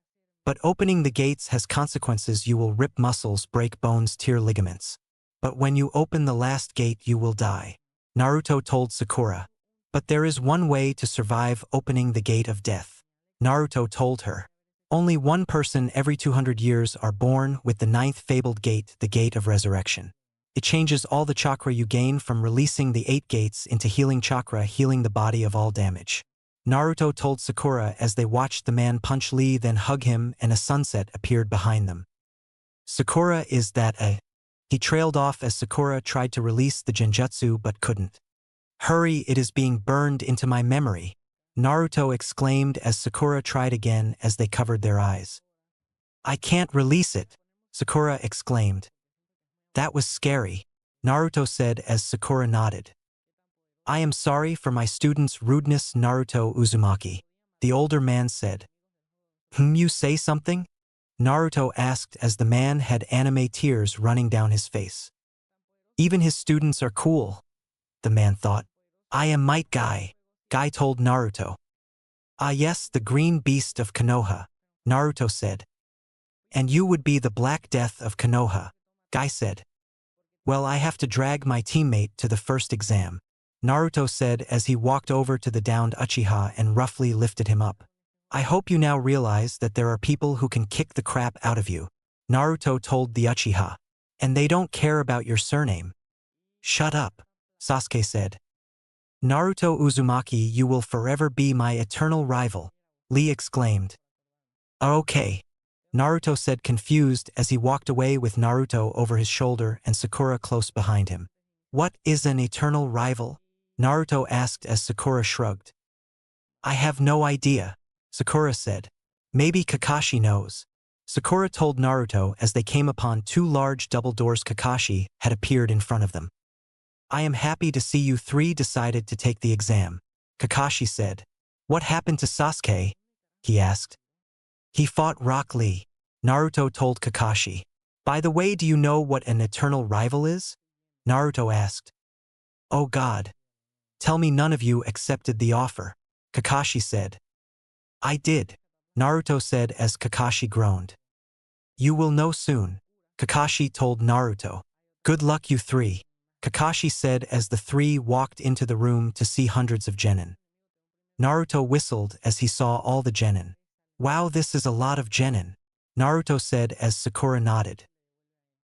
[SPEAKER 1] But opening the gates has consequences. You will rip muscles, break bones, tear ligaments. But when you open the last gate you will die, Naruto told Sakura. But there is one way to survive opening the gate of death, Naruto told her. Only one person every 200 years are born with the 9th fabled gate, the Gate of Resurrection. It changes all the chakra you gain from releasing the 8 gates into healing chakra, healing the body of all damage, Naruto told Sakura as they watched the man punch Lee, then hug him, and a sunset appeared behind them. Sakura, is that a... He trailed off as Sakura tried to release the genjutsu but couldn't. Hurry, it is being burned into my memory, Naruto exclaimed as Sakura tried again as they covered their eyes. I can't release it, Sakura exclaimed. That was scary, Naruto said as Sakura nodded. I am sorry for my student's rudeness, Naruto Uzumaki, the older man said. You say something? Naruto asked as the man had anime tears running down his face. Even his students are cool, the man thought. I am Might Guy, Guy told Naruto. Ah yes, the green beast of Konoha, Naruto said. And you would be the Black Death of Konoha, Guy said. Well, I have to drag my teammate to the first exam, Naruto said as he walked over to the downed Uchiha and roughly lifted him up. I hope you now realize that there are people who can kick the crap out of you, Naruto told the Uchiha. And they don't care about your surname. Shut up, Sasuke said. Naruto Uzumaki, you will forever be my eternal rival, Lee exclaimed. Okay, Naruto said confused as he walked away with Naruto over his shoulder and Sakura close behind him. What is an eternal rival? Naruto asked as Sakura shrugged. I have no idea, Sakura said. Maybe Kakashi knows. Sakura told Naruto as they came upon two large double doors. Kakashi had appeared in front of them. I am happy to see you three decided to take the exam, Kakashi said. What happened to Sasuke? He asked. He fought Rock Lee, Naruto told Kakashi. By the way, do you know what an eternal rival is? Naruto asked. Oh God. Tell me none of you accepted the offer, Kakashi said. I did, Naruto said as Kakashi groaned. You will know soon, Kakashi told Naruto. Good luck you three, Kakashi said as the three walked into the room to see hundreds of genin. Naruto whistled as he saw all the genin. Wow, this is a lot of genin, Naruto said as Sakura nodded.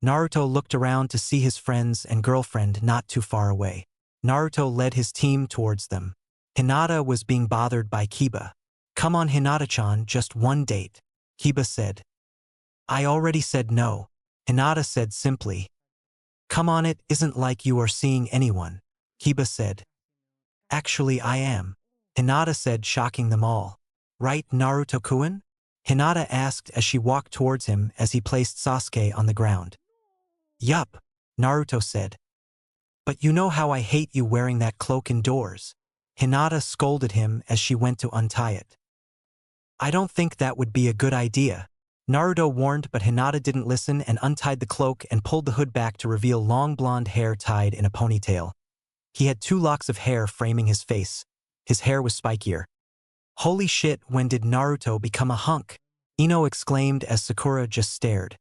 [SPEAKER 1] Naruto looked around to see his friends and girlfriend not too far away. Naruto led his team towards them. Hinata was being bothered by Kiba. Come on Hinata-chan, just one date, Kiba said. I already said no, Hinata said simply. Come on, it isn't like you are seeing anyone, Kiba said. Actually I am, Hinata said, shocking them all. Right, Naruto-kun? Hinata asked as she walked towards him as he placed Sasuke on the ground. Yup, Naruto said. But you know how I hate you wearing that cloak indoors, Hinata scolded him as she went to untie it. I don't think that would be a good idea, Naruto warned, but Hinata didn't listen and untied the cloak and pulled the hood back to reveal long blonde hair tied in a ponytail. He had 2 locks of hair framing his face. His hair was spikier. Holy shit, when did Naruto become a hunk? Ino exclaimed as Sakura just stared.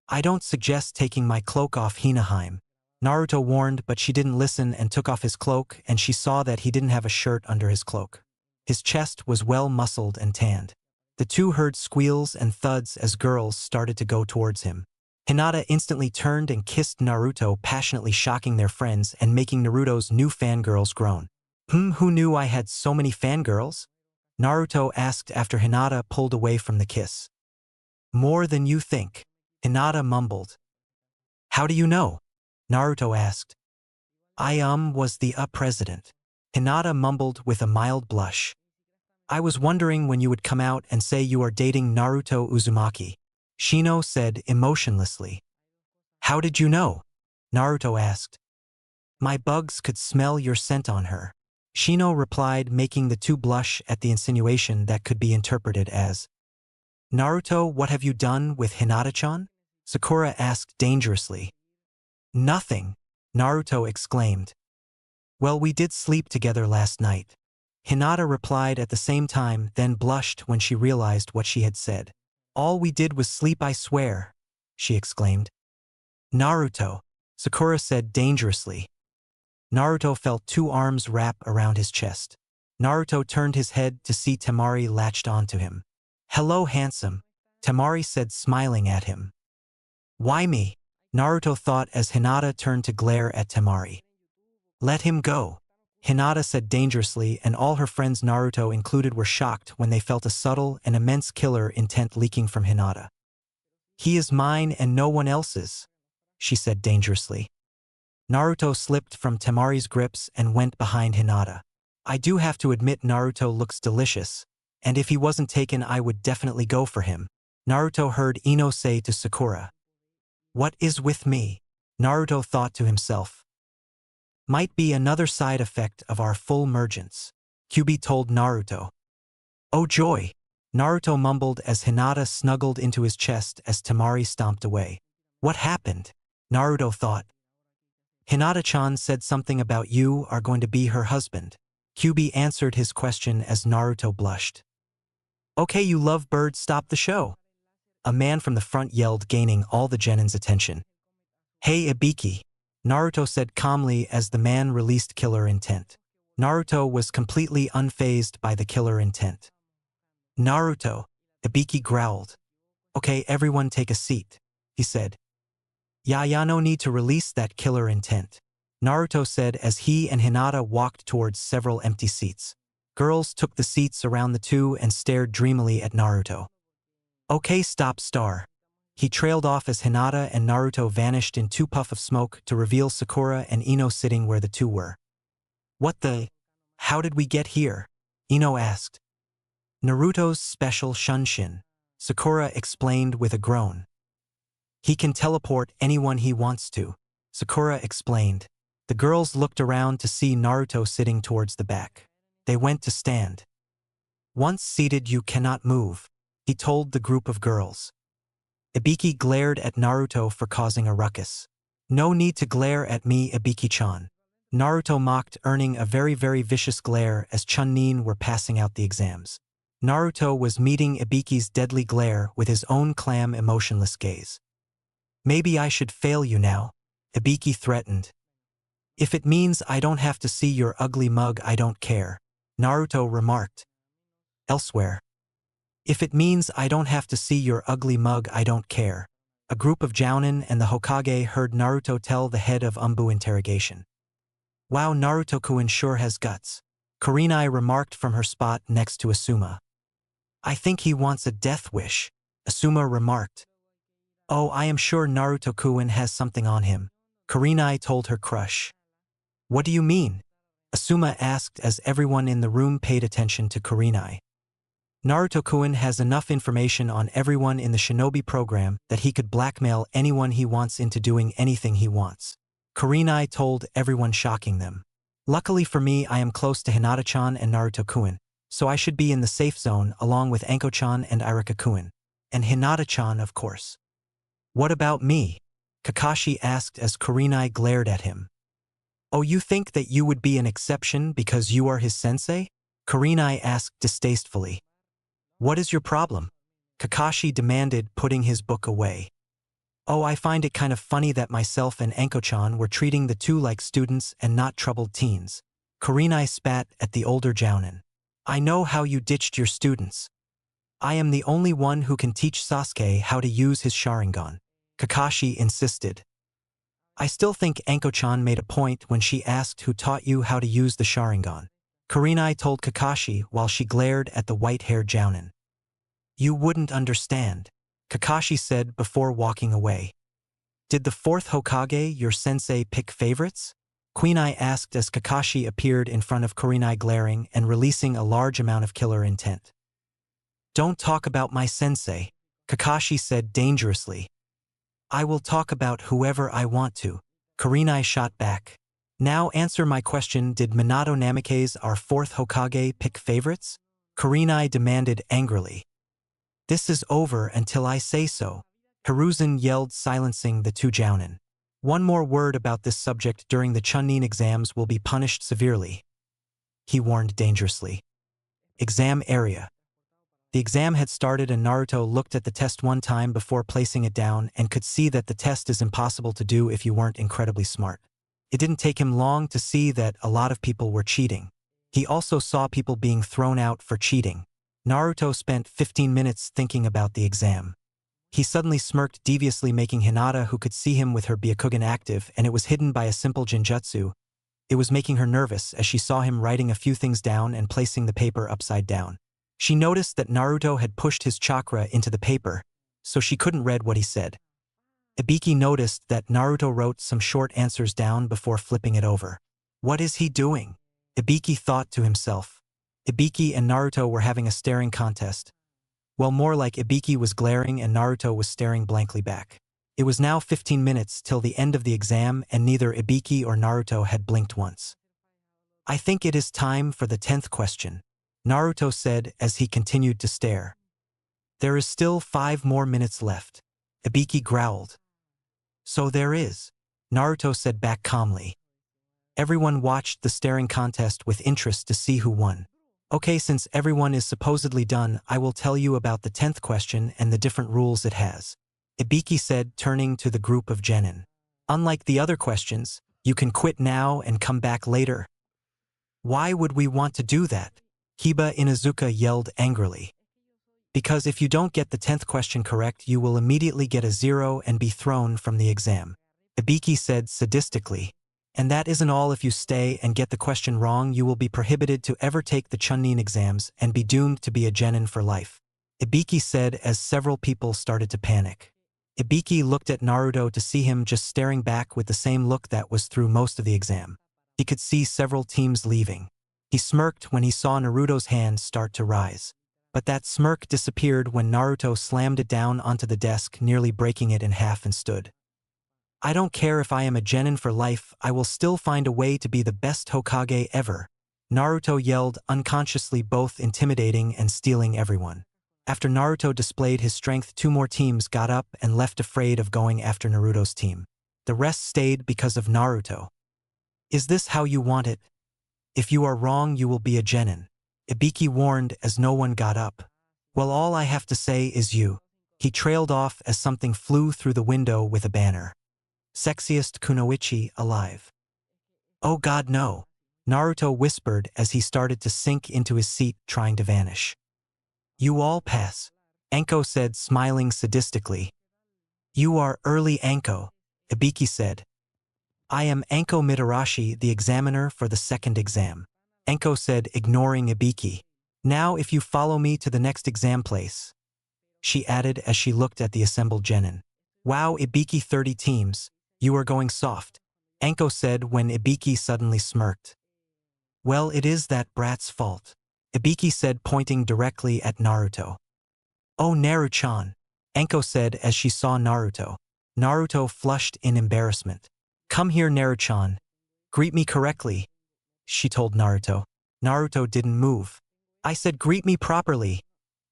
[SPEAKER 1] I don't suggest taking my cloak off, Hinaheim, Naruto warned, but she didn't listen and took off his cloak, and she saw that he didn't have a shirt under his cloak. His chest was well muscled and tanned. The two heard squeals and thuds as girls started to go towards him. Hinata instantly turned and kissed Naruto, passionately shocking their friends and making Naruto's new fangirls groan. Who knew I had so many fangirls? Naruto asked after Hinata pulled away from the kiss. More than you think, Hinata mumbled. How do you know? Naruto asked. I was the president, Hinata mumbled with a mild blush. I was wondering when you would come out and say you are dating Naruto Uzumaki, Shino said emotionlessly. How did you know? Naruto asked. My bugs could smell your scent on her, Shino replied, making the two blush at the insinuation that could be interpreted as, Naruto, what have you done with Hinata-chan? Sakura asked dangerously. Nothing, Naruto exclaimed. Well, we did sleep together last night, Hinata replied at the same time, then blushed when she realized what she had said. All we did was sleep, I swear, she exclaimed. Naruto, Sakura said dangerously. Naruto felt 2 arms wrap around his chest. Naruto turned his head to see Temari latched onto him. Hello, handsome, Temari said, smiling at him. Why me? Naruto thought as Hinata turned to glare at Temari. Let him go, Hinata said dangerously, and all her friends, Naruto included, were shocked when they felt a subtle and immense killer intent leaking from Hinata. He is mine and no one else's, she said dangerously. Naruto slipped from Temari's grips and went behind Hinata. I do have to admit Naruto looks delicious, and if he wasn't taken I would definitely go for him, Naruto heard Ino say to Sakura. What is with me? Naruto thought to himself. Might be another side effect of our full mergence, Kyubi told Naruto. Oh joy, Naruto mumbled as Hinata snuggled into his chest as Temari stomped away. What happened? Naruto thought. Hinata-chan said something about you are going to be her husband. Kyubi answered his question as Naruto blushed. Okay, you lovebird, stop the show. A man from the front yelled, gaining all the genin's attention. Hey Ibiki, Naruto said calmly as the man released killer intent. Naruto was completely unfazed by the killer intent. Naruto, Ibiki growled. Okay, everyone take a seat, he said. Yeah, no need to release that killer intent, Naruto said as he and Hinata walked towards several empty seats. Girls took the seats around the two and stared dreamily at Naruto. Okay, stop star. He trailed off as Hinata and Naruto vanished in two puffs of smoke to reveal Sakura and Ino sitting where the two were. What the? How did we get here? Ino asked. Naruto's special Shunshin, Sakura explained with a groan. He can teleport anyone he wants to, Sakura explained. The girls looked around to see Naruto sitting towards the back. They went to stand. Once seated you cannot move, he told the group of girls. Ibiki glared at Naruto for causing a ruckus. No need to glare at me, Ibiki-chan. Naruto mocked, earning a very vicious glare as Chunin were passing out the exams. Naruto was meeting Ibiki's deadly glare with his own calm, emotionless gaze. Maybe I should fail you now, Ibiki threatened. If it means I don't have to see your ugly mug, I don't care, Naruto remarked. Elsewhere. If it means I don't have to see your ugly mug, I don't care. A group of Jounin and the Hokage heard Naruto tell the head of Umbu interrogation. Wow, Naruto-kun sure has guts, Kurenai remarked from her spot next to Asuma. I think he wants a death wish, Asuma remarked. Oh, I am sure Naruto-kun has something on him, Kurenai told her crush. What do you mean? Asuma asked as everyone in the room paid attention to Kurenai. Naruto-kun has enough information on everyone in the shinobi program that he could blackmail anyone he wants into doing anything he wants, Kurenai told everyone, shocking them. Luckily for me, I am close to Hinata-chan and Naruto-kun, so I should be in the safe zone along with Anko-chan and Irika-kun. And Hinata-chan, of course. What about me? Kakashi asked as Kurenai glared at him. Oh, you think that you would be an exception because you are his sensei? Kurenai asked distastefully. What is your problem? Kakashi demanded, putting his book away. Oh, I find it kind of funny that myself and Anko-chan were treating the two like students and not troubled teens. Kurenai spat at the older Jounin. I know how you ditched your students. I am the only one who can teach Sasuke how to use his Sharingan, Kakashi insisted. I still think Anko-chan made a point when she asked who taught you how to use the Sharingan, Kurenai told Kakashi while she glared at the white-haired Jounin. You wouldn't understand, Kakashi said before walking away. Did the fourth Hokage, your sensei, pick favorites? Kurenai asked as Kakashi appeared in front of Kurenai glaring and releasing a large amount of killer intent. Don't talk about my sensei, Kakashi said dangerously. I will talk about whoever I want to, Kurenai shot back. Now answer my question, did Minato Namikaze, our fourth Hokage, pick favorites? Kurenai demanded angrily. This is over until I say so, Hiruzen yelled, silencing the two Jounin. One more word about this subject during the Chunin exams will be punished severely, he warned dangerously. Exam area. The exam had started and Naruto looked at the test one time before placing it down and could see that the test is impossible to do if you weren't incredibly smart. It didn't take him long to see that a lot of people were cheating. He also saw people being thrown out for cheating. Naruto spent 15 minutes thinking about the exam. He suddenly smirked deviously, making Hinata, who could see him with her Byakugan active and it was hidden by a simple Genjutsu. It was making her nervous as she saw him writing a few things down and placing the paper upside down. She noticed that Naruto had pushed his chakra into the paper, so she couldn't read what he said. Ibiki noticed that Naruto wrote some short answers down before flipping it over. What is he doing? Ibiki thought to himself. Ibiki and Naruto were having a staring contest. Well, more like Ibiki was glaring and Naruto was staring blankly back. It was now 15 minutes till the end of the exam and neither Ibiki or Naruto had blinked once. I think it is time for the 10th question, Naruto said as he continued to stare. There is still 5 more minutes left, Ibiki growled. So there is. Naruto said back calmly. Everyone watched the staring contest with interest to see who won. Okay, since everyone is supposedly done, I will tell you about the 10th question and the different rules it has. Ibiki said, turning to the group of genin. Unlike the other questions, you can quit now and come back later. Why would we want to do that? Kiba Inuzuka yelled angrily. Because if you don't get the 10th question correct, you will immediately get a 0 and be thrown from the exam. Ibiki said sadistically. And that isn't all. If you stay and get the question wrong, you will be prohibited to ever take the Chunin exams and be doomed to be a genin for life. Ibiki said as several people started to panic. Ibiki looked at Naruto to see him just staring back with the same look that was through most of the exam. He could see several teams leaving. He smirked when he saw Naruto's hand start to rise. But that smirk disappeared when Naruto slammed it down onto the desk, nearly breaking it in half, and stood. I don't care if I am a genin for life, I will still find a way to be the best Hokage ever. Naruto yelled, unconsciously both intimidating and stealing everyone. After Naruto displayed his strength, 2 more teams got up and left, afraid of going after Naruto's team. The rest stayed because of Naruto. Is this how you want it? If you are wrong, you will be a genin. Ibiki warned as no one got up. Well, all I have to say is you. He trailed off as something flew through the window with a banner. Sexiest kunoichi alive. Oh God, no. Naruto whispered as he started to sink into his seat, trying to vanish. You all pass. Anko said, smiling sadistically. You are early, Anko, Ibiki said. I am Anko Mitarashi, the examiner for the 2nd exam. Anko said, ignoring Ibiki. Now if you follow me to the next exam place. She added as she looked at the assembled genin. Wow, Ibiki, 30 teams. You are going soft, Anko said when Ibiki suddenly smirked. Well, it is that brat's fault, Ibiki said, pointing directly at Naruto. Oh, Naru-chan, Anko said as she saw Naruto. Naruto flushed in embarrassment. Come here, Naru-chan. Greet me correctly, she told Naruto. Naruto didn't move. I said greet me properly,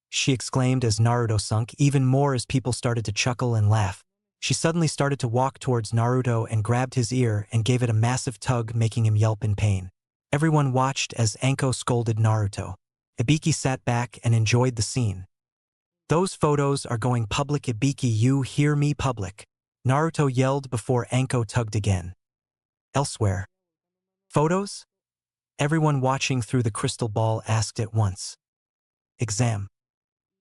[SPEAKER 1] she exclaimed as Naruto sunk even more as people started to chuckle and laugh. She suddenly started to walk towards Naruto and grabbed his ear and gave it a massive tug, making him yelp in pain. Everyone watched as Anko scolded Naruto. Ibiki sat back and enjoyed the scene. Those photos are going public, Ibiki, you hear me, public, Naruto yelled before Anko tugged again. Elsewhere. Photos? Everyone watching through the crystal ball asked at once. Exam.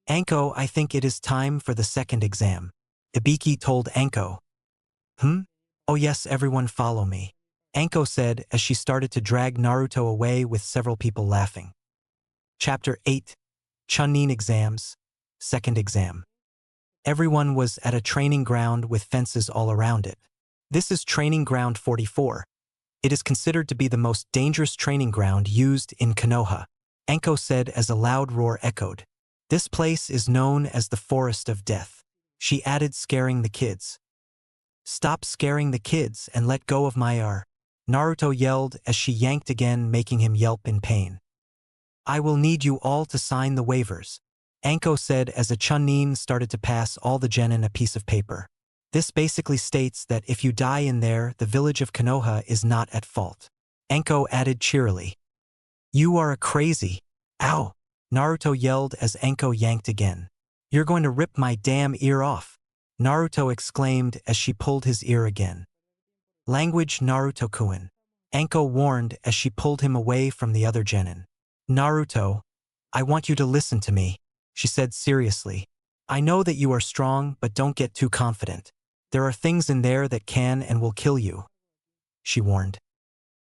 [SPEAKER 1] Anko, I think it is time for the 2nd exam, Ibiki told Anko. Oh yes, everyone follow me, Anko said as she started to drag Naruto away with several people laughing. Chapter 8. Chunin Exams, 2nd exam. Everyone was at a training ground with fences all around it. This is training ground 44. It is considered to be the most dangerous training ground used in Konoha, Anko said as a loud roar echoed. This place is known as the Forest of Death, she added, scaring the kids. Stop scaring the kids and let go of my arm, Naruto yelled as she yanked again, making him yelp in pain. I will need you all to sign the waivers, Anko said as a Chunin started to pass all the genin a piece of paper. This basically states that if you die in there, the village of Konoha is not at fault, Anko added cheerily. You are a crazy. Ow! Naruto yelled as Anko yanked again. You're going to rip my damn ear off, Naruto exclaimed as she pulled his ear again. Language, Naruto-kun, Anko warned as she pulled him away from the other genin. Naruto, I want you to listen to me, she said seriously. I know that you are strong, but don't get too confident. There are things in there that can and will kill you, she warned.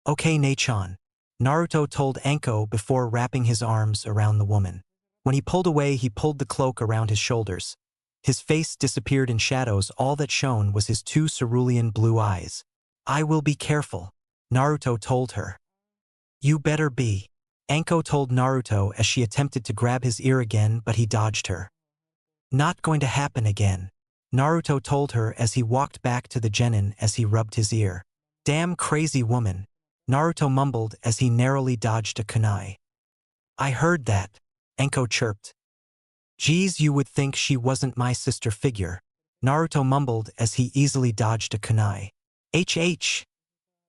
[SPEAKER 1] Okay, Nei-chan, Naruto told Anko before wrapping his arms around the woman. When he pulled away, he pulled the cloak around his shoulders. His face disappeared in shadows. All that shone was his 2 cerulean blue eyes. I will be careful, Naruto told her. You better be, Anko told Naruto as she attempted to grab his ear again, but he dodged her. Not going to happen again, Naruto told her as he walked back to the genin as he rubbed his ear. Damn crazy woman, Naruto mumbled as he narrowly dodged a kunai. I heard that, Anko chirped. Geez, you would think she wasn't my sister figure, Naruto mumbled as he easily dodged a kunai. HH!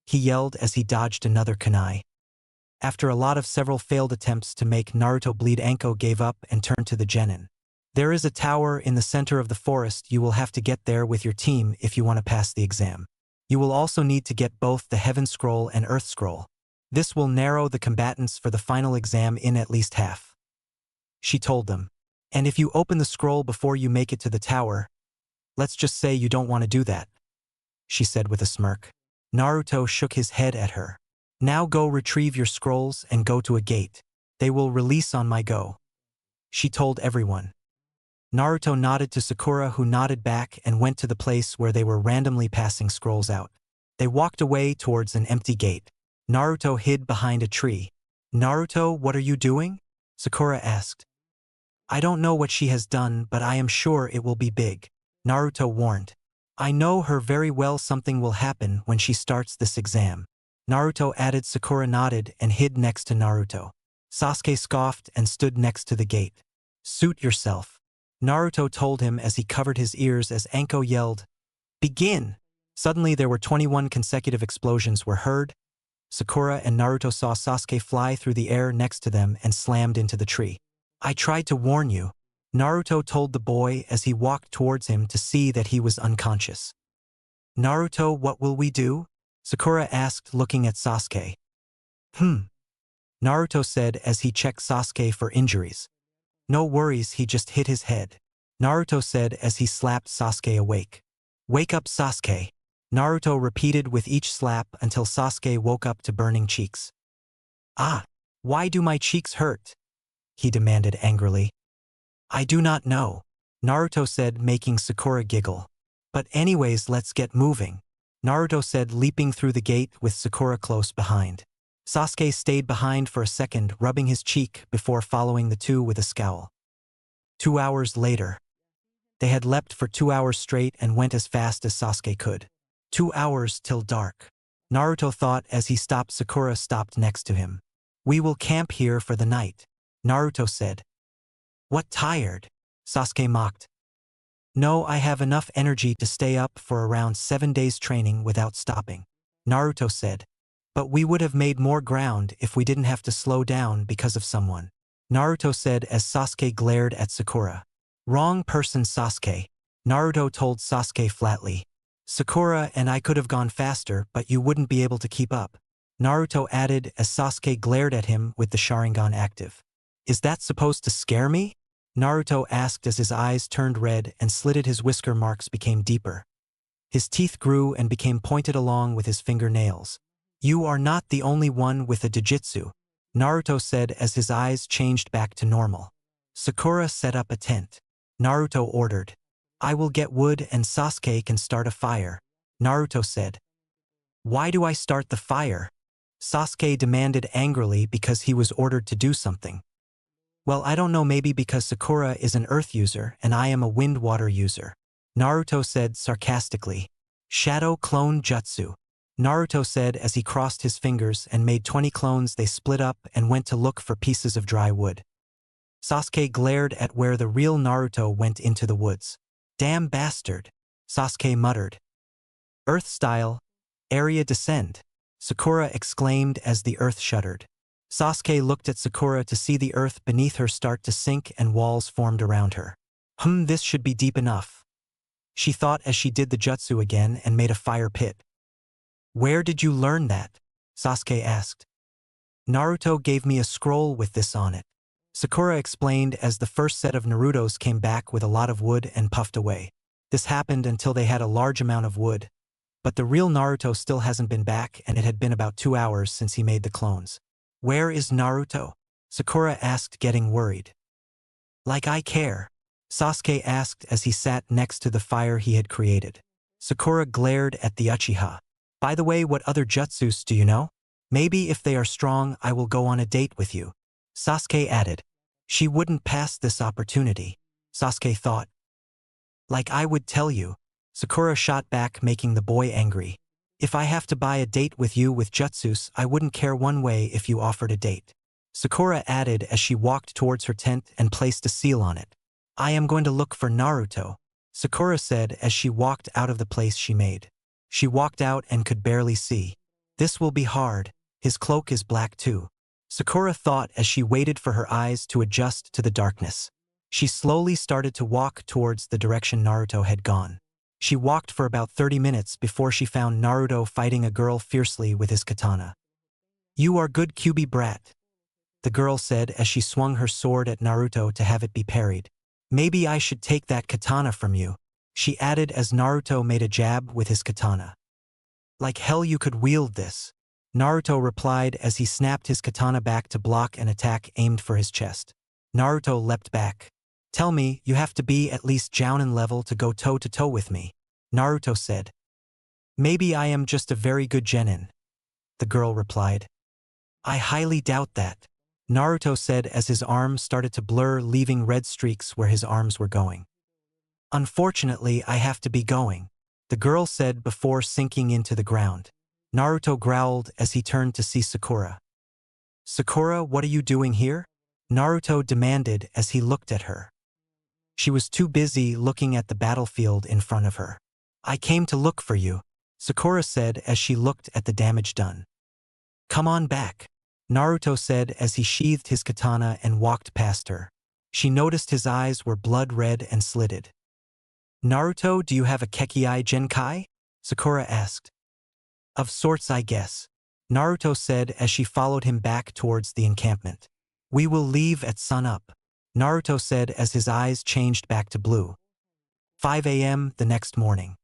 [SPEAKER 1] He yelled as he dodged another kunai. After a lot of several failed attempts to make Naruto bleed, Anko gave up and turned to the genin. There is a tower in the center of the forest. You will have to get there with your team if you want to pass the exam. You will also need to get both the Heaven Scroll and Earth Scroll. This will narrow the combatants for the final exam in at least half. She told them. And if you open the scroll before you make it to the tower, let's just say you don't want to do that, she said with a smirk. Naruto shook his head at her. Now go retrieve your scrolls and go to a gate. They will release on my go, she told everyone. Naruto nodded to Sakura, who nodded back and went to the place where they were randomly passing scrolls out. They walked away towards an empty gate. Naruto hid behind a tree. Naruto, what are you doing? Sakura asked. I don't know what she has done, but I am sure it will be big, Naruto warned. I know her very well. Something will happen when she starts this exam, Naruto added. Sakura nodded and hid next to Naruto. Sasuke scoffed and stood next to the gate. Suit yourself, Naruto told him as he covered his ears as Anko yelled, Begin! Suddenly there were 21 consecutive explosions were heard. Sakura and Naruto saw Sasuke fly through the air next to them and slammed into the tree. I tried to warn you, Naruto told the boy as he walked towards him to see that he was unconscious. Naruto, what will we do? Sakura asked, looking at Sasuke. Naruto said as he checked Sasuke for injuries. No worries, he just hit his head, Naruto said as he slapped Sasuke awake. Wake up, Sasuke, Naruto repeated with each slap until Sasuke woke up to burning cheeks. Ah, why do my cheeks hurt? He demanded angrily. I do not know, Naruto said, making Sakura giggle. But anyways, let's get moving, Naruto said, leaping through the gate with Sakura close behind. Sasuke stayed behind for a second, rubbing his cheek before following the two with a scowl. 2 hours later. They had leapt for 2 hours straight and went as fast as Sasuke could. 2 hours till dark, Naruto thought as he stopped. Sakura stopped next to him. We will camp here for the night, Naruto said. What, tired? Sasuke mocked. No, I have enough energy to stay up for around 7 days training without stopping, Naruto said. But we would have made more ground if we didn't have to slow down because of someone, Naruto said as Sasuke glared at Sakura. Wrong person, Sasuke, Naruto told Sasuke flatly. Sakura and I could have gone faster, but you wouldn't be able to keep up, Naruto added as Sasuke glared at him with the Sharingan active. Is that supposed to scare me? Naruto asked as his eyes turned red and slitted. His whisker marks became deeper. His teeth grew and became pointed along with his fingernails. You are not the only one with a Jujutsu, Naruto said as his eyes changed back to normal. Sakura set up a tent, Naruto ordered. I will get wood and Sasuke can start a fire, Naruto said. Why do I start the fire? Sasuke demanded angrily because he was ordered to do something. Well, I don't know, maybe because Sakura is an earth user and I am a wind-water user, Naruto said sarcastically. Shadow clone jutsu, Naruto said as he crossed his fingers and made 20 clones. They split up and went to look for pieces of dry wood. Sasuke glared at where the real Naruto went into the woods. Damn bastard, Sasuke muttered. Earth style, area descend, Sakura exclaimed as the earth shuddered. Sasuke looked at Sakura to see the earth beneath her start to sink and walls formed around her. This should be deep enough, she thought as she did the jutsu again and made a fire pit. Where did you learn that? Sasuke asked. Naruto gave me a scroll with this on it, Sakura explained as the first set of Narutos came back with a lot of wood and puffed away. This happened until they had a large amount of wood. But the real Naruto still hasn't been back, and it had been about 2 hours since he made the clones. Where is Naruto? Sakura asked, getting worried. Like I care, Sasuke asked as he sat next to the fire he had created. Sakura glared at the Uchiha. By the way, what other jutsus do you know? Maybe if they are strong, I will go on a date with you, Sasuke added. She wouldn't pass this opportunity, Sasuke thought. Like I would tell you, Sakura shot back, making the boy angry. If I have to buy a date with you with jutsus, I wouldn't care one way if you offered a date, Sakura added as she walked towards her tent and placed a seal on it. I am going to look for Naruto, Sakura said as she walked out of the place she made. She walked out and could barely see. This will be hard. His cloak is black too. Sakura thought as she waited for her eyes to adjust to the darkness. She slowly started to walk towards the direction Naruto had gone. She walked for about 30 minutes before she found Naruto fighting a girl fiercely with his katana. "You are good Kyuubi brat," the girl said as she swung her sword at Naruto to have it be parried. "Maybe I should take that katana from you," she added as Naruto made a jab with his katana. "Like hell you could wield this," Naruto replied as he snapped his katana back to block an attack aimed for his chest. Naruto leapt back. "Tell me, you have to be at least Jounin level to go toe-to-toe with me," Naruto said. "Maybe I am just a very good genin," the girl replied. "I highly doubt that," Naruto said as his arms started to blur, leaving red streaks where his arms were going. "Unfortunately, I have to be going," the girl said before sinking into the ground. Naruto growled as he turned to see Sakura. "Sakura, what are you doing here?" Naruto demanded as he looked at her. She was too busy looking at the battlefield in front of her. "I came to look for you," Sakura said as she looked at the damage done. "Come on back," Naruto said as he sheathed his katana and walked past her. She noticed his eyes were blood-red and slitted. "Naruto, do you have a Kekkei Genkai?" Sakura asked. "Of sorts, I guess," Naruto said as she followed him back towards the encampment. "We will leave at sunup," Naruto said as his eyes changed back to blue. 5 a.m. the next morning.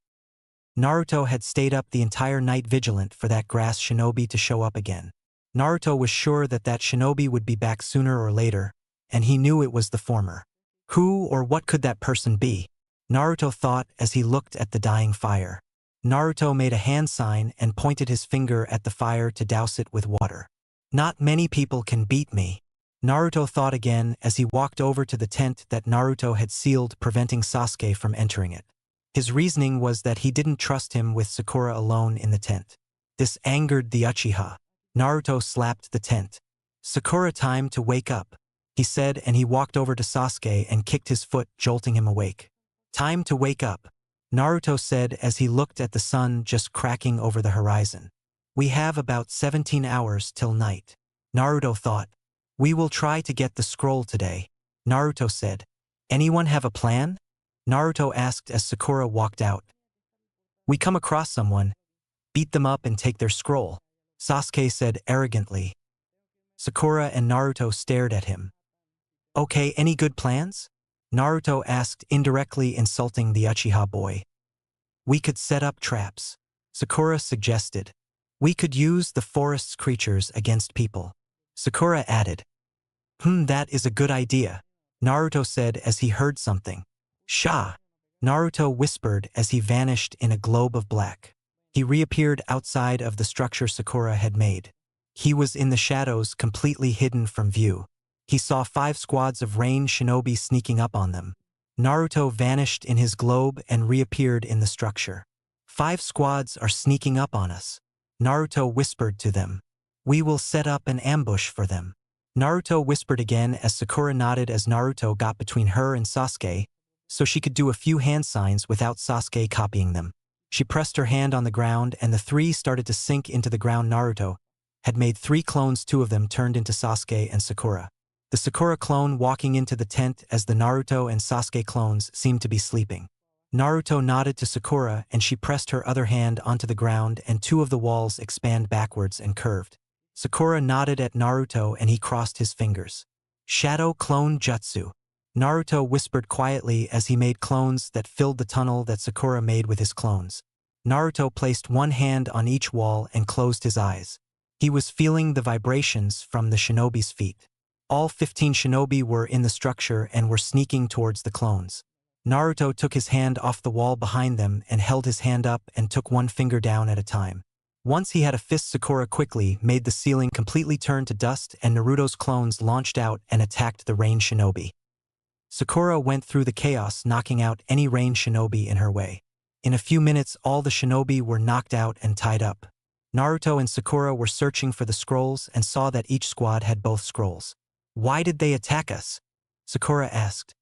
[SPEAKER 1] Naruto had stayed up the entire night vigilant for that grass shinobi to show up again. Naruto was sure that that shinobi would be back sooner or later, and he knew it was the former. Who or what could that person be? Naruto thought as he looked at the dying fire. Naruto made a hand sign and pointed his finger at the fire to douse it with water. "Not many people can beat me," Naruto thought again as he walked over to the tent that Naruto had sealed, preventing Sasuke from entering it. His reasoning was that he didn't trust him with Sakura alone in the tent. This angered the Uchiha. Naruto slapped the tent. "Sakura, time to wake up," he said, and he walked over to Sasuke and kicked his foot, jolting him awake. "Time to wake up," Naruto said as he looked at the sun just cracking over the horizon. "We have about 17 hours till night," Naruto thought. "We will try to get the scroll today," Naruto said. "Anyone have a plan?" Naruto asked as Sakura walked out. "We come across someone, beat them up and take their scroll," Sasuke said arrogantly. Sakura and Naruto stared at him. "Okay, any good plans?" Naruto asked, indirectly insulting the Uchiha boy. "We could set up traps," Sakura suggested. "We could use the forest's creatures against people," Sakura added. That is a good idea," Naruto said as he heard something. "Sha!" Naruto whispered as he vanished in a globe of black. He reappeared outside of the structure Sakura had made. He was in the shadows, completely hidden from view. He saw 5 squads of rain shinobi sneaking up on them. Naruto vanished in his globe and reappeared in the structure. "5 squads are sneaking up on us," Naruto whispered to them. "We will set up an ambush for them." Naruto whispered again as Sakura nodded as Naruto got between her and Sasuke, so she could do a few hand signs without Sasuke copying them. She pressed her hand on the ground and the 3 started to sink into the ground. Naruto had made 3 clones, 2 of them turned into Sasuke and Sakura. The Sakura clone walking into the tent as the Naruto and Sasuke clones seemed to be sleeping. Naruto nodded to Sakura and she pressed her other hand onto the ground and 2 of the walls expand backwards and curved. Sakura nodded at Naruto and he crossed his fingers. "Shadow Clone Jutsu," Naruto whispered quietly as he made clones that filled the tunnel that Sakura made with his clones. Naruto placed one hand on each wall and closed his eyes. He was feeling the vibrations from the shinobi's feet. All 15 shinobi were in the structure and were sneaking towards the clones. Naruto took his hand off the wall behind them and held his hand up and took one finger down at a time. Once he had a fist, Sakura quickly made the ceiling completely turn to dust and Naruto's clones launched out and attacked the rain shinobi. Sakura went through the chaos, knocking out any rain shinobi in her way. In a few minutes, all the shinobi were knocked out and tied up. Naruto and Sakura were searching for the scrolls and saw that each squad had both scrolls. "Why did they attack us?" Sakura asked.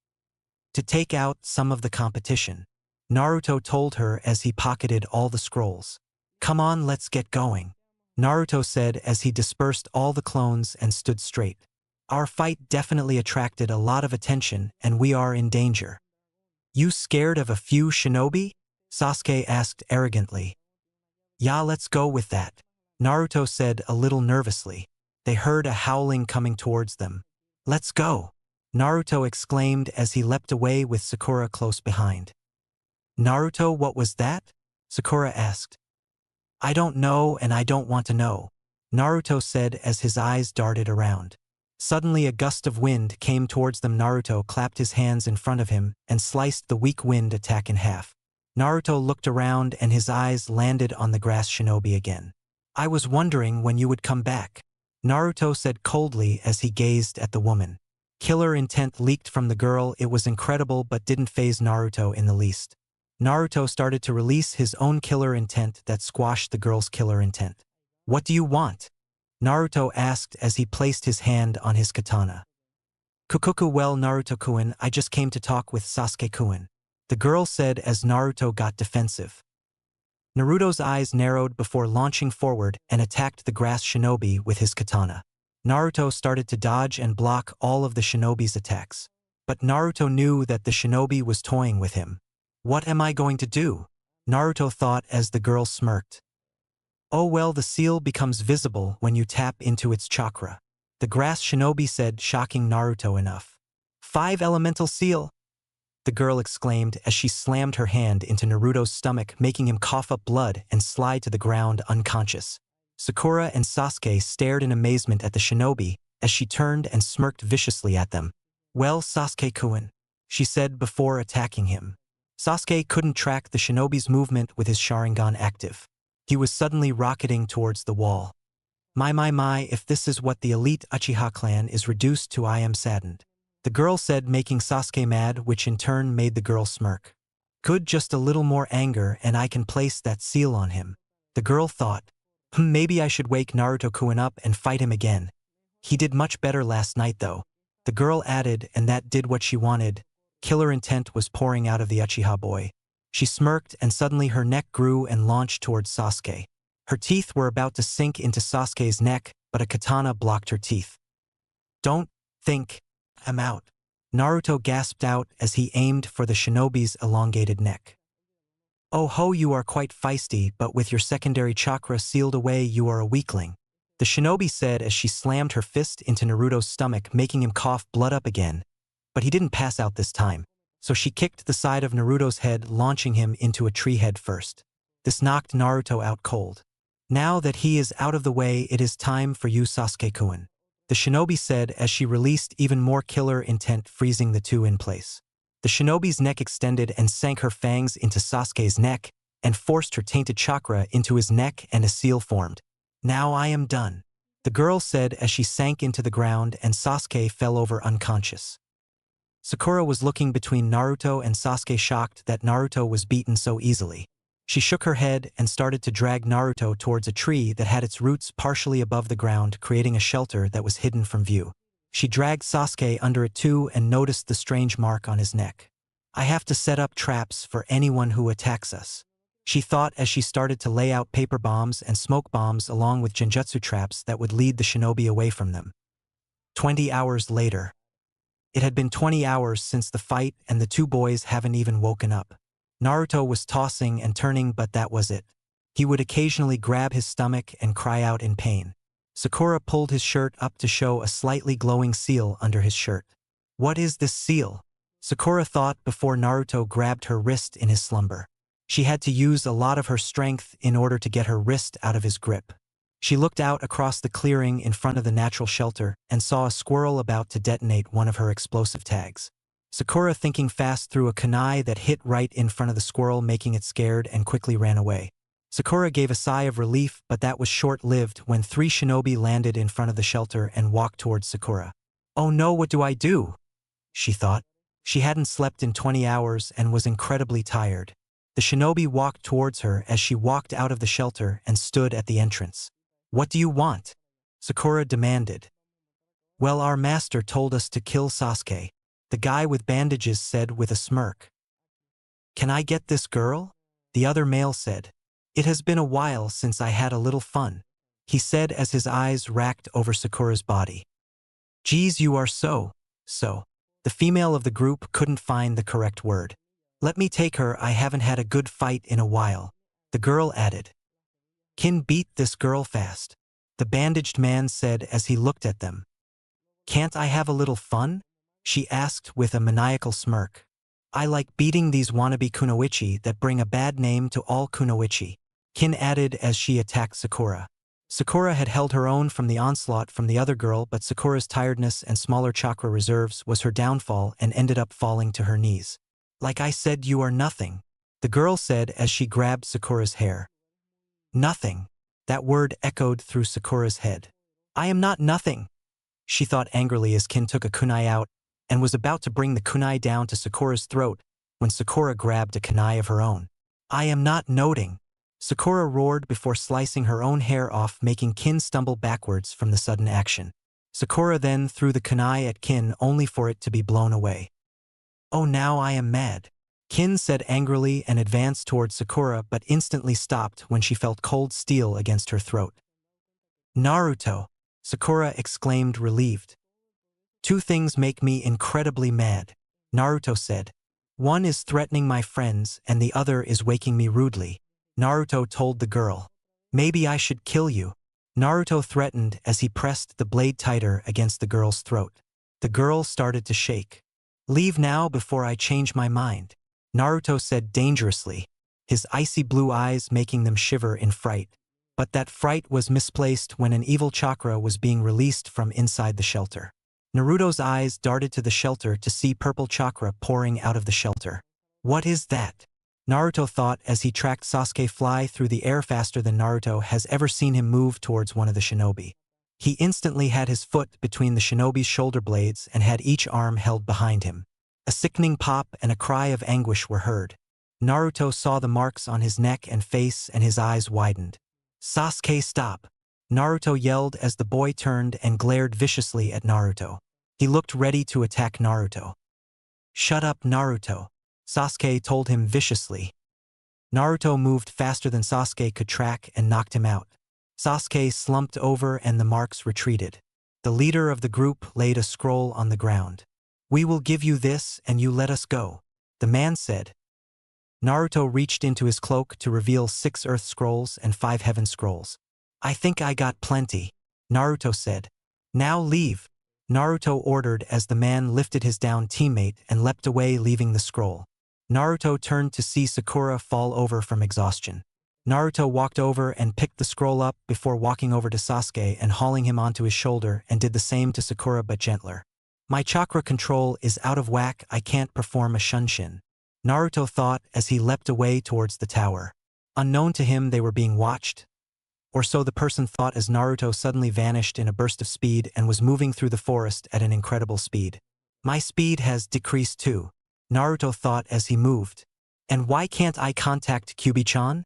[SPEAKER 1] "To take out some of the competition," Naruto told her as he pocketed all the scrolls. Come on, let's get going, Naruto said as he dispersed all the clones and stood straight. Our fight definitely attracted a lot of attention and we are in danger. You scared of a few shinobi? Sasuke asked arrogantly. Yeah, let's go with that, Naruto said a little nervously. They heard a howling coming towards them. Let's go, Naruto exclaimed as he leapt away with Sakura close behind. Naruto, what was that? Sakura asked. I don't know and I don't want to know, Naruto said as his eyes darted around. Suddenly a gust of wind came towards them. Naruto clapped his hands in front of him and sliced the weak wind attack in half. Naruto looked around and his eyes landed on the grass shinobi again. I was wondering when you would come back, Naruto said coldly as he gazed at the woman. Killer intent leaked from the girl. It was incredible but didn't faze Naruto in the least. Naruto started to release his own killer intent that squashed the girl's killer intent. What do you want? Naruto asked as he placed his hand on his katana. Kukuku, well, Naruto-kun, I just came to talk with Sasuke-kun, the girl said as Naruto got defensive. Naruto's eyes narrowed before launching forward and attacked the grass shinobi with his katana. Naruto started to dodge and block all of the shinobi's attacks. But Naruto knew that the shinobi was toying with him. What am I going to do? Naruto thought as the girl smirked. Oh well, the seal becomes visible when you tap into its chakra, the grass shinobi said, shocking Naruto enough. 5 elemental seal? The girl exclaimed as she slammed her hand into Naruto's stomach, making him cough up blood and slide to the ground unconscious. Sakura and Sasuke stared in amazement at the shinobi as she turned and smirked viciously at them. Well, Sasuke-kun, she said before attacking him. Sasuke couldn't track the shinobi's movement with his Sharingan active. He was suddenly rocketing towards the wall. My, if this is what the elite Uchiha clan is reduced to, I am saddened, the girl said, making Sasuke mad, which in turn made the girl smirk. Good, just a little more anger and I can place that seal on him, the girl thought. Maybe I should wake Naruto-kun up and fight him again. He did much better last night though, the girl added, and that did what she wanted. Killer intent was pouring out of the Uchiha boy. She smirked and suddenly her neck grew and launched towards Sasuke. Her teeth were about to sink into Sasuke's neck, but a katana blocked her teeth. Don't think I'm out, Naruto gasped out as he aimed for the shinobi's elongated neck. Oh ho, you are quite feisty, but with your secondary chakra sealed away you are a weakling, the shinobi said as she slammed her fist into Naruto's stomach, making him cough blood up again. But he didn't pass out this time, so she kicked the side of Naruto's head, launching him into a tree head first. This knocked Naruto out cold. Now that he is out of the way, it is time for you, Sasuke-kun, the shinobi said as she released even more killer intent, freezing the two in place. The shinobi's neck extended and sank her fangs into Sasuke's neck and forced her tainted chakra into his neck, and a seal formed. Now I am done, the girl said as she sank into the ground and Sasuke fell over unconscious. Sakura was looking between Naruto and Sasuke, shocked that Naruto was beaten so easily. She shook her head and started to drag Naruto towards a tree that had its roots partially above the ground, creating a shelter that was hidden from view. She dragged Sasuke under it too and noticed the strange mark on his neck. I have to set up traps for anyone who attacks us, she thought as she started to lay out paper bombs and smoke bombs along with genjutsu traps that would lead the shinobi away from them. 20 hours later. It had been 20 hours since the fight and the two boys haven't even woken up. Naruto was tossing and turning, but that was it. He would occasionally grab his stomach and cry out in pain. Sakura pulled his shirt up to show a slightly glowing seal under his shirt. What is this seal? Sakura thought before Naruto grabbed her wrist in his slumber. She had to use a lot of her strength in order to get her wrist out of his grip. She looked out across the clearing in front of the natural shelter and saw a squirrel about to detonate one of her explosive tags. Sakura, thinking fast, threw a kunai that hit right in front of the squirrel, making it scared and quickly ran away. Sakura gave a sigh of relief, but that was short-lived when 3 shinobi landed in front of the shelter and walked towards Sakura. Oh no, what do I do? She thought. She hadn't slept in 20 hours and was incredibly tired. The shinobi walked towards her as she walked out of the shelter and stood at the entrance. What do you want? Sakura demanded. Well, our master told us to kill Sasuke, the guy with bandages said with a smirk. "Can I get this girl?" The other male said. "It has been a while since I had a little fun," he said as his eyes racked over Sakura's body. "Geez, you are so. The female of the group couldn't find the correct word. "Let me take her, I haven't had a good fight in a while," the girl added. "Kin beat this girl fast," the bandaged man said as he looked at them. "Can't I have a little fun?" she asked with a maniacal smirk. "I like beating these wannabe kunoichi that bring a bad name to all kunoichi," Kin added as she attacked Sakura. Sakura had held her own from the onslaught from the other girl, but Sakura's tiredness and smaller chakra reserves was her downfall and ended up falling to her knees. "Like I said, you are nothing," the girl said as she grabbed Sakura's hair. "Nothing." That word echoed through Sakura's head. "I am not nothing," she thought angrily as Kin took a kunai out and was about to bring the kunai down to Sakura's throat when Sakura grabbed a kunai of her own. "I am not noting," Sakura roared before slicing her own hair off, making Kin stumble backwards from the sudden action. Sakura then threw the kunai at Kin only for it to be blown away. "Oh, now I am mad," Kin said angrily and advanced towards Sakura but instantly stopped when she felt cold steel against her throat. "Naruto," Sakura exclaimed, relieved. "Two things make me incredibly mad," Naruto said. "One is threatening my friends and the other is waking me rudely," Naruto told the girl. "Maybe I should kill you," Naruto threatened as he pressed the blade tighter against the girl's throat. The girl started to shake. "Leave now before I change my mind," Naruto said dangerously, his icy blue eyes making them shiver in fright. But that fright was misplaced when an evil chakra was being released from inside the shelter. Naruto's eyes darted to the shelter to see purple chakra pouring out of the shelter. "What is that?" Naruto thought as he tracked Sasuke fly through the air faster than Naruto has ever seen him move towards one of the shinobi. He instantly had his foot between the shinobi's shoulder blades and had each arm held behind him. A sickening pop and a cry of anguish were heard. Naruto saw the marks on his neck and face and his eyes widened. "Sasuke, stop!" Naruto yelled as the boy turned and glared viciously at Naruto. He looked ready to attack Naruto. "Shut up, Naruto," Sasuke told him viciously. Naruto moved faster than Sasuke could track and knocked him out. Sasuke slumped over and the marks retreated. The leader of the group laid a scroll on the ground. "We will give you this and you let us go," the man said. Naruto reached into his cloak to reveal 6 Earth Scrolls and 5 Heaven Scrolls. "I think I got plenty," Naruto said. "Now leave," Naruto ordered as the man lifted his downed teammate and leapt away, leaving the scroll. Naruto turned to see Sakura fall over from exhaustion. Naruto walked over and picked the scroll up before walking over to Sasuke and hauling him onto his shoulder and did the same to Sakura but gentler. "My chakra control is out of whack, I can't perform a shunshin," Naruto thought as he leapt away towards the tower. Unknown to him, they were being watched. Or so the person thought as Naruto suddenly vanished in a burst of speed and was moving through the forest at an incredible speed. "My speed has decreased too," Naruto thought as he moved. "And why can't I contact Kyubi-chan?"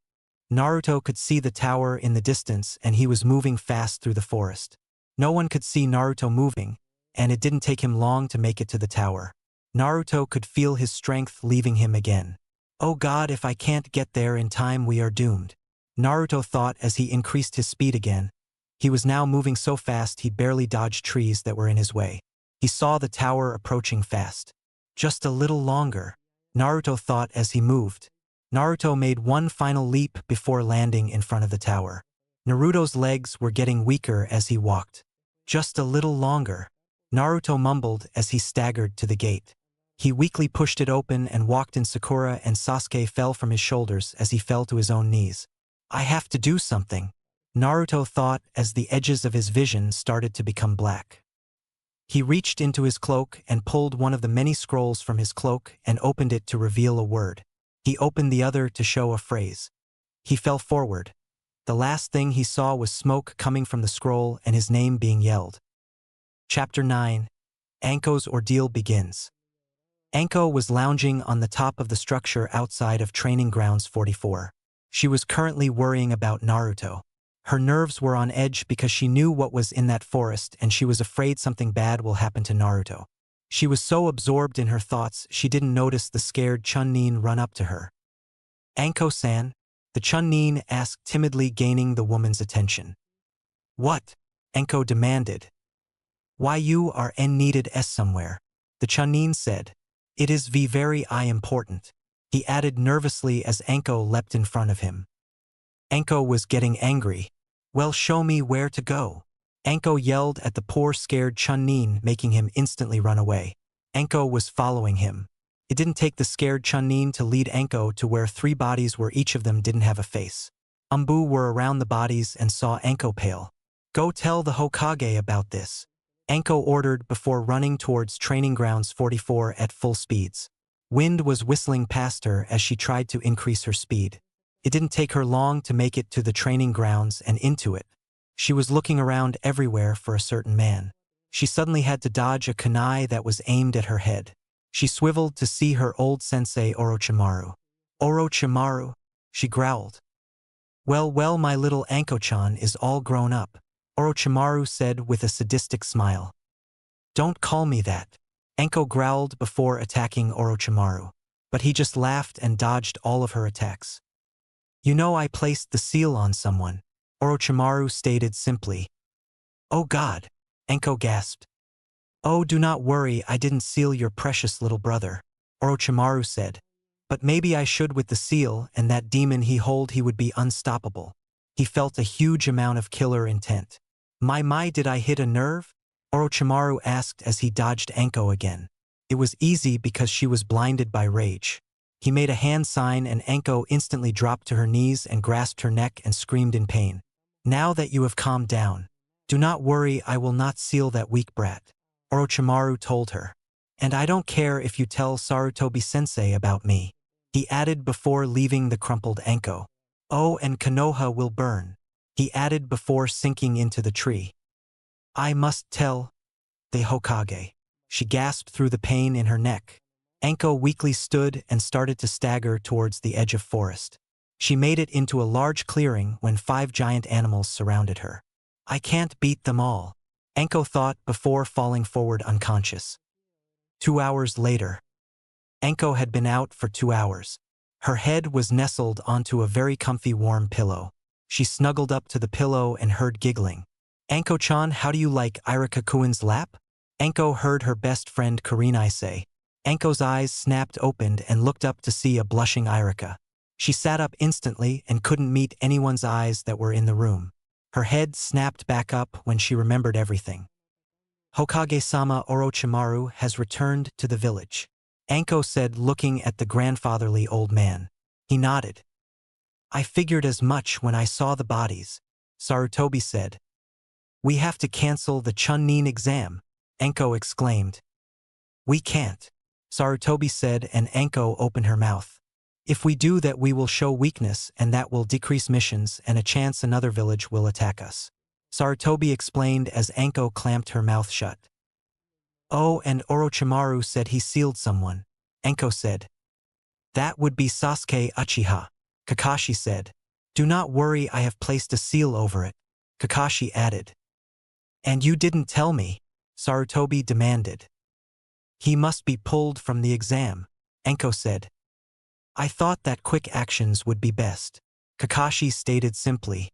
[SPEAKER 1] Naruto could see the tower in the distance and he was moving fast through the forest. No one could see Naruto moving, and it didn't take him long to make it to the tower. Naruto could feel his strength leaving him again. "Oh God, if I can't get there in time, we are doomed," Naruto thought as he increased his speed again. He was now moving so fast he barely dodged trees that were in his way. He saw the tower approaching fast. Just a little longer, Naruto thought as he moved. Naruto made one final leap before landing in front of the tower. Naruto's legs were getting weaker as he walked. Just a little longer, Naruto mumbled as he staggered to the gate. He weakly pushed it open and walked in. Sakura and Sasuke fell from his shoulders as he fell to his own knees. "I have to do something," Naruto thought as the edges of his vision started to become black. He reached into his cloak and pulled one of the many scrolls from his cloak and opened it to reveal a word. He opened the other to show a phrase. He fell forward. The last thing he saw was smoke coming from the scroll and his name being yelled. Chapter 9. Anko's ordeal begins. Anko was lounging on the top of the structure outside of Training Grounds 44. She was currently worrying about Naruto. Her nerves were on edge because she knew what was in that forest and she was afraid something bad will happen to Naruto. She was so absorbed in her thoughts she didn't notice the scared Chunin run up to her. "Anko-san?" the Chunin asked timidly, gaining the woman's attention. "What?" Anko demanded. "Why you are needed somewhere," the Chunin said. "It is very important," he added nervously as Anko leapt in front of him. Anko was getting angry. "Well, show me where to go." Anko yelled at the poor scared Chunin, making him instantly run away. Anko was following him. It didn't take the scared Chunin to lead Anko to where 3 bodies where each of them didn't have a face. Umbu were around the bodies and saw Anko pale. "Go tell the Hokage about this," Anko ordered before running towards training grounds 44 at full speeds. Wind was whistling past her as she tried to increase her speed. It didn't take her long to make it to the training grounds and into it. She was looking around everywhere for a certain man. She suddenly had to dodge a kunai that was aimed at her head. She swiveled to see her old sensei Orochimaru. "Orochimaru," she growled. Well, my little Anko-chan is all grown up," Orochimaru said with a sadistic smile. "Don't call me that," Anko growled before attacking Orochimaru. But he just laughed and dodged all of her attacks. "You know I placed the seal on someone," Orochimaru stated simply. "Oh God," Anko gasped. "Oh, do not worry, I didn't seal your precious little brother," Orochimaru said. "But maybe I should with the seal, and that demon he would be unstoppable." He felt a huge amount of killer intent. My, did I hit a nerve?" Orochimaru asked as he dodged Anko again. It was easy because she was blinded by rage. He made a hand sign and Anko instantly dropped to her knees and grasped her neck and screamed in pain. "Now that you have calmed down, do not worry, I will not seal that weak brat," Orochimaru told her. "And I don't care if you tell Sarutobi-sensei about me," he added before leaving the crumpled Anko. "Oh, and Konoha will burn," he added before sinking into the tree. "I must tell the Hokage," she gasped through the pain in her neck. Anko weakly stood and started to stagger towards the edge of forest. She made it into a large clearing when 5 giant animals surrounded her. "I can't beat them all," Anko thought before falling forward unconscious. 2 hours later. Anko had been out for 2 hours. Her head was nestled onto a very comfy warm pillow. She snuggled up to the pillow and heard giggling. "Anko-chan, how do you like Irika-kuin's lap?" Anko heard her best friend Kurenai say. Anko's eyes snapped open and looked up to see a blushing Irika. She sat up instantly and couldn't meet anyone's eyes that were in the room. Her head snapped back up when she remembered everything. "Hokage-sama, Orochimaru has returned to the village," Anko said, looking at the grandfatherly old man. He nodded. "I figured as much when I saw the bodies," Sarutobi said. "We have to cancel the Chunin exam," Anko exclaimed. "We can't," Sarutobi said, and Anko opened her mouth. "If we do that we will show weakness and that will decrease missions and a chance another village will attack us," Sarutobi explained as Anko clamped her mouth shut. "Oh, and Orochimaru said he sealed someone," Anko said. "That would be Sasuke Uchiha," Kakashi said. "Do not worry, I have placed a seal over it," Kakashi added. "And you didn't tell me," Sarutobi demanded. "He must be pulled from the exam," Anko said. "I thought that quick actions would be best," Kakashi stated simply.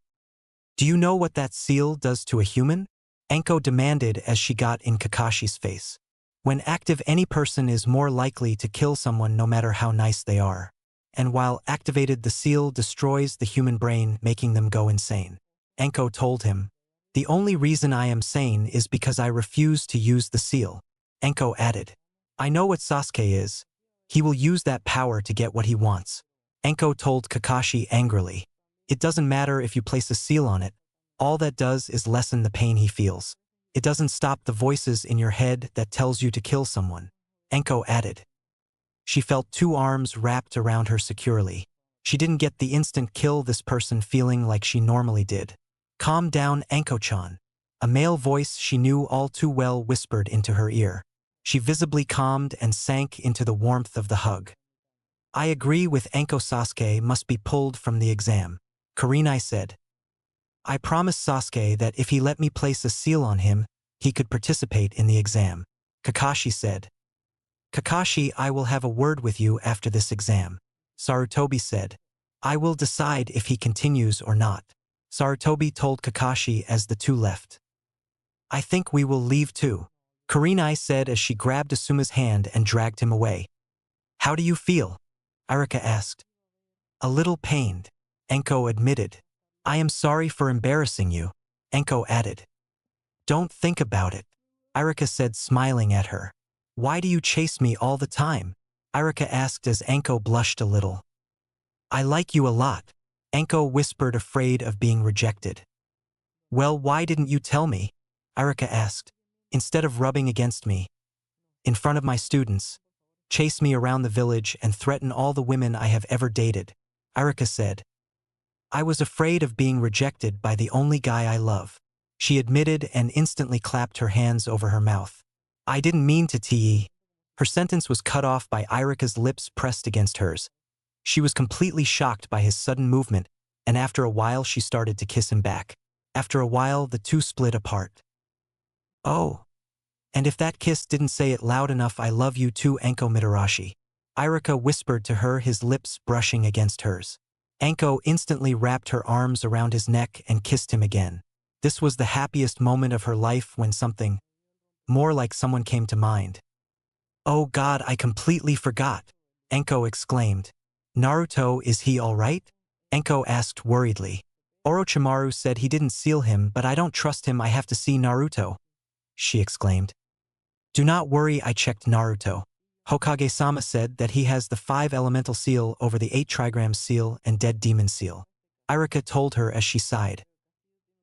[SPEAKER 1] "Do you know what that seal does to a human?" Anko demanded as she got in Kakashi's face. "When active, any person is more likely to kill someone no matter how nice they are. And while activated, the seal destroys the human brain, making them go insane," Anko told him. "The only reason I am sane is because I refuse to use the seal," Anko added. "I know what Sasuke is. He will use that power to get what he wants," Anko told Kakashi angrily. "It doesn't matter if you place a seal on it. All that does is lessen the pain he feels. It doesn't stop the voices in your head that tells you to kill someone," Anko added. She felt 2 arms wrapped around her securely. She didn't get the instant kill this person feeling like she normally did. "Calm down, Anko-chan," a male voice she knew all too well whispered into her ear. She visibly calmed and sank into the warmth of the hug. "I agree with Anko, Sasuke must be pulled from the exam," Kurenai said. "I promised Sasuke that if he let me place a seal on him, he could participate in the exam," Kakashi said. Kakashi, I will have a word with you after this exam. Sarutobi said. I will decide if he continues or not. Sarutobi told Kakashi as the two left. I think we will leave too, Kurenai said as she grabbed Asuma's hand and dragged him away. How do you feel? Arika asked. A little pained, Enko admitted. I am sorry for embarrassing you, Enko added. Don't think about it, Arika said, smiling at her. Why do you chase me all the time? Arika asked as Enko blushed a little. I like you a lot, Enko whispered, afraid of being rejected. Well, why didn't you tell me? Arika asked. Instead of rubbing against me in front of my students, chase me around the village and threaten all the women I have ever dated, Arika said. I was afraid of being rejected by the only guy I love, she admitted and instantly clapped her hands over her mouth. I didn't mean to te. Her sentence was cut off by Irika's lips pressed against hers. She was completely shocked by his sudden movement, and after a while she started to kiss him back. After a while the two split apart. Oh. And if that kiss didn't say it loud enough, I love you too, Enko Mitarashi, Irika whispered to her, his lips brushing against hers. Enko instantly wrapped her arms around his neck and kissed him again. This was the happiest moment of her life when something more like someone came to mind. Oh God, I completely forgot, Enko exclaimed. Naruto, is he all right? Enko asked worriedly. Orochimaru said he didn't seal him, but I don't trust him. I have to see Naruto, she exclaimed. Do not worry, I checked Naruto. Hokage-sama said that he has the 5 elemental seal over the 8 trigram seal and dead demon seal, Irika told her as she sighed.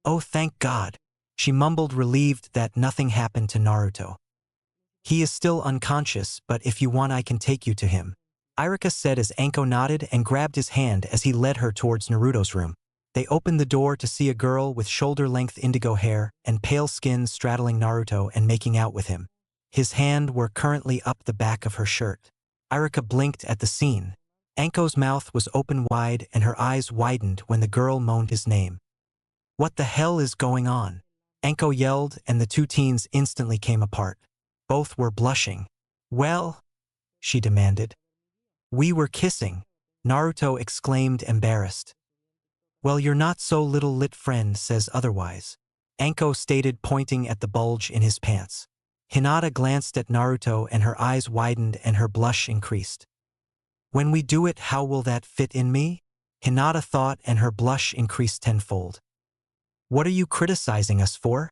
[SPEAKER 1] Oh, thank God, she mumbled, relieved that nothing happened to Naruto. He is still unconscious, but if you want I can take you to him, Irika said as Enko nodded and grabbed his hand as he led her towards Naruto's room. They opened the door to see a girl with shoulder-length indigo hair and pale skin straddling Naruto and making out with him. His hand were currently up the back of her shirt. Irika blinked at the scene. Enko's mouth was open wide and her eyes widened when the girl moaned his name. What the hell is going on? Enko yelled, and the two teens instantly came apart. Both were blushing. Well? She demanded. We were kissing, Naruto exclaimed, embarrassed. Well, you're not so, little lit friend says otherwise, Enko stated, pointing at the bulge in his pants. Hinata glanced at Naruto and her eyes widened and her blush increased. When we do it, how will that fit in me? Hinata thought, and her blush increased tenfold. What are you criticizing us for?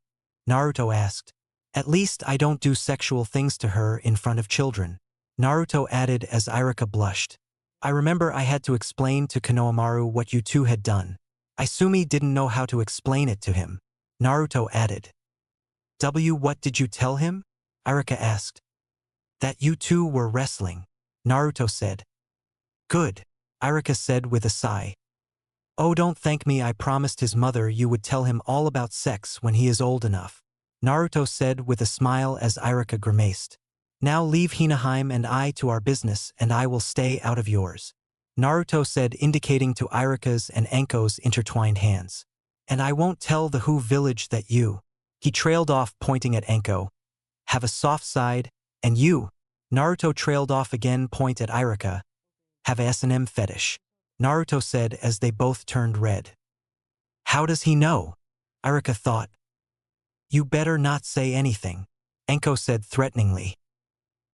[SPEAKER 1] Naruto asked. At least I don't do sexual things to her in front of children, Naruto added as Irika blushed. I remember I had to explain to Konohamaru what you two had done. Isumi didn't know how to explain it to him, Naruto added. What did you tell him? Irika asked. That you two were wrestling, Naruto said. Good, Irika said with a sigh. Oh, don't thank me, I promised his mother you would tell him all about sex when he is old enough, Naruto said with a smile as Irika grimaced. Now leave Hinaheim and I to our business, and I will stay out of yours, Naruto said, indicating to Irika's and Enko's intertwined hands. And I won't tell the Who village that you, he trailed off, pointing at Enko, have a soft side, and you, Naruto trailed off again, point at Irika, have a S&M fetish, Naruto said as they both turned red. How does he know? Irika thought. You better not say anything, Enko said threateningly.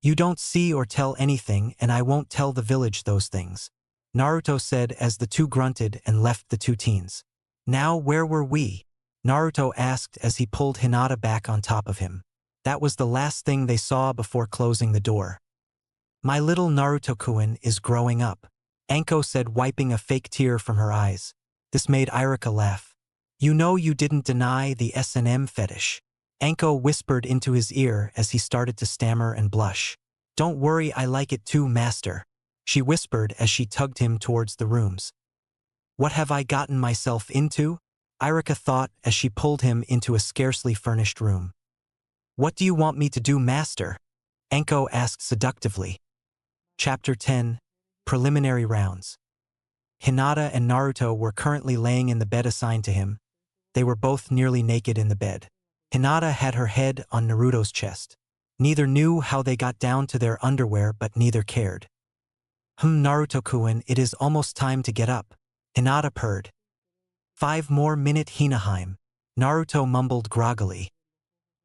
[SPEAKER 1] You don't see or tell anything, and I won't tell the village those things, Naruto said as the two grunted and left the two teens. Now where were we? Naruto asked as he pulled Hinata back on top of him. That was the last thing they saw before closing the door. My little Naruto-kun is growing up, Enko said, wiping a fake tear from her eyes. This made Irika laugh. You know you didn't deny the S&M fetish, Enko whispered into his ear as he started to stammer and blush. Don't worry, I like it too, master, she whispered as she tugged him towards the rooms. What have I gotten myself into? Irika thought as she pulled him into a scarcely furnished room. What do you want me to do, master? Enko asked seductively. Chapter 10. Preliminary Rounds. Hinata and Naruto were currently laying in the bed assigned to him. They were both nearly naked in the bed. Hinata had her head on Naruto's chest. Neither knew how they got down to their underwear, but neither cared. Naruto-kun, it is almost time to get up. Hinata purred. 5 more minute Hinaheim. Naruto mumbled groggily.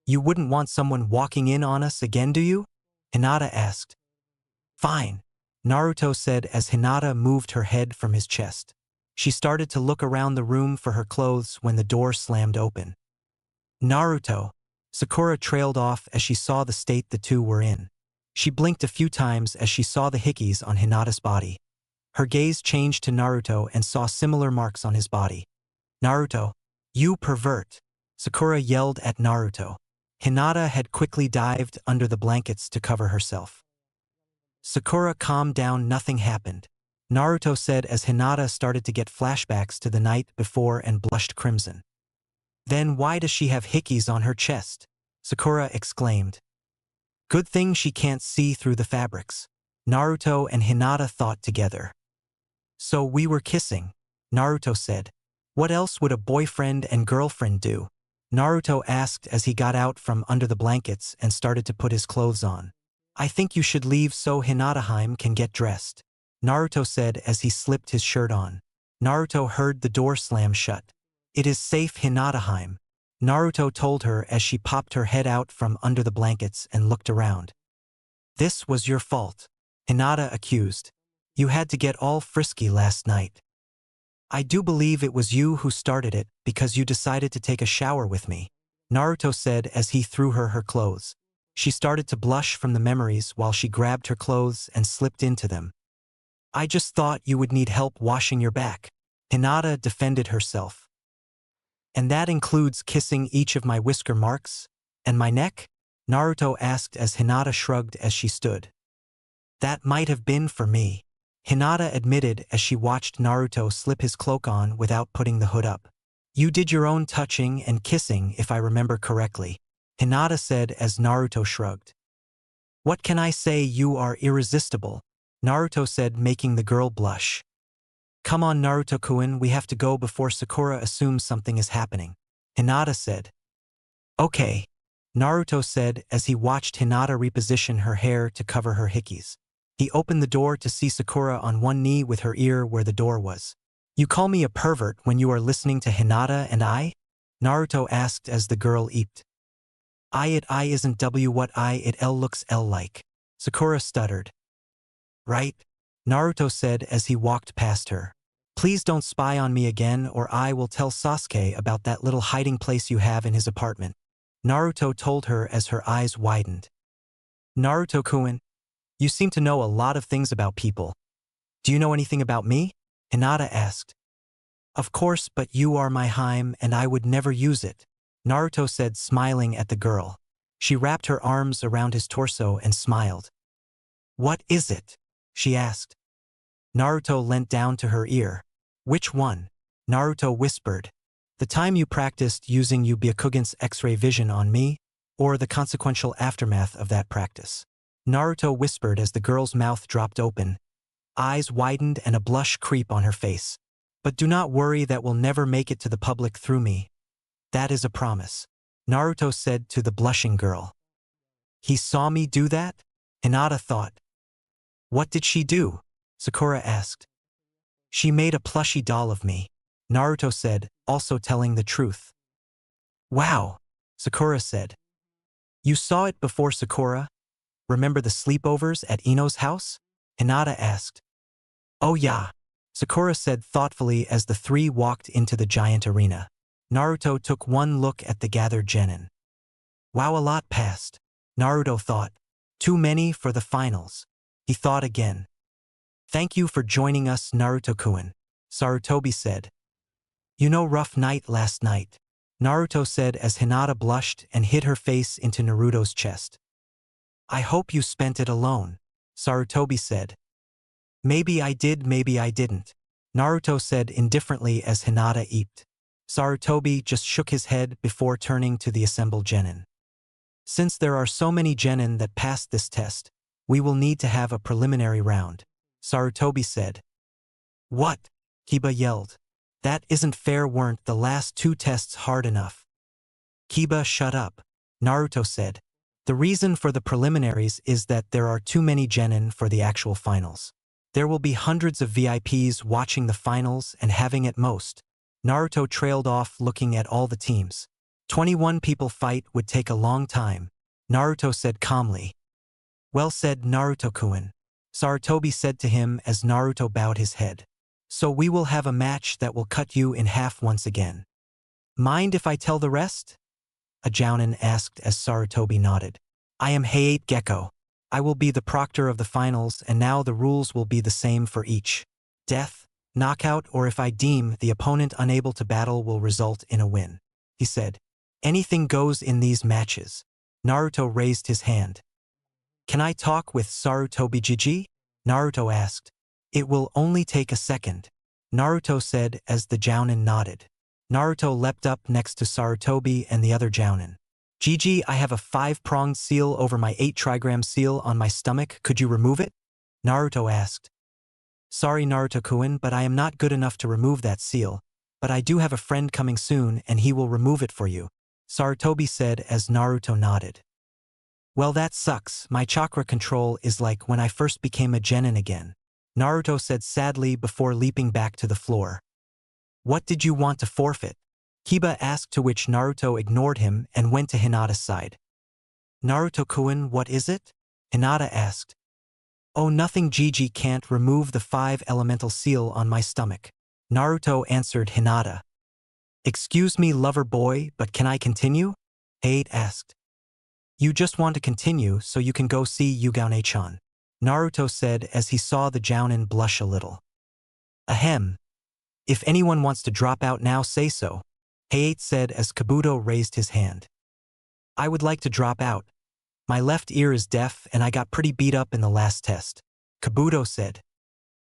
[SPEAKER 1] You wouldn't want someone walking in on us again, do you? Hinata asked. Fine, Naruto said as Hinata moved her head from his chest. She started to look around the room for her clothes when the door slammed open. Naruto. Sakura trailed off as she saw the state the two were in. She blinked a few times as she saw the hickeys on Hinata's body. Her gaze changed to Naruto and saw similar marks on his body. Naruto, you pervert! Sakura yelled at Naruto. Hinata had quickly dived under the blankets to cover herself. Sakura, calm down, nothing happened, Naruto said as Hinata started to get flashbacks to the night before and blushed crimson. Then why does she have hickeys on her chest? Sakura exclaimed. Good thing she can't see through the fabrics. Naruto and Hinata thought together. So we were kissing, Naruto said. What else would a boyfriend and girlfriend do? Naruto asked as he got out from under the blankets and started to put his clothes on. I think you should leave so Hinataheim can get dressed, Naruto said as he slipped his shirt on. Naruto heard the door slam shut. It is safe, Hinataheim, Naruto told her as she popped her head out from under the blankets and looked around. This was your fault, Hinata accused. You had to get all frisky last night. I do believe it was you who started it because you decided to take a shower with me, Naruto said as he threw her clothes. She started to blush from the memories while she grabbed her clothes and slipped into them. I just thought you would need help washing your back, Hinata defended herself. And that includes kissing each of my whisker marks? And my neck? Naruto asked as Hinata shrugged as she stood. That might have been for me, Hinata admitted as she watched Naruto slip his cloak on without putting the hood up. You did your own touching and kissing if I remember correctly, Hinata said as Naruto shrugged. What can I say, you are irresistible, Naruto said, making the girl blush. Come on Naruto-kun, we have to go before Sakura assumes something is happening, Hinata said. Okay, Naruto said as he watched Hinata reposition her hair to cover her hickeys. He opened the door to see Sakura on one knee with her ear where the door was. You call me a pervert when you are listening to Hinata and I? Naruto asked as the girl eeped. I isn't W what I L looks L like, Sakura stuttered. Right? Naruto said as he walked past her. Please don't spy on me again or I will tell Sasuke about that little hiding place you have in his apartment, Naruto told her as her eyes widened. Naruto-kun, you seem to know a lot of things about people. Do you know anything about me? Hinata asked. Of course, but you are my Heim and I would never use it, Naruto said, smiling at the girl. She wrapped her arms around his torso and smiled. What is it? She asked. Naruto leant down to her ear. Which one? Naruto whispered. The time you practiced using Byakugan's X-ray vision on me, or the consequential aftermath of that practice? Naruto whispered as the girl's mouth dropped open. Eyes widened and a blush creep on her face. But do not worry, that will never make it to the public through me. That is a promise, Naruto said to the blushing girl. He saw me do that? Hinata thought. What did she do? Sakura asked. She made a plushy doll of me, Naruto said, also telling the truth. Wow, Sakura said. You saw it before, Sakura? Remember the sleepovers at Ino's house? Hinata asked. Oh yeah, Sakura said thoughtfully as the three walked into the giant arena. Naruto took one look at the gathered genin. Wow, a lot passed, Naruto thought. Too many for the finals. He thought again. Thank you for joining us, Naruto-kun, Sarutobi said. You know, rough night last night, Naruto said as Hinata blushed and hid her face into Naruto's chest. I hope you spent it alone, Sarutobi said. Maybe I did, maybe I didn't, Naruto said indifferently as Hinata eeped. Sarutobi just shook his head before turning to the assembled genin. Since there are so many genin that passed this test, we will need to have a preliminary round, Sarutobi said. What? Kiba yelled. That isn't fair, weren't the last 2 tests hard enough? Kiba, shut up, Naruto said. The reason for the preliminaries is that there are too many genin for the actual finals. There will be hundreds of VIPs watching the finals and having at most. Naruto trailed off looking at all the teams. 21 people fight would take a long time. Naruto said calmly. Well said, Naruto-kun. Sarutobi said to him as Naruto bowed his head. So we will have a match that will cut you in half once again. Mind if I tell the rest? A jounin asked as Sarutobi nodded. I am Hideout Gecko. I will be the proctor of the finals, and now the rules will be the same for each. Death, knockout, or if I deem the opponent unable to battle will result in a win. He said. Anything goes in these matches. Naruto raised his hand. Can I talk with Sarutobi Jiji? Naruto asked. It will only take a second. Naruto said as the jounin nodded. Naruto leapt up next to Sarutobi and the other jounin. Jiji, I have a 5-pronged seal over my 8-trigram seal on my stomach. Could you remove it? Naruto asked. Sorry, Naruto-kun, but I am not good enough to remove that seal. But I do have a friend coming soon and he will remove it for you. Sarutobi said as Naruto nodded. Well, that sucks. My chakra control is like when I first became a genin again. Naruto said sadly before leaping back to the floor. What did you want to forfeit? Kiba asked, to which Naruto ignored him and went to Hinata's side. Naruto-kun, what is it? Hinata asked. Oh, nothing. Jiji can't remove the 5 elemental seal on my stomach. Naruto answered Hinata. Excuse me, lover boy, but can I continue? Hideout asked. You just want to continue so you can go see Yugaone-chan. Naruto said as he saw the jounin blush a little. Ahem. If anyone wants to drop out now, say so. Hideout said as Kabuto raised his hand. I would like to drop out. My left ear is deaf and I got pretty beat up in the last test. Kabuto said.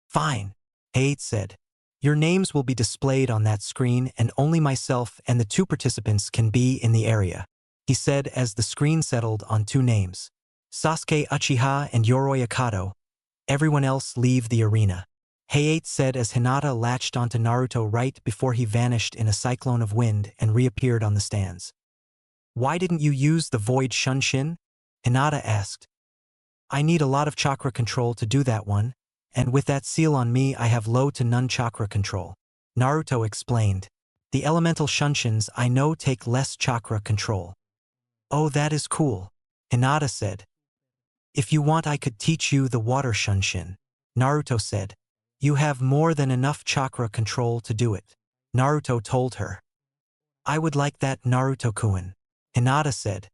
[SPEAKER 1] Fine. Hideout said. Your names will be displayed on that screen and only myself and the 2 participants can be in the area. He said as the screen settled on 2 names. Sasuke Uchiha and Yoroi Akato. Everyone else leave the arena. Hideout said as Hinata latched onto Naruto right before he vanished in a cyclone of wind and reappeared on the stands. Why didn't you use the Void Shunshin? Hinata asked. I need a lot of chakra control to do that one, and with that seal on me I have low to none chakra control. Naruto explained. The elemental Shunshins I know take less chakra control. Oh, that is cool. Hinata said. If you want I could teach you the water Shunshin. Naruto said. You have more than enough chakra control to do it. Naruto told her. I would like that, Naruto-kun. Hinata said.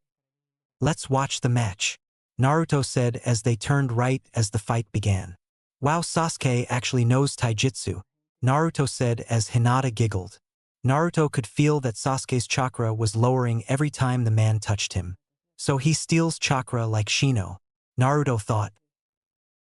[SPEAKER 1] Let's watch the match. Naruto said as they turned right as the fight began. Wow, Sasuke actually knows taijutsu. Naruto said as Hinata giggled. Naruto could feel that Sasuke's chakra was lowering every time the man touched him. So he steals chakra like Shino. Naruto thought.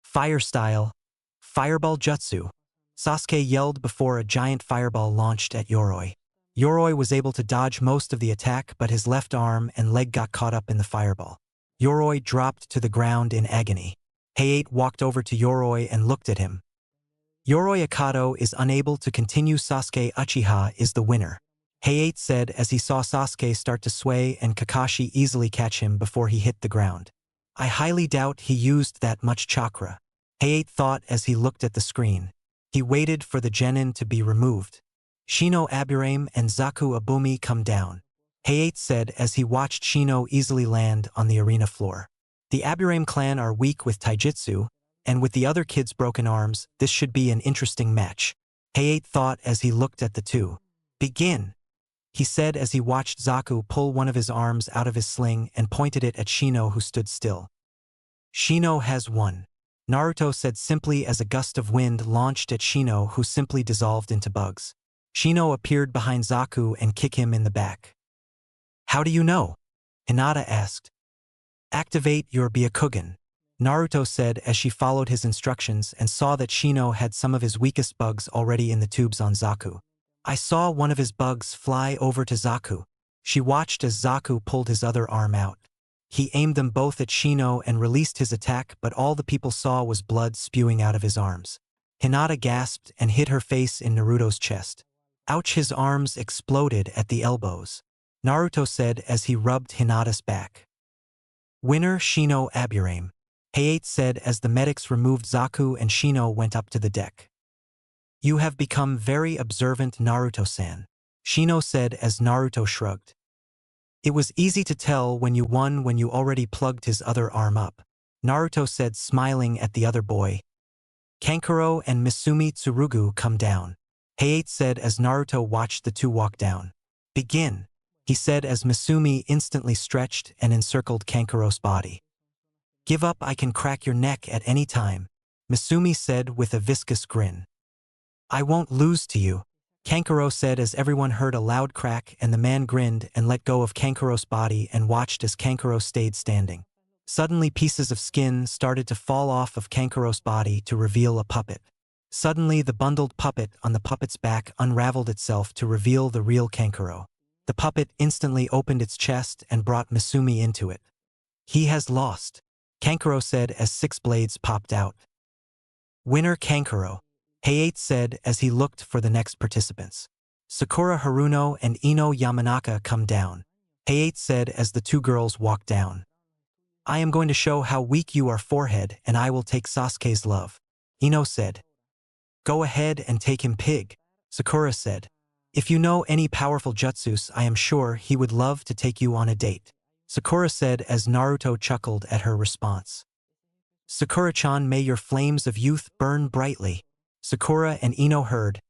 [SPEAKER 1] Fire style. Fireball jutsu. Sasuke yelled before a giant fireball launched at Yoroi. Yoroi was able to dodge most of the attack, but his left arm and leg got caught up in the fireball. Yoroi dropped to the ground in agony. Hideout walked over to Yoroi and looked at him. Yoroi Akato is unable to continue. Sasuke Uchiha is the winner. Hideout said as he saw Sasuke start to sway and Kakashi easily catch him before he hit the ground. I highly doubt he used that much chakra. Hideout thought as he looked at the screen. He waited for the genin to be removed. Shino Aburame and Zaku Abumi come down. Hideout said as he watched Shino easily land on the arena floor. The Aburame clan are weak with taijutsu, and with the other kids' broken arms, this should be an interesting match. Hideout thought as he looked at the 2. Begin, he said as he watched Zaku pull one of his arms out of his sling and pointed it at Shino, who stood still. Shino has won. Naruto said simply as a gust of wind launched at Shino, who simply dissolved into bugs. Shino appeared behind Zaku and kicked him in the back. How do you know? Hinata asked. Activate your Byakugan. Naruto said as she followed his instructions and saw that Shino had some of his weakest bugs already in the tubes on Zaku. I saw one of his bugs fly over to Zaku. She watched as Zaku pulled his other arm out. He aimed them both at Shino and released his attack, but all the people saw was blood spewing out of his arms. Hinata gasped and hit her face in Naruto's chest. Ouch, his arms exploded at the elbows. Naruto said as he rubbed Hinata's back. Winner Shino Aburame. Hideout said as the medics removed Zaku and Shino went up to the deck. You have become very observant, Naruto-san. Shino said as Naruto shrugged. It was easy to tell when you won when you already plugged his other arm up. Naruto said, smiling at the other boy. Kankuro and Misumi Tsurugu come down. Hideout said as Naruto watched the two walk down. Begin, he said as Misumi instantly stretched and encircled Kankuro's body. Give up, I can crack your neck at any time, Misumi said with a viscous grin. I won't lose to you, Kankuro said as everyone heard a loud crack and the man grinned and let go of Kankuro's body and watched as Kankuro stayed standing. Suddenly pieces of skin started to fall off of Kankuro's body to reveal a puppet. Suddenly the bundled puppet on the puppet's back unraveled itself to reveal the real Kankuro. The puppet instantly opened its chest and brought Misumi into it. He has lost, Kankuro said as 6 blades popped out. Winner Kankuro, Hideout said as he looked for the next participants. Sakura Haruno and Ino Yamanaka come down, Hideout said as the 2 girls walked down. I am going to show how weak you are, forehead, and I will take Sasuke's love, Ino said. Go ahead and take him, pig, Sakura said. If you know any powerful jutsus, I am sure he would love to take you on a date, Sakura said as Naruto chuckled at her response. Sakura-chan, may your flames of youth burn brightly, Sakura and Ino heard.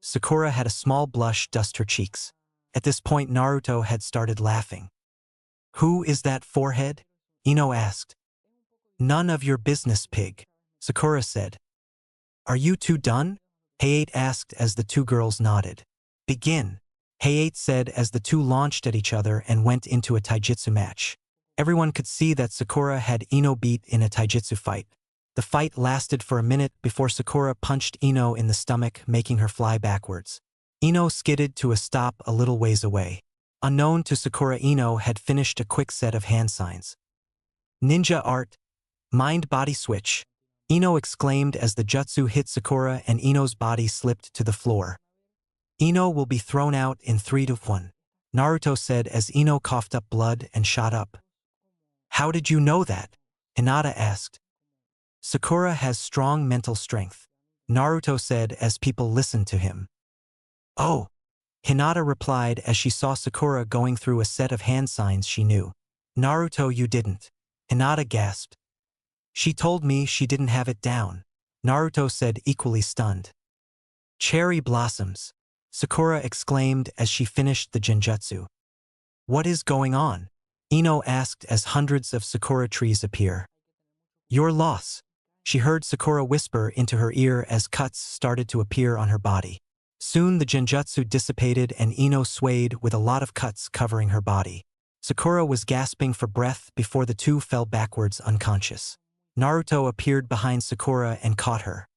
[SPEAKER 1] Sakura had a small blush dust her cheeks. At this point Naruto had started laughing. Who is that forehead? Ino asked. None of your business, pig, Sakura said. Are you two done? Hideout asked as the 2 girls nodded. Begin, Hideout said as the 2 launched at each other and went into a taijutsu match. Everyone could see that Sakura had Ino beat in a taijutsu fight. The fight lasted for a minute before Sakura punched Ino in the stomach, making her fly backwards. Ino skidded to a stop a little ways away. Unknown to Sakura, Ino had finished a quick set of hand signs. Ninja art, mind body switch, Ino exclaimed as the jutsu hit Sakura and Ino's body slipped to the floor. Ino will be thrown out in 3 to 1, Naruto said as Ino coughed up blood and shot up. How did you know that? Hinata asked. Sakura has strong mental strength, Naruto said as people listened to him. Oh, Hinata replied as she saw Sakura going through a set of hand signs she knew. Naruto, you didn't, Hinata gasped. She told me she didn't have it down, Naruto said, equally stunned. Cherry blossoms, Sakura exclaimed as she finished the genjutsu. What is going on? Ino asked as hundreds of Sakura trees appear. Your loss, she heard Sakura whisper into her ear as cuts started to appear on her body. Soon the genjutsu dissipated and Ino swayed with a lot of cuts covering her body. Sakura was gasping for breath before the 2 fell backwards unconscious. Naruto appeared behind Sakura and caught her.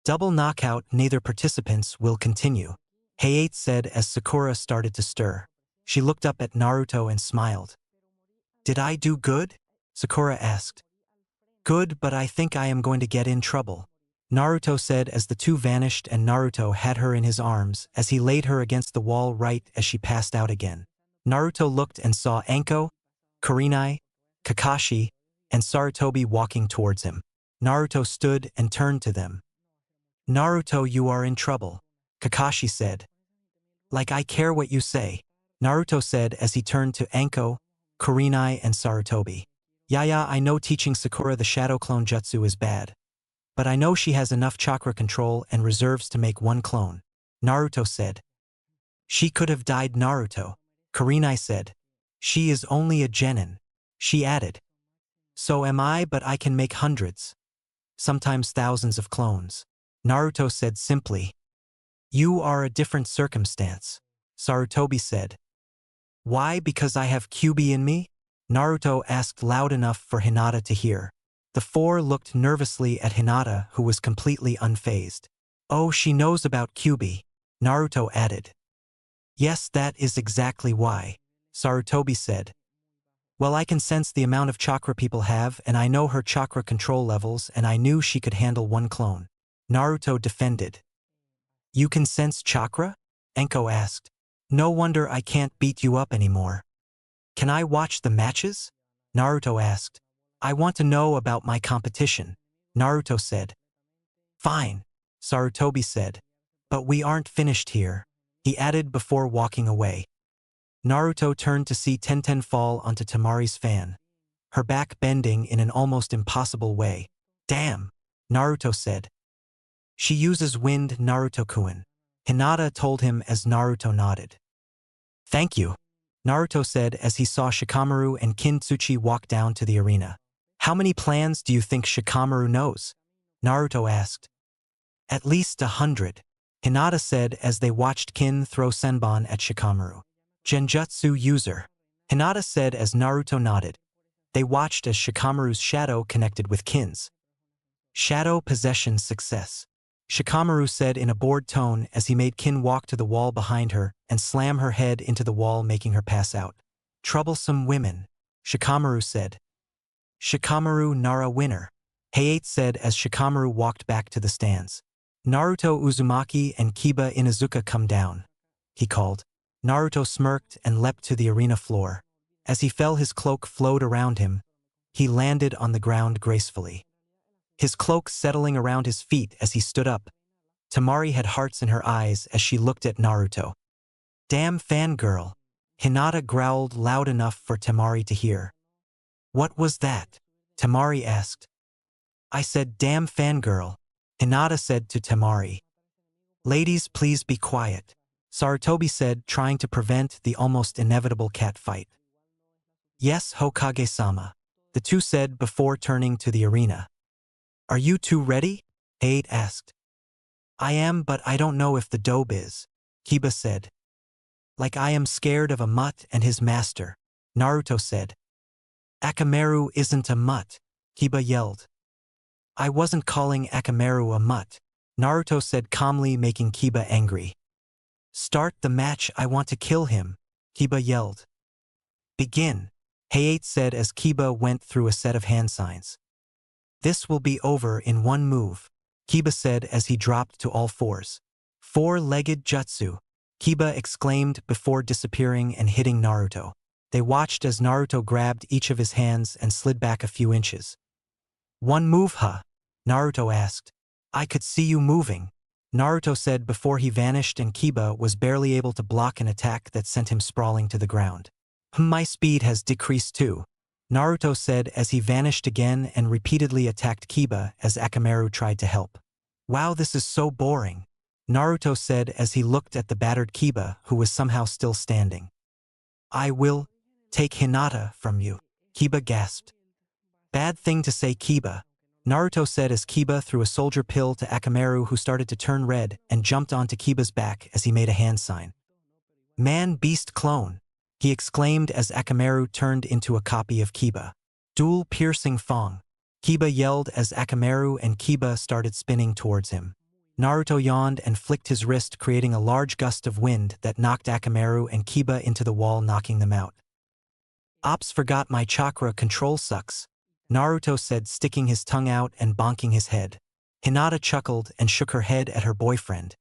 [SPEAKER 1] Double knockout, neither participants will continue, Hideout said as Sakura started to stir. She looked up at Naruto and smiled. Did I do good? Sakura asked. Good, but I think I am going to get in trouble, Naruto said as the 2 vanished and Naruto had her in his arms as he laid her against the wall right as she passed out again. Naruto looked and saw Anko, Kurenai, Kakashi, and Sarutobi walking towards him. Naruto stood and turned to them. Naruto, you are in trouble, Kakashi said. Like I care what you say, Naruto said as he turned to Anko, Kurenai, and Sarutobi. Yeah, I know teaching Sakura the shadow clone jutsu is bad. But I know she has enough chakra control and reserves to make 1 clone, Naruto said. She could have died, Naruto, Kurenai said. She is only a genin, she added. So am I, but I can make hundreds, sometimes thousands of clones, Naruto said simply. You are a different circumstance, Sarutobi said. Why, because I have Kyuubi in me? Naruto asked loud enough for Hinata to hear. The 4 looked nervously at Hinata, who was completely unfazed. Oh, she knows about Kyuubi, Naruto added. Yes, that is exactly why, Sarutobi said. Well, I can sense the amount of chakra people have and I know her chakra control levels and I knew she could handle 1 clone, Naruto defended. You can sense chakra? Anko asked. No wonder I can't beat you up anymore. Can I watch the matches? Naruto asked. I want to know about my competition, Naruto said. Fine, Sarutobi said. But we aren't finished here, he added before walking away. Naruto turned to see Tenten fall onto Tamari's fan, her back bending in an almost impossible way. Damn, Naruto said. She uses wind, Naruto-kun, Hinata told him as Naruto nodded. Thank you, Naruto said as he saw Shikamaru and Kintsuchi walk down to the arena. How many plans do you think Shikamaru knows? Naruto asked. At least 100, Hinata said as they watched Kin throw Senbon at Shikamaru. Genjutsu user, Hinata said as Naruto nodded. They watched as Shikamaru's shadow connected with Kin's. Shadow possession success, Shikamaru said in a bored tone as he made Kin walk to the wall behind her and slam her head into the wall, making her pass out. Troublesome women, Shikamaru said. Shikamaru Nara winner, Hideout said as Shikamaru walked back to the stands. Naruto Uzumaki and Kiba Inuzuka come down, he called. Naruto smirked and leapt to the arena floor. As he fell, his cloak flowed around him. He landed on the ground gracefully, his cloak settling around his feet as he stood up. Tamari had hearts in her eyes as she looked at Naruto. Damn fangirl, Hinata growled loud enough for Tamari to hear. What was that? Tamari asked. I said damn fangirl, Hinata said to Tamari. Ladies, please be quiet, Sarutobi said, trying to prevent the almost inevitable cat fight. Yes, Hokage-sama, the two said before turning to the arena. Are you two ready? Hideout asked. I am, but I don't know if the dobe is, Kiba said. Like I am scared of a mutt and his master, Naruto said. Akamaru isn't a mutt, Kiba yelled. I wasn't calling Akamaru a mutt, Naruto said calmly, making Kiba angry. Start the match, I want to kill him, Kiba yelled. Begin, Hideout said as Kiba went through a set of hand signs. This will be over in one move, Kiba said as he dropped to all fours. Four-legged jutsu, Kiba exclaimed before disappearing and hitting Naruto. They watched as Naruto grabbed each of his hands and slid back a few inches. One move, huh? Naruto asked. I could see you moving, Naruto said before he vanished, and Kiba was barely able to block an attack that sent him sprawling to the ground. My speed has decreased too, Naruto said as he vanished again and repeatedly attacked Kiba as Akamaru tried to help. Wow, this is so boring, Naruto said as he looked at the battered Kiba, who was somehow still standing. I will take Hinata from you, Kiba gasped. Bad thing to say, Kiba, Naruto said as Kiba threw a soldier pill to Akamaru, who started to turn red and jumped onto Kiba's back as he made a hand sign. Man, beast, clone, he exclaimed as Akamaru turned into a copy of Kiba. Dual piercing fong, Kiba yelled as Akamaru and Kiba started spinning towards him. Naruto yawned and flicked his wrist, creating a large gust of wind that knocked Akamaru and Kiba into the wall, knocking them out. Ops, forgot my chakra control sucks, Naruto said, sticking his tongue out and bonking his head. Hinata chuckled and shook her head at her boyfriend.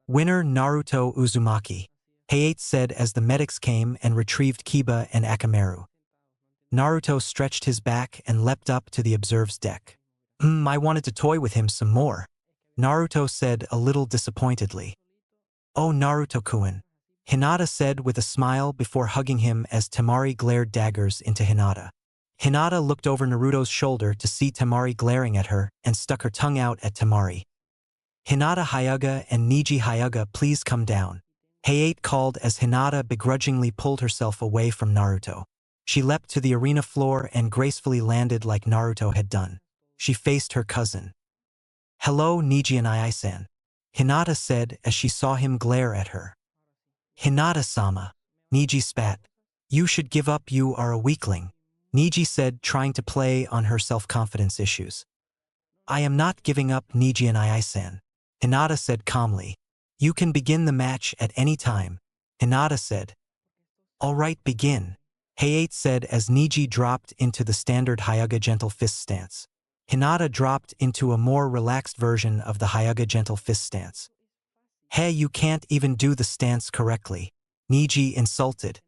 [SPEAKER 1] Winner Naruto Uzumaki, Hideout said as the medics came and retrieved Kiba and Akamaru. Naruto stretched his back and leapt up to the observer's deck. I wanted to toy with him some more, Naruto said a little disappointedly. Oh, Naruto-kun, Hinata said with a smile before hugging him as Tamari glared daggers into Hinata. Hinata looked over Naruto's shoulder to see Tamari glaring at her and stuck her tongue out at Tamari. Hinata Hyuga and Niji Hyuga, please come down, Hideout called as Hinata begrudgingly pulled herself away from Naruto. She leapt to the arena floor and gracefully landed like Naruto had done. She faced her cousin. Hello, Niji and I-san, Hinata said as she saw him glare at her. Hinata-sama, Niji spat. You should give up, you are a weakling, Niji said, trying to play on her self-confidence issues. I am not giving up, Niji and I-san, Hinata said calmly. You can begin the match at any time, Hinata said. All right, begin, Hideout said as Niji dropped into the standard Hyuga gentle fist stance. Hinata dropped into a more relaxed version of the Hyuga gentle fist stance. Hey, you can't even do the stance correctly, Niji insulted.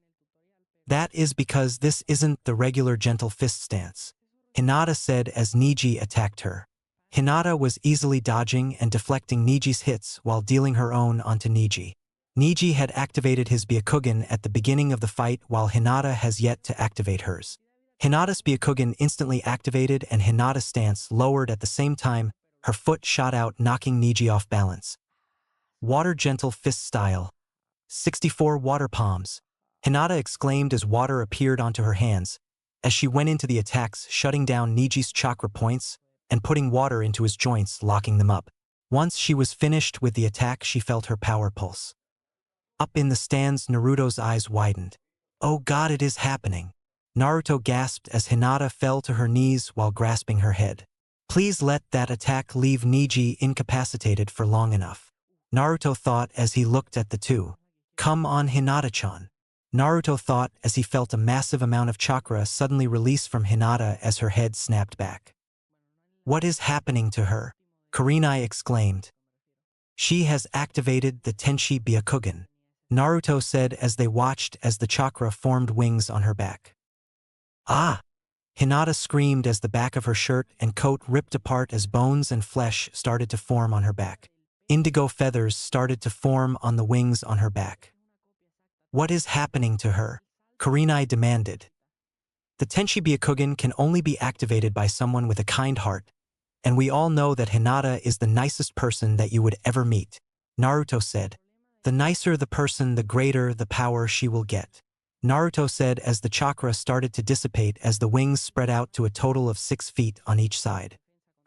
[SPEAKER 1] That is because this isn't the regular gentle fist stance, Hinata said as Niji attacked her. Hinata was easily dodging and deflecting Niji's hits while dealing her own onto Niji. Niji had activated his Byakugan at the beginning of the fight while Hinata has yet to activate hers. Hinata's Byakugan instantly activated and Hinata's stance lowered at the same time, her foot shot out knocking Niji off balance. Water gentle fist style. 64 water palms. Hinata exclaimed as water appeared onto her hands, as she went into the attacks shutting down Niji's chakra points and putting water into his joints, locking them up. Once she was finished with the attack, she felt her power pulse. Up in the stands, Naruto's eyes widened. Oh God, it is happening. Naruto gasped as Hinata fell to her knees while grasping her head. Please let that attack leave Niji incapacitated for long enough, Naruto thought as he looked at the two. Come on, Hinata-chan, Naruto thought as he felt a massive amount of chakra suddenly release from Hinata as her head snapped back. What is happening to her? Kurenai exclaimed. She has activated the Tenshi Byakugan, Naruto said as they watched as the chakra formed wings on her back. Ah! Hinata screamed as the back of her shirt and coat ripped apart as bones and flesh started to form on her back. Indigo feathers started to form on the wings on her back. What is happening to her? Kurenai demanded. The Tenshi Byakugan can only be activated by someone with a kind heart, and we all know that Hinata is the nicest person that you would ever meet, Naruto said. The nicer the person, the greater the power she will get, Naruto said as the chakra started to dissipate as the wings spread out to a total of 6 feet on each side.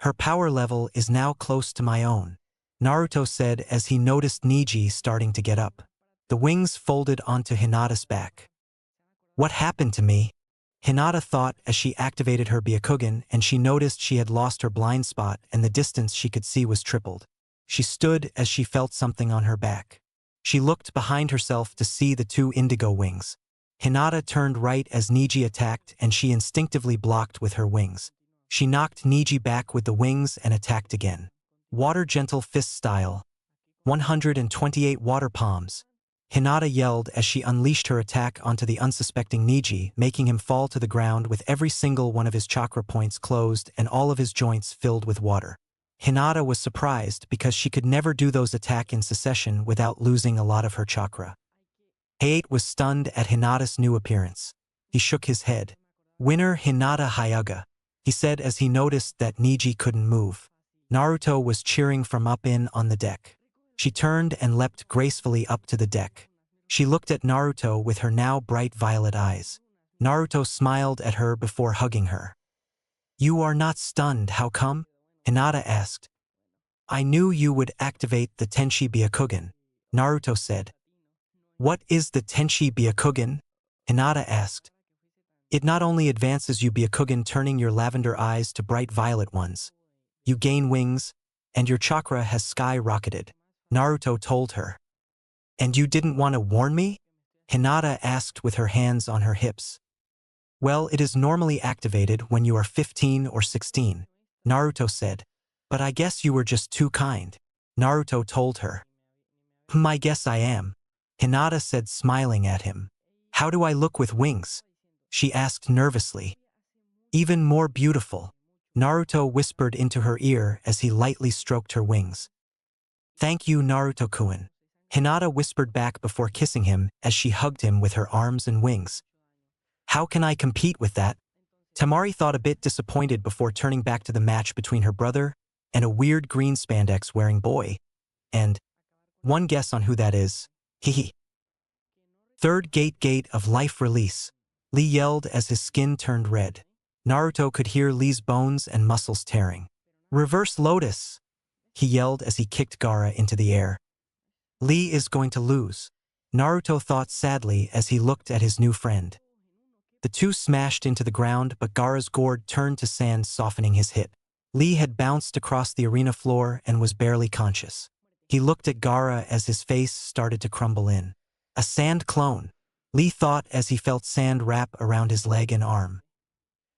[SPEAKER 1] Her power level is now close to my own, Naruto said as he noticed Niji starting to get up. The wings folded onto Hinata's back. What happened to me? Hinata thought as she activated her Byakugan and she noticed she had lost her blind spot and the distance she could see was tripled. She stood as she felt something on her back. She looked behind herself to see the 2 indigo wings. Hinata turned right as Niji attacked and she instinctively blocked with her wings. She knocked Niji back with the wings and attacked again. Water gentle fist style. 128 water palms. Hinata yelled as she unleashed her attack onto the unsuspecting Niji, making him fall to the ground with every single one of his chakra points closed and all of his joints filled with water. Hinata was surprised because she could never do those attacks in succession without losing a lot of her chakra. Hideout was stunned at Hinata's new appearance. He shook his head. Winner Hinata Hyuga, he said as he noticed that Niji couldn't move. Naruto was cheering from up in on the deck. She turned and leapt gracefully up to the deck. She looked at Naruto with her now bright violet eyes. Naruto smiled at her before hugging her. You are not stunned, how come? Hinata asked. I knew you would activate the Tenshi Byakugan, Naruto said. What is the Tenshi Byakugan? Hinata asked. It not only advances you Byakugan, turning your lavender eyes to bright violet ones. You gain wings, and your chakra has skyrocketed, Naruto told her. And you didn't want to warn me? Hinata asked with her hands on her hips. Well, it is normally activated when you are 15 or 16, Naruto said. But I guess you were just too kind, Naruto told her. I guess I am, Hinata said, smiling at him. How do I look with wings? She asked nervously. Even more beautiful, Naruto whispered into her ear as he lightly stroked her wings. Thank you, Naruto-kun, Hinata whispered back before kissing him as she hugged him with her arms and wings. How can I compete with that? Temari thought, a bit disappointed before turning back to the match between her brother and a weird green spandex-wearing boy. And one guess on who that is. Hehe. Third gate of life release, Lee yelled as his skin turned red. Naruto could hear Lee's bones and muscles tearing. Reverse Lotus, he yelled as he kicked Gaara into the air. Lee is going to lose, Naruto thought sadly as he looked at his new friend. The two smashed into the ground, but Gaara's gourd turned to sand, softening his hit. Lee had bounced across the arena floor and was barely conscious. He looked at Gaara as his face started to crumble in. A sand clone, Lee thought as he felt sand wrap around his leg and arm.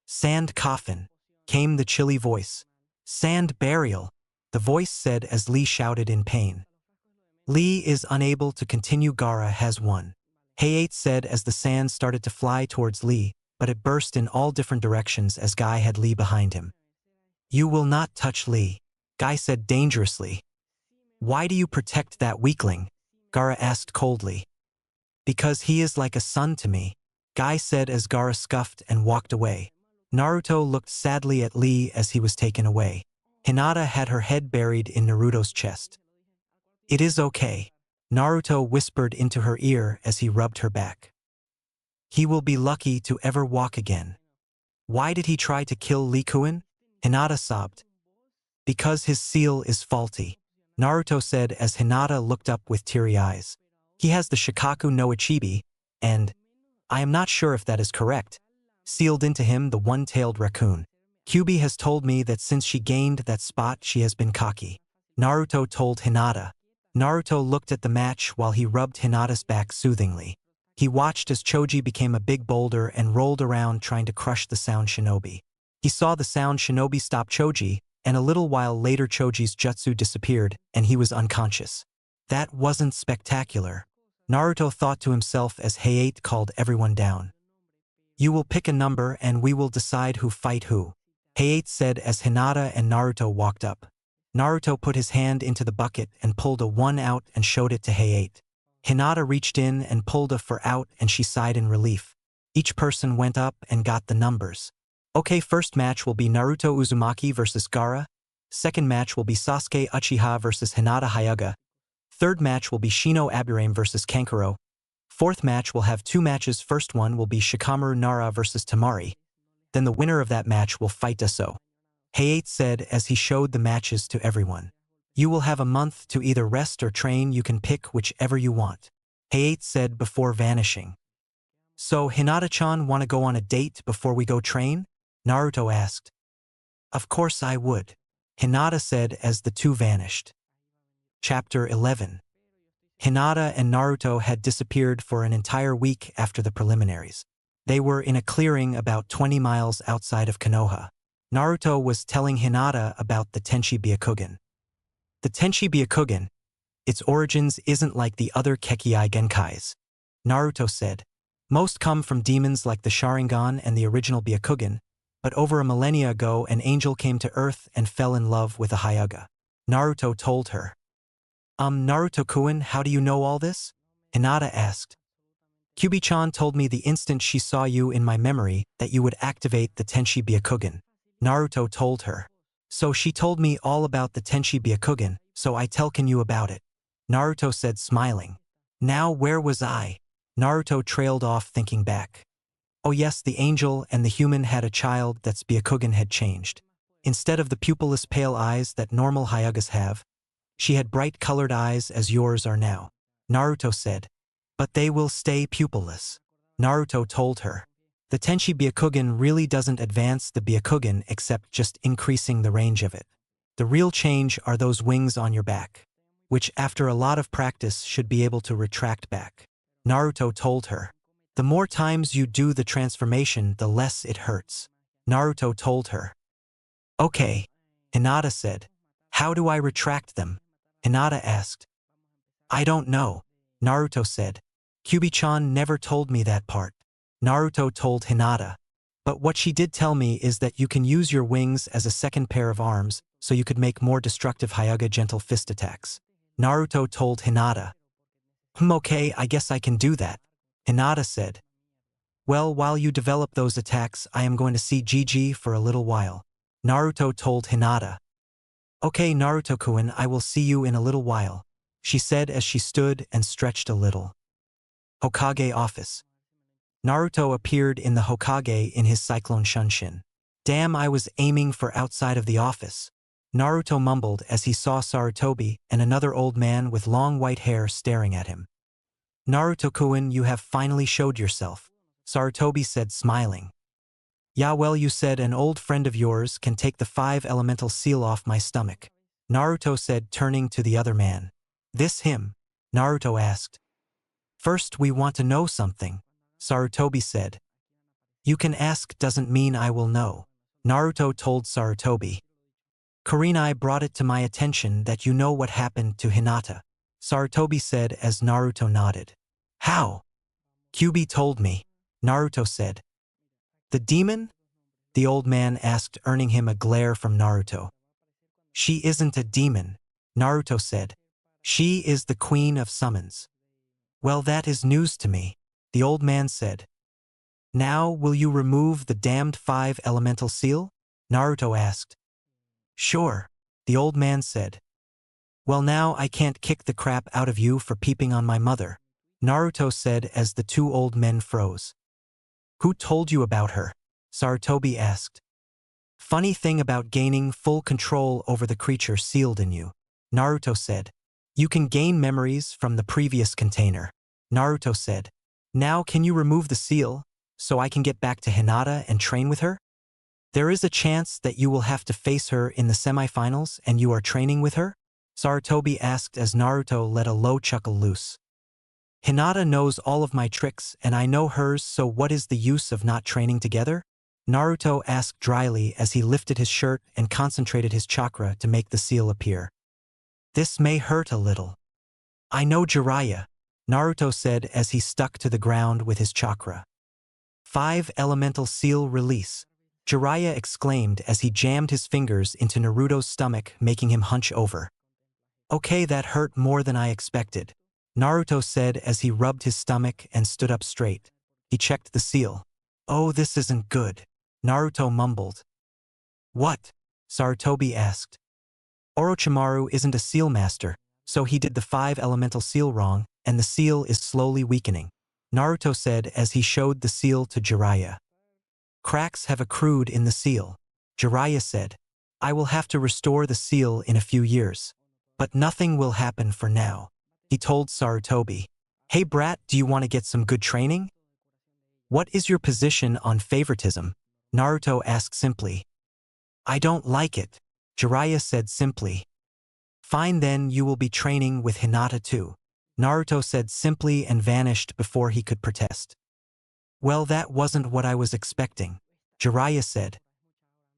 [SPEAKER 1] Sand coffin, came the chilly voice. Sand burial, the voice said as Lee shouted in pain. Lee is unable to continue. Gaara has won. Hideout said as the sand started to fly towards Lee, but it burst in all different directions as Guy had Lee behind him. You will not touch Lee, Guy said dangerously. Why do you protect that weakling? Gaara asked coldly. Because he is like a son to me, Guy said as Gaara scuffed and walked away. Naruto looked sadly at Lee as he was taken away. Hinata had her head buried in Naruto's chest. It is okay, Naruto whispered into her ear as he rubbed her back. He will be lucky to ever walk again. Why did he try to kill Lee Kuin? Hinata sobbed. Because his seal is faulty, Naruto said as Hinata looked up with teary eyes. He has the Shikaku no Ichibi, and I am not sure if that is correct, sealed into him the one-tailed raccoon. Kyubi has told me that since she gained that spot she has been cocky, Naruto told Hinata. Naruto looked at the match while he rubbed Hinata's back soothingly. He watched as Choji became a big boulder and rolled around trying to crush the Sound Shinobi. He saw the Sound Shinobi stop Choji, and a little while later Choji's jutsu disappeared and he was unconscious. That wasn't spectacular, Naruto thought to himself as Hideout called everyone down. You will pick a number and we will decide who fight who, Hideout said as Hinata and Naruto walked up. Naruto put his hand into the bucket and pulled a 1 out and showed it to Hideout. Hinata reached in and pulled a 4 out and she sighed in relief. Each person went up and got the numbers. Okay, first match will be Naruto Uzumaki versus Gaara. Second match will be Sasuke Uchiha versus Hinata Hyuga. Third match will be Shino Aburame versus Kankuro. Fourth match will have 2 matches. First one will be Shikamaru Nara versus Tamari. Then the winner of that match will fight Daso. Hideout said as he showed the matches to everyone. You will have a month to either rest or train. You can pick whichever you want, Hideout said before vanishing. So Hinata-chan wanna go on a date before we go train? Naruto asked. Of course I would, Hinata said as the two vanished. Chapter 11. Hinata and Naruto had disappeared for an entire week after the preliminaries. They were in a clearing about 20 miles outside of Konoha. Naruto was telling Hinata about the Tenshi Byakugan. The Tenshi Byakugan, its origins isn't like the other Kekkei Genkais, Naruto said. Most come from demons like the Sharingan and the original Byakugan, but over a millennia ago an angel came to Earth and fell in love with a Hyuga. Naruto told her. Naruto-kun, how do you know all this? Hinata asked. Kyubi-chan told me the instant she saw you in my memory that you would activate the Tenshi Byakugan, Naruto told her. So she told me all about the Tenshi Byakugan, so I telling you about it, Naruto said smiling. Now where was I? Naruto trailed off thinking back. Oh yes, the angel and the human had a child that's Byakugan had changed. Instead of the pupilless pale eyes that normal Hyugas have, she had bright-colored eyes as yours are now, Naruto said. But they will stay pupilless, Naruto told her. The Tenshi Byakugan really doesn't advance the Byakugan except just increasing the range of it. The real change are those wings on your back, which after a lot of practice should be able to retract back, Naruto told her. The more times you do the transformation, the less it hurts, Naruto told her. Okay, Hinata said. How do I retract them? Hinata asked. I don't know, Naruto said. Kyubi-chan never told me that part, Naruto told Hinata. But what she did tell me is that you can use your wings as a second pair of arms so you could make more destructive Hyuga gentle fist attacks, Naruto told Hinata. Okay, I guess I can do that, Hinata said. Well, while you develop those attacks, I am going to see Gigi for a little while, Naruto told Hinata. Okay, Naruto-kun, I will see you in a little while, she said as she stood and stretched a little. Hokage office. Naruto appeared in the Hokage in his Cyclone Shunshin. Damn, I was aiming for outside of the office, Naruto mumbled as he saw Sarutobi and another old man with long white hair staring at him. Naruto-kun, you have finally showed yourself, Sarutobi said smiling. Yeah, well, you said an old friend of yours can take the 5 elemental seal off my stomach, Naruto said turning to the other man. This him? Naruto asked. First we want to know something, Sarutobi said. You can ask doesn't mean I will know, Naruto told Sarutobi. Kurenai brought it to my attention that you know what happened to Hinata, Sarutobi said as Naruto nodded. How? Kyuubi told me, Naruto said. The demon? The old man asked, earning him a glare from Naruto. She isn't a demon, Naruto said. She is the queen of summons. Well, that is news to me, the old man said. Now will you remove the damned 5 elemental seal? Naruto asked. Sure, the old man said. Well, now I can't kick the crap out of you for peeping on my mother, Naruto said as the 2 old men froze. Who told you about her? Sarutobi asked. Funny thing about gaining full control over the creature sealed in you, Naruto said. You can gain memories from the previous container, Naruto said. Now can you remove the seal, so I can get back to Hinata and train with her? There is a chance that you will have to face her in the semifinals and you are training with her? Sarutobi asked as Naruto let a low chuckle loose. Hinata knows all of my tricks and I know hers, so what is the use of not training together? Naruto asked dryly as he lifted his shirt and concentrated his chakra to make the seal appear. This may hurt a little. I know Jiraiya, Naruto said as he stuck to the ground with his chakra. 5 elemental seal release, Jiraiya exclaimed as he jammed his fingers into Naruto's stomach, making him hunch over. Okay, that hurt more than I expected, Naruto said as he rubbed his stomach and stood up straight. He checked the seal. Oh, this isn't good, Naruto mumbled. What? Sarutobi asked. Orochimaru isn't a seal master, so he did the 5 elemental seal wrong, and the seal is slowly weakening, Naruto said as he showed the seal to Jiraiya. Cracks have accrued in the seal, Jiraiya said. I will have to restore the seal in a few years. But nothing will happen for now, he told Sarutobi. Hey brat, do you want to get some good training? What is your position on favoritism? Naruto asked simply. I don't like it, Jiraiya said simply. Fine, then you will be training with Hinata too, Naruto said simply and vanished before he could protest. Well, that wasn't what I was expecting, Jiraiya said.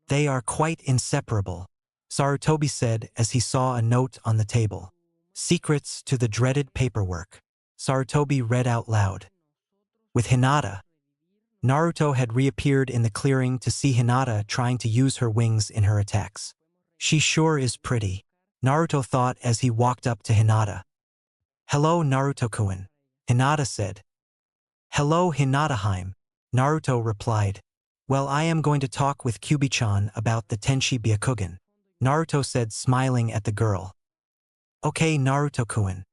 [SPEAKER 1] They are quite inseparable, Sarutobi said as he saw a note on the table. Secrets to the dreaded paperwork, Sarutobi read out loud. With Hinata. Naruto had reappeared in the clearing to see Hinata trying to use her wings in her attacks. She sure is pretty, Naruto thought as he walked up to Hinata. Hello, Naruto-kun, Hinata said. Hello, Hinata-heim, Naruto replied. Well, I am going to talk with Kyuubi-chan about the Tenshi Byakugan, Naruto said, smiling at the girl. Okay, Naruto-kun,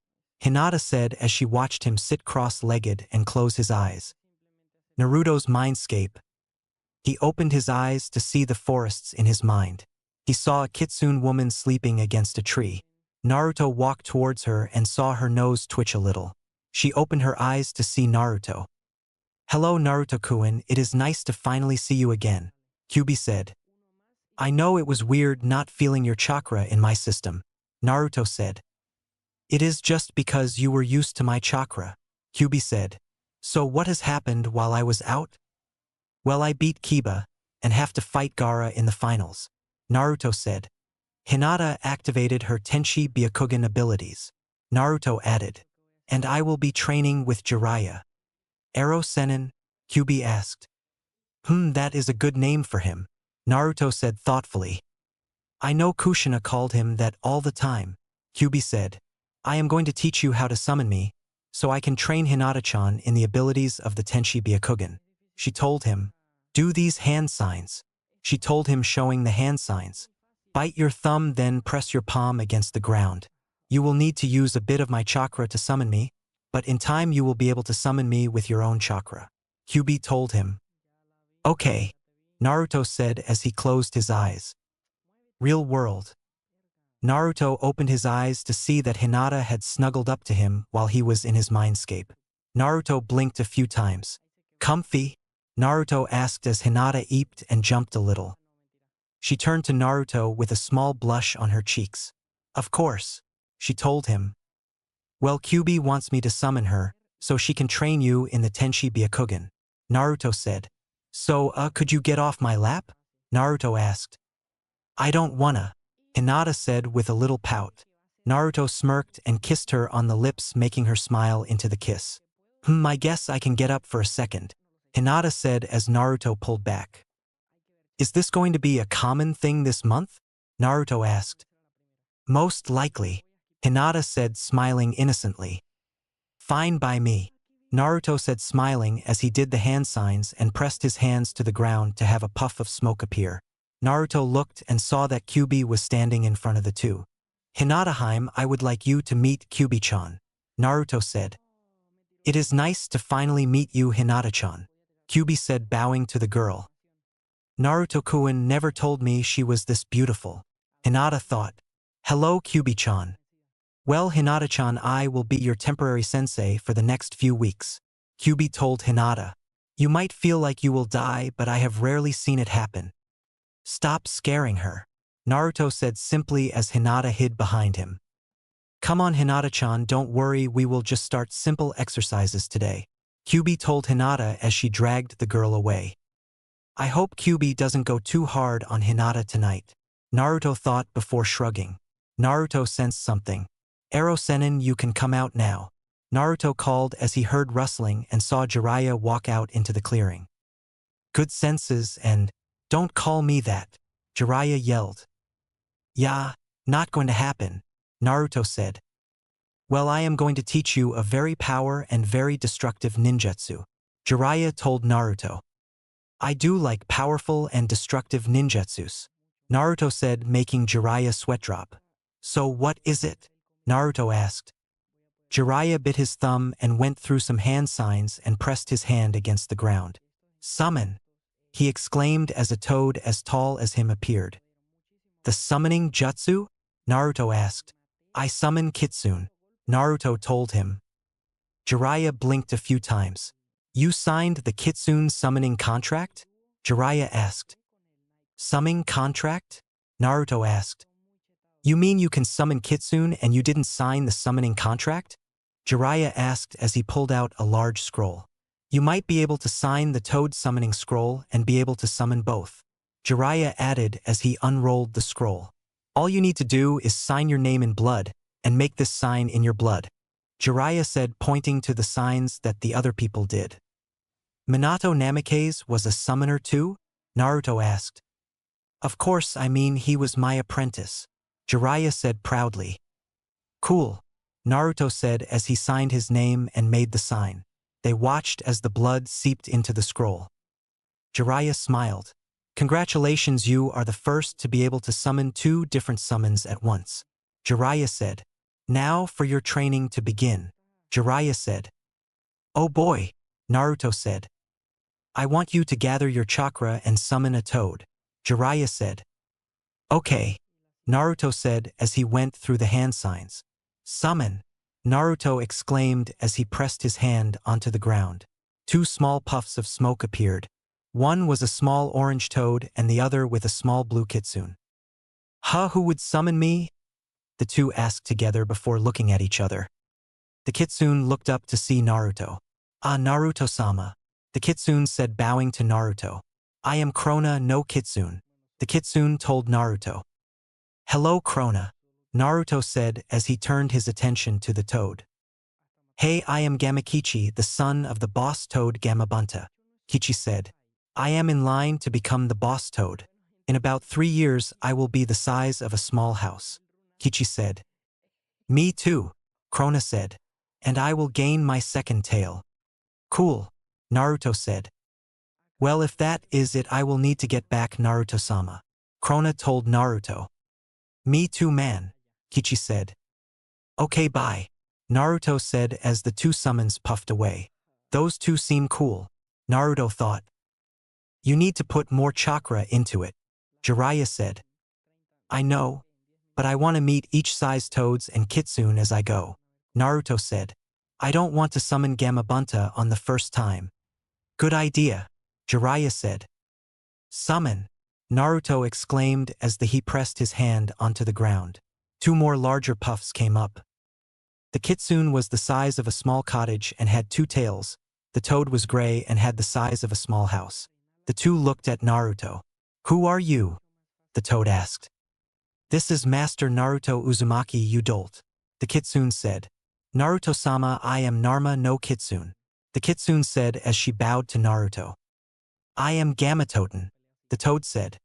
[SPEAKER 1] Hinata said as she watched him sit cross-legged and close his eyes. Naruto's mindscape. He opened his eyes to see the forests in his mind. He saw a kitsune woman sleeping against a tree. Naruto walked towards her and saw her nose twitch a little. She opened her eyes to see Naruto. Hello, Naruto-kun, it is nice to finally see you again, Kyuubi said. I know it was weird not feeling your chakra in my system, Naruto said. It is just because you were used to my chakra, Kyuubi said. So what has happened while I was out? Well, I beat Kiba and have to fight Gaara in the finals, Naruto said. Hinata activated her Tenshi Byakugan abilities, Naruto added. And I will be training with Jiraiya. Ero Sennin? Kyuubi asked. That is a good name for him, Naruto said thoughtfully. I know Kushina called him that all the time, Kyuubi said. I am going to teach you how to summon me, so I can train Hinata-chan in the abilities of the Tenshi Byakugan. She told him. Do these hand signs, she told him, showing the hand signs. Bite your thumb, then press your palm against the ground. You will need to use a bit of my chakra to summon me, but in time you will be able to summon me with your own chakra, Kyuubi told him. Okay, Naruto said as he closed his eyes. Real world. Naruto opened his eyes to see that Hinata had snuggled up to him while he was in his mindscape. Naruto blinked a few times. Comfy? Naruto asked as Hinata eeped and jumped a little. She turned to Naruto with a small blush on her cheeks. Of course, she told him. Well, Kyuubi wants me to summon her, so she can train you in the Tenshi Byakugan, Naruto said. So, could you get off my lap? Naruto asked. I don't wanna, Hinata said with a little pout. Naruto smirked and kissed her on the lips, making her smile into the kiss. I guess I can get up for a second, Hinata said as Naruto pulled back. Is this going to be a common thing this month? Naruto asked. Most likely, Hinata said, smiling innocently. Fine by me, Naruto said, smiling as he did the hand signs and pressed his hands to the ground to have a puff of smoke appear. Naruto looked and saw that Kyubi was standing in front of the two. Hinata-heim, I would like you to meet Kyubi-chan, Naruto said. It is nice to finally meet you, Hinata-chan, Kyubi said, bowing to the girl. Naruto-kun never told me she was this beautiful, Hinata thought. Hello, Kyubi-chan. Well, Hinata-chan, I will be your temporary sensei for the next few weeks, Kyubi told Hinata. You might feel like you will die, but I have rarely seen it happen. Stop scaring her, Naruto said simply as Hinata hid behind him. Come on, Hinata-chan, don't worry, we will just start simple exercises today, Kyubi told Hinata as she dragged the girl away. I hope Kyubi doesn't go too hard on Hinata tonight, Naruto thought before shrugging. Naruto sensed something. Ero-sennin, you can come out now, Naruto called as he heard rustling and saw Jiraiya walk out into the clearing. Good senses and, don't call me that, Jiraiya yelled. Yeah, not going to happen, Naruto said. Well, I am going to teach you a very power and very destructive ninjutsu, Jiraiya told Naruto. I do like powerful and destructive ninjutsus, Naruto said, making Jiraiya sweat drop. So what is it? Naruto asked. Jiraiya bit his thumb and went through some hand signs and pressed his hand against the ground. Summon, he exclaimed as a toad as tall as him appeared. The summoning jutsu? Naruto asked. I summon Kitsune, Naruto told him. Jiraiya blinked a few times. You signed the Kitsune summoning contract? Jiraiya asked. Summoning contract? Naruto asked. You mean you can summon Kitsune and you didn't sign the summoning contract? Jiraiya asked as he pulled out a large scroll. You might be able to sign the toad summoning scroll and be able to summon both, Jiraiya added as he unrolled the scroll. All you need to do is sign your name in blood and make this sign in your blood, Jiraiya said, pointing to the signs that the other people did. Minato Namikaze was a summoner too? Naruto asked. Of course, I mean he was my apprentice, Jiraiya said proudly. Cool, Naruto said as he signed his name and made the sign. They watched as the blood seeped into the scroll. Jiraiya smiled. Congratulations, you are the first to be able to summon 2 different summons at once, Jiraiya said. Now for your training to begin, Jiraiya said. Oh boy, Naruto said. I want you to gather your chakra and summon a toad, Jiraiya said. Okay, Naruto said as he went through the hand signs. Summon, Naruto exclaimed as he pressed his hand onto the ground. 2 small puffs of smoke appeared. One was a small orange toad and the other with a small blue kitsune. Who would summon me? The two asked together before looking at each other. The kitsune looked up to see Naruto. Ah, Naruto-sama, the kitsune said, bowing to Naruto. I am Krona no Kitsune, the kitsune told Naruto. Hello, Krona, Naruto said as he turned his attention to the toad. Hey, I am Gamakichi, the son of the boss toad Gamabunta, Kichi said. I am in line to become the boss toad. In about 3 years, I will be the size of a small house, Kichi said. Me too, Krona said. And I will gain my second tail. Cool, Naruto said. Well, if that is it, I will need to get back, Naruto-sama, Krona told Naruto. Me too, man, Kichi said. Okay, bye, Naruto said as the 2 summons puffed away. Those 2 seem cool, Naruto thought. You need to put more chakra into it, Jiraiya said. I know, but I want to meet each size toads and kitsune as I go, Naruto said. I don't want to summon Gamabunta on the first time. Good idea, Jiraiya said. Summon, Naruto exclaimed as he pressed his hand onto the ground. 2 more larger puffs came up. The kitsune was the size of a small cottage and had 2 tails. The toad was gray and had the size of a small house. The 2 looked at Naruto. Who are you? The toad asked. This is Master Naruto Uzumaki, you dolt, the kitsune said. Naruto-sama, I am Narma no Kitsune, the kitsune said as she bowed to Naruto. I am Gamatoten, the toad said.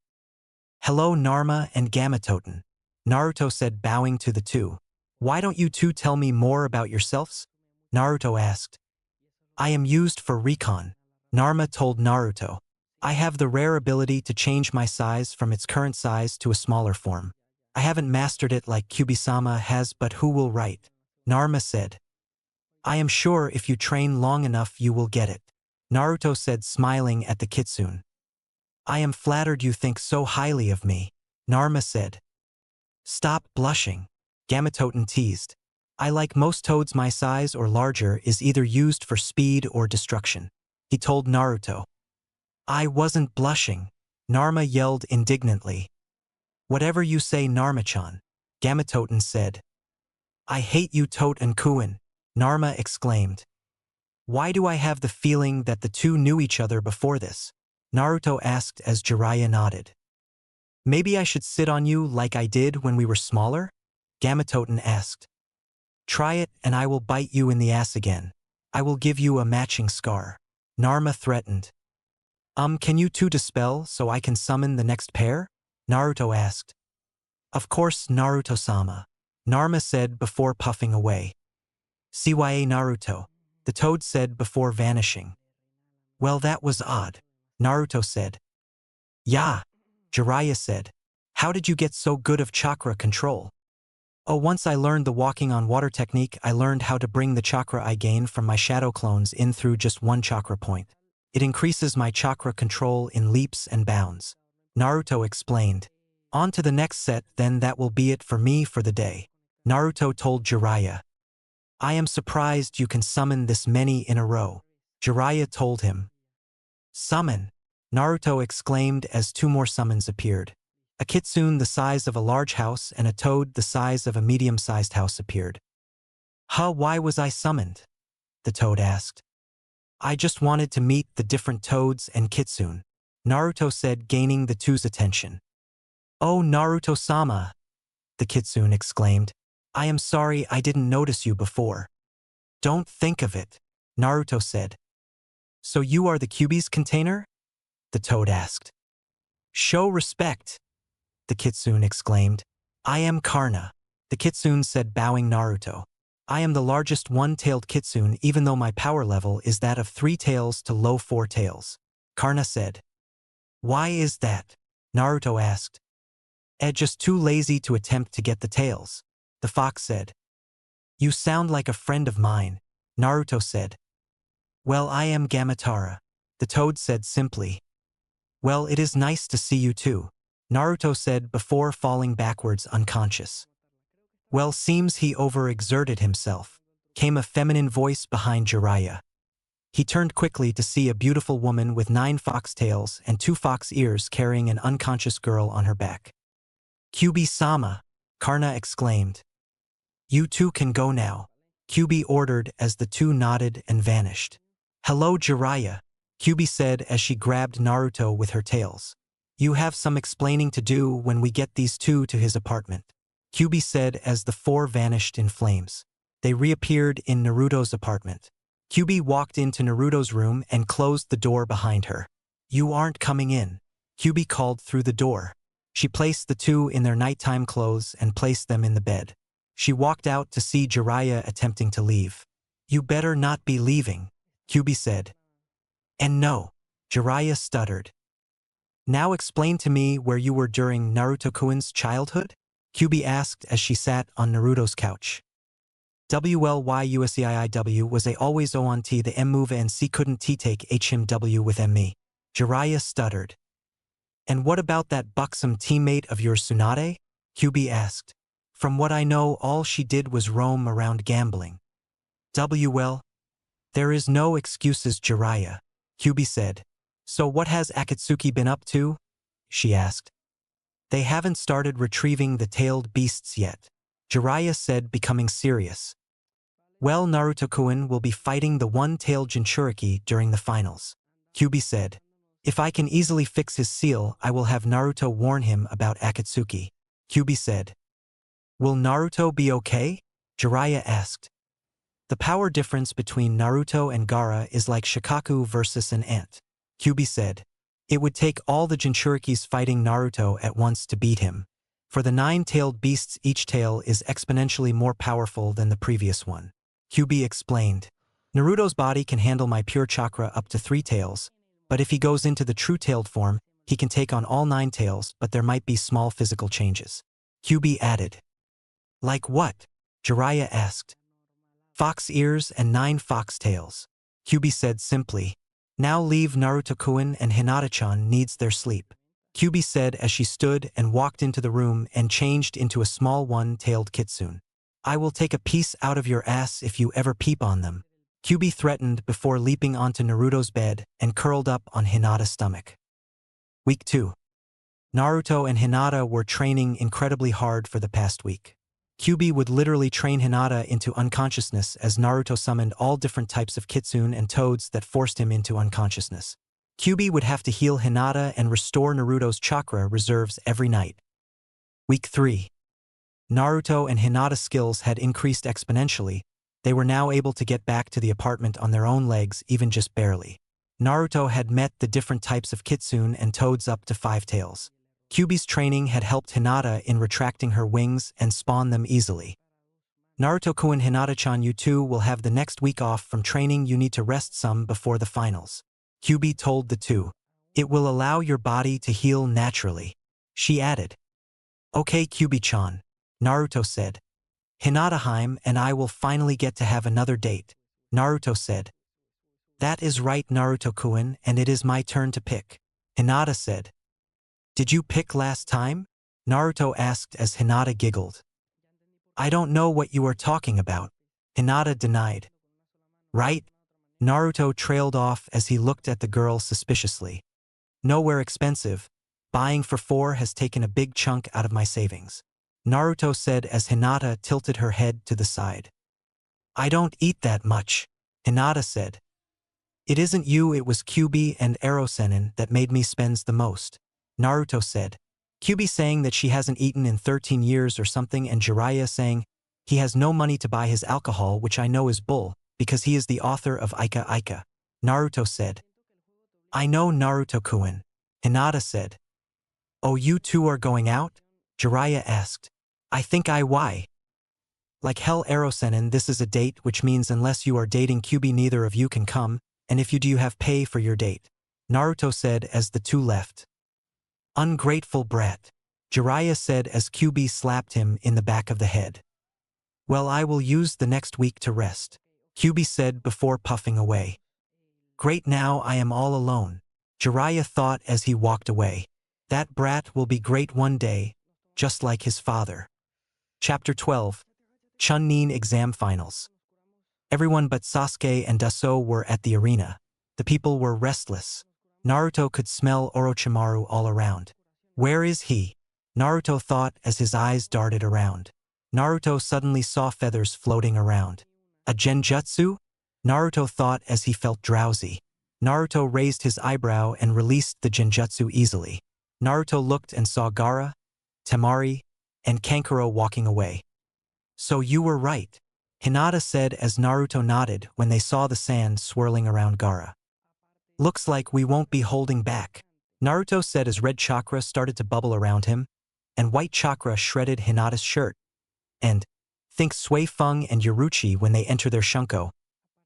[SPEAKER 1] Hello Narma and Gamatoten, Naruto said bowing to the two. Why don't you two tell me more about yourselves? Naruto asked. I am used for recon, Narma told Naruto. I have the rare ability to change my size from its current size to a smaller form. I haven't mastered it like Kyubi-sama has, but who will write? Narma said. I am sure if you train long enough you will get it, Naruto said smiling at the kitsune. I am flattered you think so highly of me, Narma said. Stop blushing, Gamatoten teased. I like most toads my size or larger is either used for speed or destruction, he told Naruto. I wasn't blushing, Narma yelled indignantly. Whatever you say Narma-chan, Gamatoten said. I hate you Toten-kun, Narma exclaimed. Why do I have the feeling that the two knew each other before this? Naruto asked as Jiraiya nodded. Maybe I should sit on you like I did when we were smaller? Gamatoten asked. Try it and I will bite you in the ass again. I will give you a matching scar, Narma threatened. Can you two dispel so I can summon the next pair? Naruto asked. Of course Naruto-sama, Narma said before puffing away. CYA Naruto, the toad said before vanishing. Well, that was odd, Naruto said. Yeah, Jiraiya said. How did you get so good of chakra control? Oh, once I learned the walking on water technique, I learned how to bring the chakra I gain from my shadow clones in through just one chakra point. It increases my chakra control in leaps and bounds, Naruto explained. On to the next set, then that will be it for me for the day, Naruto told Jiraiya. I am surprised you can summon this many in a row, Jiraiya told him. Summon, Naruto exclaimed as two more summons appeared. A kitsune the size of a large house and a toad the size of a medium-sized house appeared. Why was I summoned? The toad asked. I just wanted to meet the different toads and kitsune, Naruto said, gaining the two's attention. Oh Naruto-sama, the kitsune exclaimed. I am sorry I didn't notice you before. Don't think of it, Naruto said. So you are the Kyubi's container? The toad asked. Show respect, the kitsune exclaimed. I am Karna, the kitsune said, bowing Naruto. I am the largest one-tailed kitsune even though my power level is that of 3 tails to low 4 tails, Karna said. Why is that? Naruto asked. Just too lazy to attempt to get the tails, the fox said. You sound like a friend of mine, Naruto said. Well, I am Gamatara, the toad said simply. Well, it is nice to see you too, Naruto said before falling backwards unconscious. Well, seems he overexerted himself, came a feminine voice behind Jiraiya. He turned quickly to see a beautiful woman with 9 fox tails and 2 fox ears carrying an unconscious girl on her back. Kyubi-sama, Karna exclaimed. You two can go now, Kyubi ordered as the two nodded and vanished. Hello Jiraiya, Kyubi said as she grabbed Naruto with her tails. You have some explaining to do when we get these two to his apartment, Kyubi said as the 4 vanished in flames. They reappeared in Naruto's apartment. Kyubi walked into Naruto's room and closed the door behind her. You aren't coming in, Kyubi called through the door. She placed the two in their nighttime clothes and placed them in the bed. She walked out to see Jiraiya attempting to leave. You better not be leaving, Kyubi said. And no, Jiraiya stuttered. Now explain to me where you were during Naruto-kun's childhood? Kyubi asked as she sat on Naruto's couch. WLYUSEIIW was a always O on T the M move and C couldn't T take HMW with me. Jiraiya stuttered. And what about that buxom teammate of yours Tsunade? Kyubi asked. From what I know, all she did was roam around gambling. Well, there is no excuses Jiraiya, Kyubi said. So what has Akatsuki been up to? She asked. They haven't started retrieving the tailed beasts yet, Jiraiya said, becoming serious. Well, Naruto-kun will be fighting the one-tailed Jinchuriki during the finals, Kyubi said. If I can easily fix his seal, I will have Naruto warn him about Akatsuki, Kyubi said. Will Naruto be okay? Jiraiya asked. The power difference between Naruto and Gaara is like Shikaku versus an ant. Kyuubi said. It would take all the Jinchurikis fighting Naruto at once to beat him. For the 9-tailed beasts, each tail is exponentially more powerful than the previous one. Kyuubi explained. Naruto's body can handle my pure chakra up to 3 tails, but if he goes into the true-tailed form, he can take on all 9 tails, but there might be small physical changes. Kyuubi added. Like what? Jiraiya asked. Fox ears and 9 fox tails. Kyuubi said simply. Now leave Naruto-kun and Hinata-chan needs their sleep. Kyuubi said as she stood and walked into the room and changed into a small 1-tailed kitsune. I will take a piece out of your ass if you ever peep on them. Kyuubi threatened before leaping onto Naruto's bed and curled up on Hinata's stomach. Week 2. Naruto and Hinata were training incredibly hard for the past week. Kyuubi would literally train Hinata into unconsciousness as Naruto summoned all different types of kitsune and toads that forced him into unconsciousness. Kyuubi would have to heal Hinata and restore Naruto's chakra reserves every night. Week 3. Naruto and Hinata's skills had increased exponentially. They were now able to get back to the apartment on their own legs, even just barely. Naruto had met the different types of kitsune and toads up to 5 tails. Kyuubi's training had helped Hinata in retracting her wings and spawn them easily. Naruto-kun, Hinata-chan, you two will have the next week off from training. You need to rest some before the finals. Kyuubi told the two. It will allow your body to heal naturally. She added. Okay, Kyuubi-chan, Naruto said. Hinata-heim and I will finally get to have another date, Naruto said. That is right, Naruto-kun, and it is my turn to pick, Hinata said. Did you pick last time? Naruto asked as Hinata giggled. I don't know what you are talking about, Hinata denied. Right? Naruto trailed off as he looked at the girl suspiciously. Nowhere expensive. Buying for 4 has taken a big chunk out of my savings, Naruto said as Hinata tilted her head to the side. I don't eat that much, Hinata said. It isn't you, it was Kyuubi and Erosenin that made me spend the most, Naruto said. Kyuubi saying that she hasn't eaten in 13 years or something, and Jiraiya saying he has no money to buy his alcohol, which I know is bull, because he is the author of Ika Ika, Naruto said. I know, Naruto-kun, Hinata said. Oh, you two are going out? Jiraiya asked. I think why? Like hell, Erosenin, this is a date, which means unless you are dating Kyuubi neither of you can come, and if you do you have pay for your date, Naruto said as the two left. Ungrateful brat, Jiraiya said as Kyuubi slapped him in the back of the head. Well, I will use the next week to rest, Kyuubi said before puffing away. Great, now I am all alone, Jiraiya thought as he walked away. That brat will be great one day, just like his father. Chapter 12. Chunin Exam Finals. Everyone but Sasuke and Daso were at the arena. The people were restless. Naruto could smell Orochimaru all around. Where is he? Naruto thought as his eyes darted around. Naruto suddenly saw feathers floating around. A genjutsu? Naruto thought as he felt drowsy. Naruto raised his eyebrow and released the genjutsu easily. Naruto looked and saw Gaara, Temari, and Kankuro walking away. So you were right, Hinata said as Naruto nodded when they saw the sand swirling around Gaara. Looks like we won't be holding back, Naruto said as red chakra started to bubble around him, and white chakra shredded Hinata's shirt. And think Sui Feng and Yoruchi when they enter their shunko,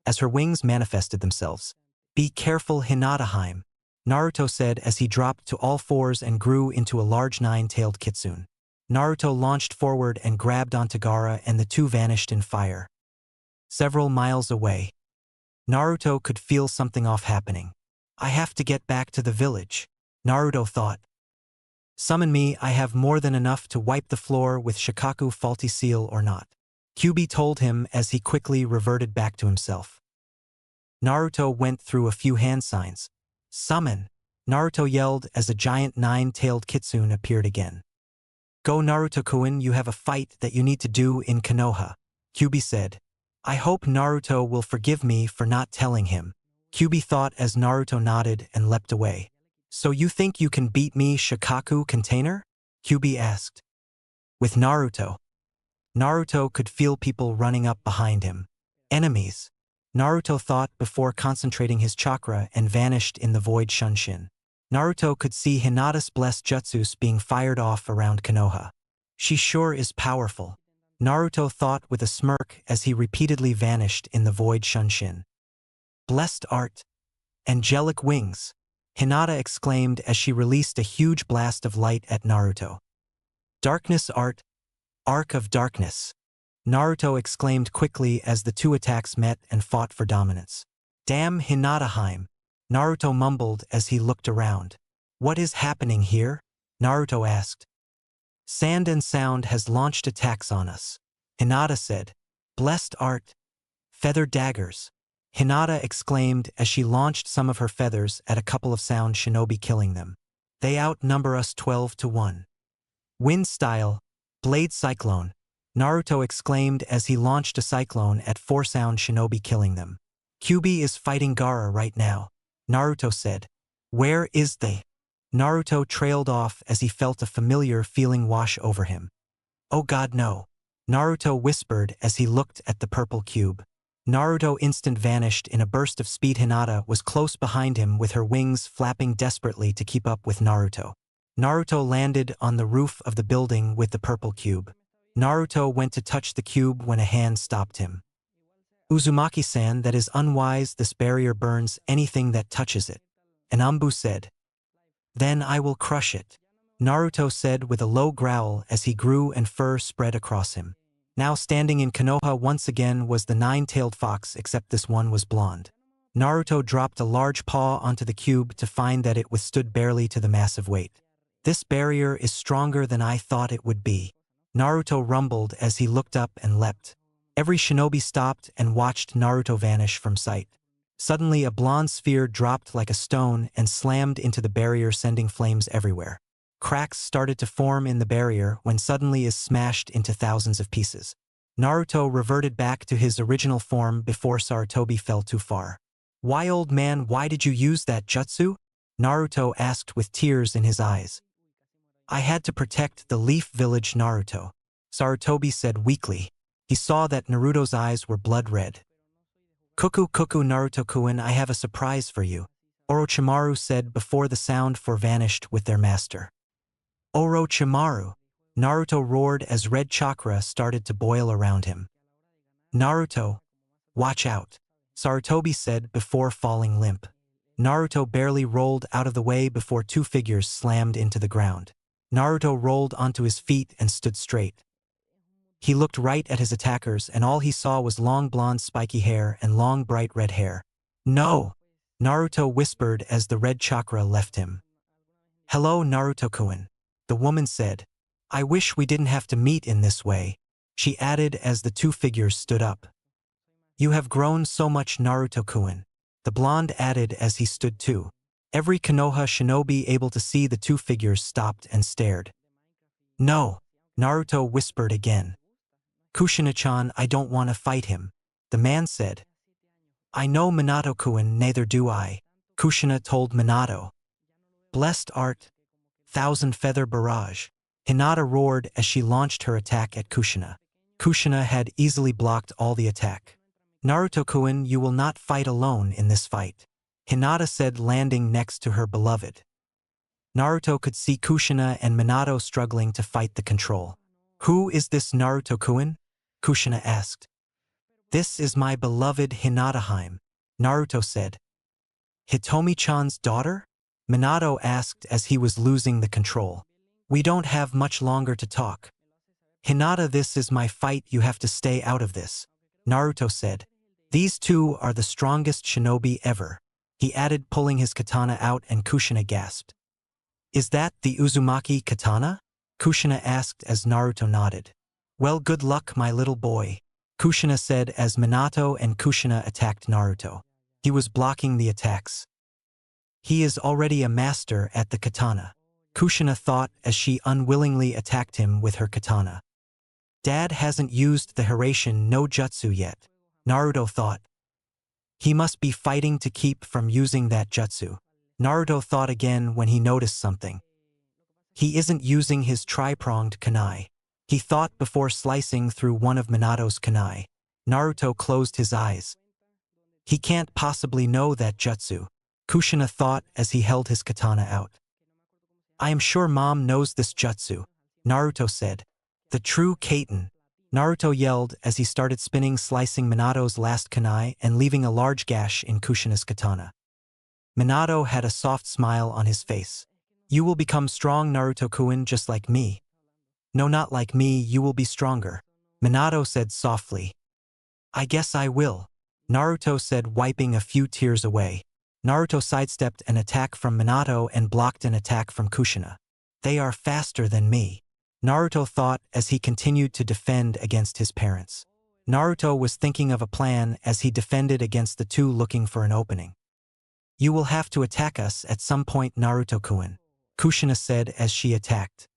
[SPEAKER 1] as her wings manifested themselves. Be careful, Hinata-heim, Naruto said as he dropped to all fours and grew into a large 9-tailed kitsune. Naruto launched forward and grabbed onto Gaara, and the two vanished in fire. Several miles away, Naruto could feel something off happening. I have to get back to the village, Naruto thought. Summon me, I have more than enough to wipe the floor with Shikaku faulty seal or not, Kyuubi told him as he quickly reverted back to himself. Naruto went through a few hand signs. Summon, Naruto yelled as a giant 9-tailed kitsune appeared again. Go, Naruto-kun, you have a fight that you need to do in Konoha, Kyuubi said. I hope Naruto will forgive me for not telling him, Kyuubi thought as Naruto nodded and leapt away. So you think you can beat me, Shikaku container? Kyuubi asked. With Naruto. Naruto could feel people running up behind him. Enemies. Naruto thought before concentrating his chakra and vanished in the void Shunshin. Naruto could see Hinata's blessed jutsus being fired off around Konoha. She sure is powerful. Naruto thought with a smirk as he repeatedly vanished in the void Shunshin. Blessed art. Angelic wings. Hinata exclaimed as she released a huge blast of light at Naruto. Darkness art. Arc of darkness. Naruto exclaimed quickly as the two attacks met and fought for dominance. Damn Hinataheim. Naruto mumbled as he looked around. What is happening here? Naruto asked. Sand and Sound has launched attacks on us. Hinata said. Blessed art. Feather daggers. Hinata exclaimed as she launched some of her feathers at a couple of Sound shinobi, killing them. They outnumber us 12-1. Wind style. Blade cyclone. Naruto exclaimed as he launched a cyclone at 4 Sound shinobi, killing them. Kyuubi is fighting Gaara right now. Naruto said. Where is they? Naruto trailed off as he felt a familiar feeling wash over him. Oh god no. Naruto whispered as he looked at the purple cube. Naruto instant vanished in a burst of speed. Hinata was close behind him with her wings flapping desperately to keep up with Naruto. Naruto landed on the roof of the building with the purple cube. Naruto went to touch the cube when a hand stopped him. Uzumaki-san, that is unwise, this barrier burns anything that touches it. Anambu said. Then I will crush it. Naruto said with a low growl as he grew and fur spread across him. Now standing in Konoha once again was the 9-tailed fox, except this one was blonde. Naruto dropped a large paw onto the cube to find that it withstood barely to the massive weight. This barrier is stronger than I thought it would be. Naruto rumbled as he looked up and leapt. Every shinobi stopped and watched Naruto vanish from sight. Suddenly a blonde sphere dropped like a stone and slammed into the barrier, sending flames everywhere. Cracks started to form in the barrier when suddenly is smashed into thousands of pieces. Naruto reverted back to his original form before Sarutobi fell too far. Why, old man, why did you use that jutsu? Naruto asked with tears in his eyes. I had to protect the Leaf Village, Naruto. Sarutobi said weakly. He saw that Naruto's eyes were blood red. Cuckoo Naruto-kun, I have a surprise for you, Orochimaru said before the Sound Four vanished with their master. Orochimaru! Naruto roared as red chakra started to boil around him. Naruto, watch out, Sarutobi said before falling limp. Naruto barely rolled out of the way before 2 figures slammed into the ground. Naruto rolled onto his feet and stood straight. He looked right at his attackers and all he saw was long blonde spiky hair and long bright red hair. No! Naruto whispered as the red chakra left him. Hello, Naruto-kun, the woman said. I wish we didn't have to meet in this way, she added as the 2 figures stood up. You have grown so much, Naruto-kun, the blonde added as he stood too. Every Konoha shinobi able to see the 2 figures stopped and stared. No, Naruto whispered again. Kushina-chan, I don't want to fight him, the man said. I know, Minato-kun, neither do I, Kushina told Minato. Blessed art. Thousand Feather Barrage. Hinata roared as she launched her attack at Kushina. Kushina had easily blocked all the attack. Naruto-kun, you will not fight alone in this fight, Hinata said, landing next to her beloved. Naruto could see Kushina and Minato struggling to fight the control. Who is this Naruto-kun? Kushina asked. This is my beloved Hinataheim, Naruto said. Hitomi-chan's daughter? Minato asked as he was losing the control. We don't have much longer to talk. Hinata, this is my fight, you have to stay out of this, Naruto said. These two are the strongest shinobi ever, he added, pulling his katana out, and Kushina gasped. Is that the Uzumaki katana? Kushina asked as Naruto nodded. Well, good luck, my little boy, Kushina said as Minato and Kushina attacked Naruto. He was blocking the attacks. He is already a master at the katana, Kushina thought as she unwillingly attacked him with her katana. Dad hasn't used the Hiraishin no Jutsu yet, Naruto thought. He must be fighting to keep from using that jutsu, Naruto thought again when he noticed something. He isn't using his tri-pronged kunai, he thought before slicing through one of Minato's kunai. Naruto closed his eyes. He can't possibly know that jutsu, Kushina thought as he held his katana out. I am sure Mom knows this jutsu, Naruto said. The true Kaiten, Naruto yelled as he started spinning, slicing Minato's last kunai and leaving a large gash in Kushina's katana. Minato had a soft smile on his face. You will become strong, Naruto-kun, just like me. No, not like me, you will be stronger, Minato said softly. I guess I will, Naruto said, wiping a few tears away. Naruto sidestepped an attack from Minato and blocked an attack from Kushina. They are faster than me, Naruto thought as he continued to defend against his parents. Naruto was thinking of a plan as he defended against the two, looking for an opening. You will have to attack us at some point, Naruto-kun, Kushina said as she attacked.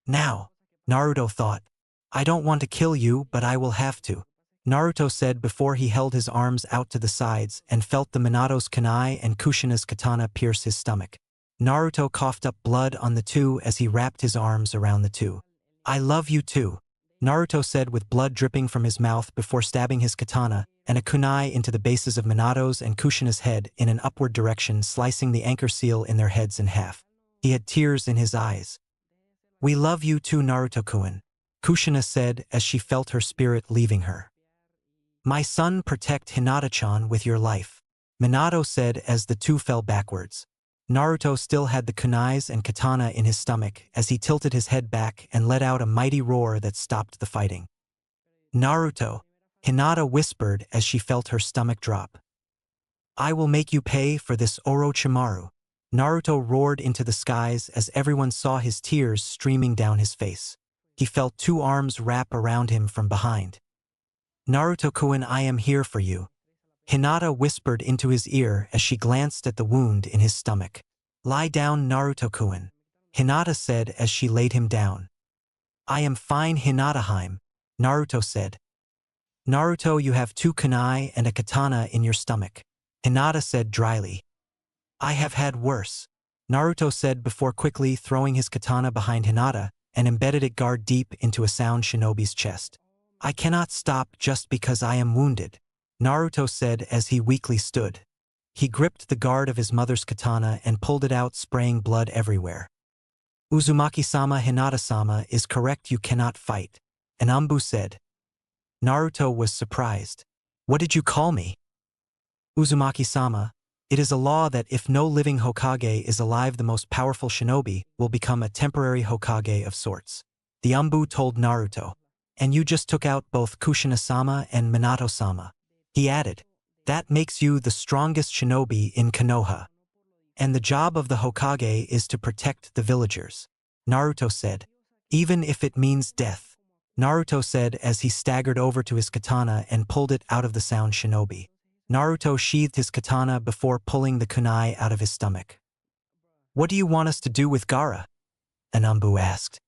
[SPEAKER 1] Now, Naruto thought. I don't want to kill you, but I will have to, Naruto said before he held his arms out to the sides and felt the Minato's kunai and Kushina's katana pierce his stomach. Naruto coughed up blood on the two as he wrapped his arms around the two. I love you too, Naruto said with blood dripping from his mouth before stabbing his katana and a kunai into the bases of Minato's and Kushina's head in an upward direction, slicing the anchor seal in their heads in half. He had tears in his eyes. We love you too, Naruto-kun, Kushina said as she felt her spirit leaving her. My son, protect Hinata-chan with your life, Minato said as the two fell backwards. Naruto still had the kunais and katana in his stomach as he tilted his head back and let out a mighty roar that stopped the fighting. Naruto, Hinata whispered as she felt her stomach drop. I will make you pay for this, Orochimaru, Naruto roared into the skies as everyone saw his tears streaming down his face. He felt two arms wrap around him from behind. Naruto-kun, I am here for you, Hinata whispered into his ear as she glanced at the wound in his stomach. Lie down, Naruto-kun, Hinata said as she laid him down. I am fine, Hinata-heim, Naruto said. Naruto, you have two kunai and a katana in your stomach, Hinata said dryly. I have had worse, Naruto said before quickly throwing his katana behind Hinata and embedded it guard deep into a sound shinobi's chest. I cannot stop just because I am wounded, Naruto said as he weakly stood. He gripped the guard of his mother's katana and pulled it out, spraying blood everywhere. Uzumaki-sama, Hinata-sama is correct, you cannot fight, Anbu said. Naruto was surprised. What did you call me? Uzumaki-sama, it is a law that if no living Hokage is alive, the most powerful shinobi will become a temporary Hokage of sorts, the Anbu told Naruto. And you just took out both Kushina-sama and Minato-sama, he added. That makes you the strongest shinobi in Konoha. And the job of the Hokage is to protect the villagers, Naruto said. Even if it means death, Naruto said as he staggered over to his katana and pulled it out of the sound shinobi. Naruto sheathed his katana before pulling the kunai out of his stomach. What do you want us to do with Gaara? Anbu asked.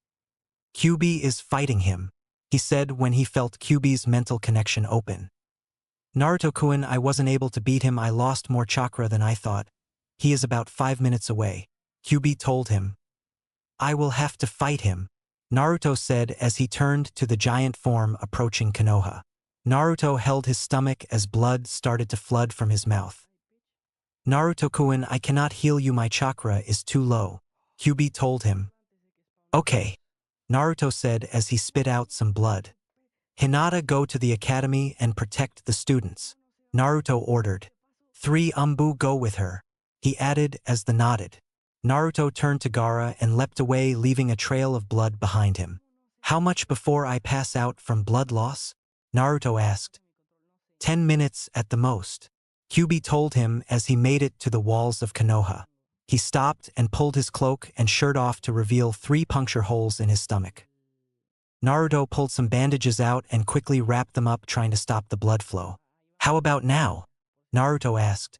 [SPEAKER 1] Kyuubi is fighting him, he said when he felt Kyuubi's mental connection open. Naruto-kun, I wasn't able to beat him, I lost more chakra than I thought. He is about 5 minutes away, Kyuubi told him. I will have to fight him, Naruto said as he turned to the giant form approaching Konoha. Naruto held his stomach as blood started to flood from his mouth. Naruto-kun, I cannot heal you, my chakra is too low, Kyuubi told him. Okay, Naruto said as he spit out some blood. Hinata, go to the academy and protect the students, Naruto ordered. 3 Anbu go with her, he added as the nodded. Naruto turned to Gaara and leapt away, leaving a trail of blood behind him. How much before I pass out from blood loss? Naruto asked. 10 minutes at the most, Kyuubi told him as he made it to the walls of Konoha. He stopped and pulled his cloak and shirt off to reveal 3 puncture holes in his stomach. Naruto pulled some bandages out and quickly wrapped them up, trying to stop the blood flow. How about now? Naruto asked.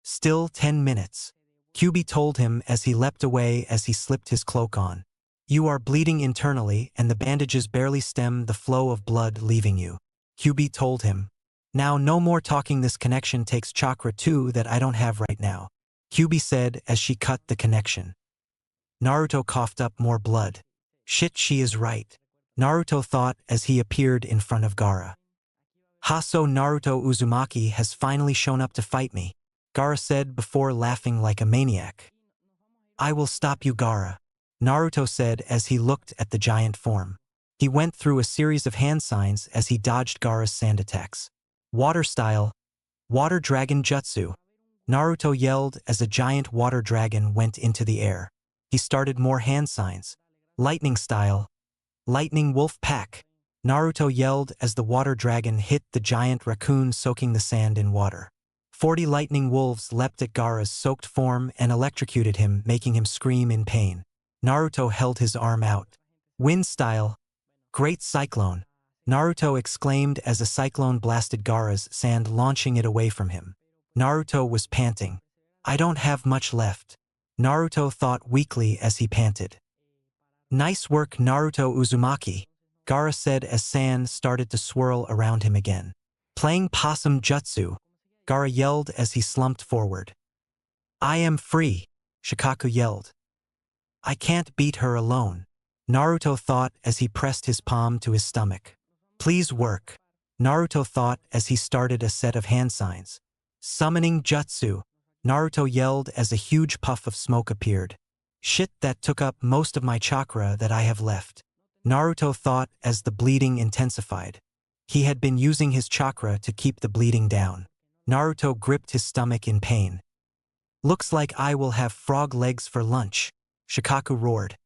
[SPEAKER 1] Still 10 minutes, Kyuubi told him as he leapt away as he slipped his cloak on. You are bleeding internally and the bandages barely stem the flow of blood leaving you, Kyuubi told him. Now no more talking, this connection takes chakra too that I don't have right now, Kyuubi said as she cut the connection. Naruto coughed up more blood. Shit, she is right, Naruto thought as he appeared in front of Gaara. Haso Naruto Uzumaki has finally shown up to fight me, Gaara said before laughing like a maniac. I will stop you, Gaara, Naruto said as he looked at the giant form. He went through a series of hand signs as he dodged Gaara's sand attacks. Water style, water dragon jutsu, Naruto yelled as a giant water dragon went into the air. He started more hand signs. Lightning style, lightning wolf pack, Naruto yelled as the water dragon hit the giant raccoon soaking the sand in water. 40 lightning wolves leapt at Gaara's soaked form and electrocuted him, making him scream in pain. Naruto held his arm out. Wind style, great cyclone, Naruto exclaimed as a cyclone blasted Gaara's sand, launching it away from him. Naruto was panting. I don't have much left, Naruto thought weakly as he panted. Nice work, Naruto Uzumaki, Gaara said as sand started to swirl around him again. Playing possum jutsu, Gaara yelled as he slumped forward. I am free, Shikaku yelled. I can't beat her alone, Naruto thought as he pressed his palm to his stomach. Please work, Naruto thought as he started a set of hand signs. Summoning jutsu, Naruto yelled as a huge puff of smoke appeared. Shit, that took up most of my chakra that I have left, Naruto thought as the bleeding intensified. He had been using his chakra to keep the bleeding down. Naruto gripped his stomach in pain. Looks like I will have frog legs for lunch, Shikaku roared.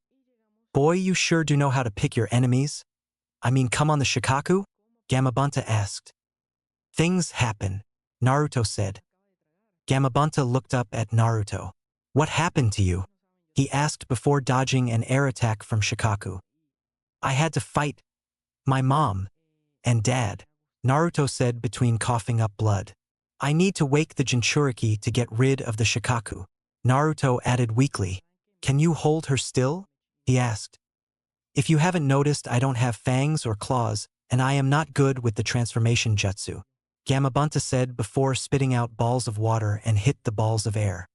[SPEAKER 1] Boy, you sure do know how to pick your enemies. I mean, come on, the Shikaku? Gamabunta asked. Things happen, Naruto said. Gamabunta looked up at Naruto. What happened to you? He asked before dodging an air attack from Shikaku. I had to fight my mom and dad, Naruto said between coughing up blood. I need to wake the Jinchuriki to get rid of the Shikaku, Naruto added weakly. Can you hold her still? He asked. If you haven't noticed, I don't have fangs or claws, and I am not good with the transformation jutsu, Gamabunta said before spitting out balls of water and hit the balls of air.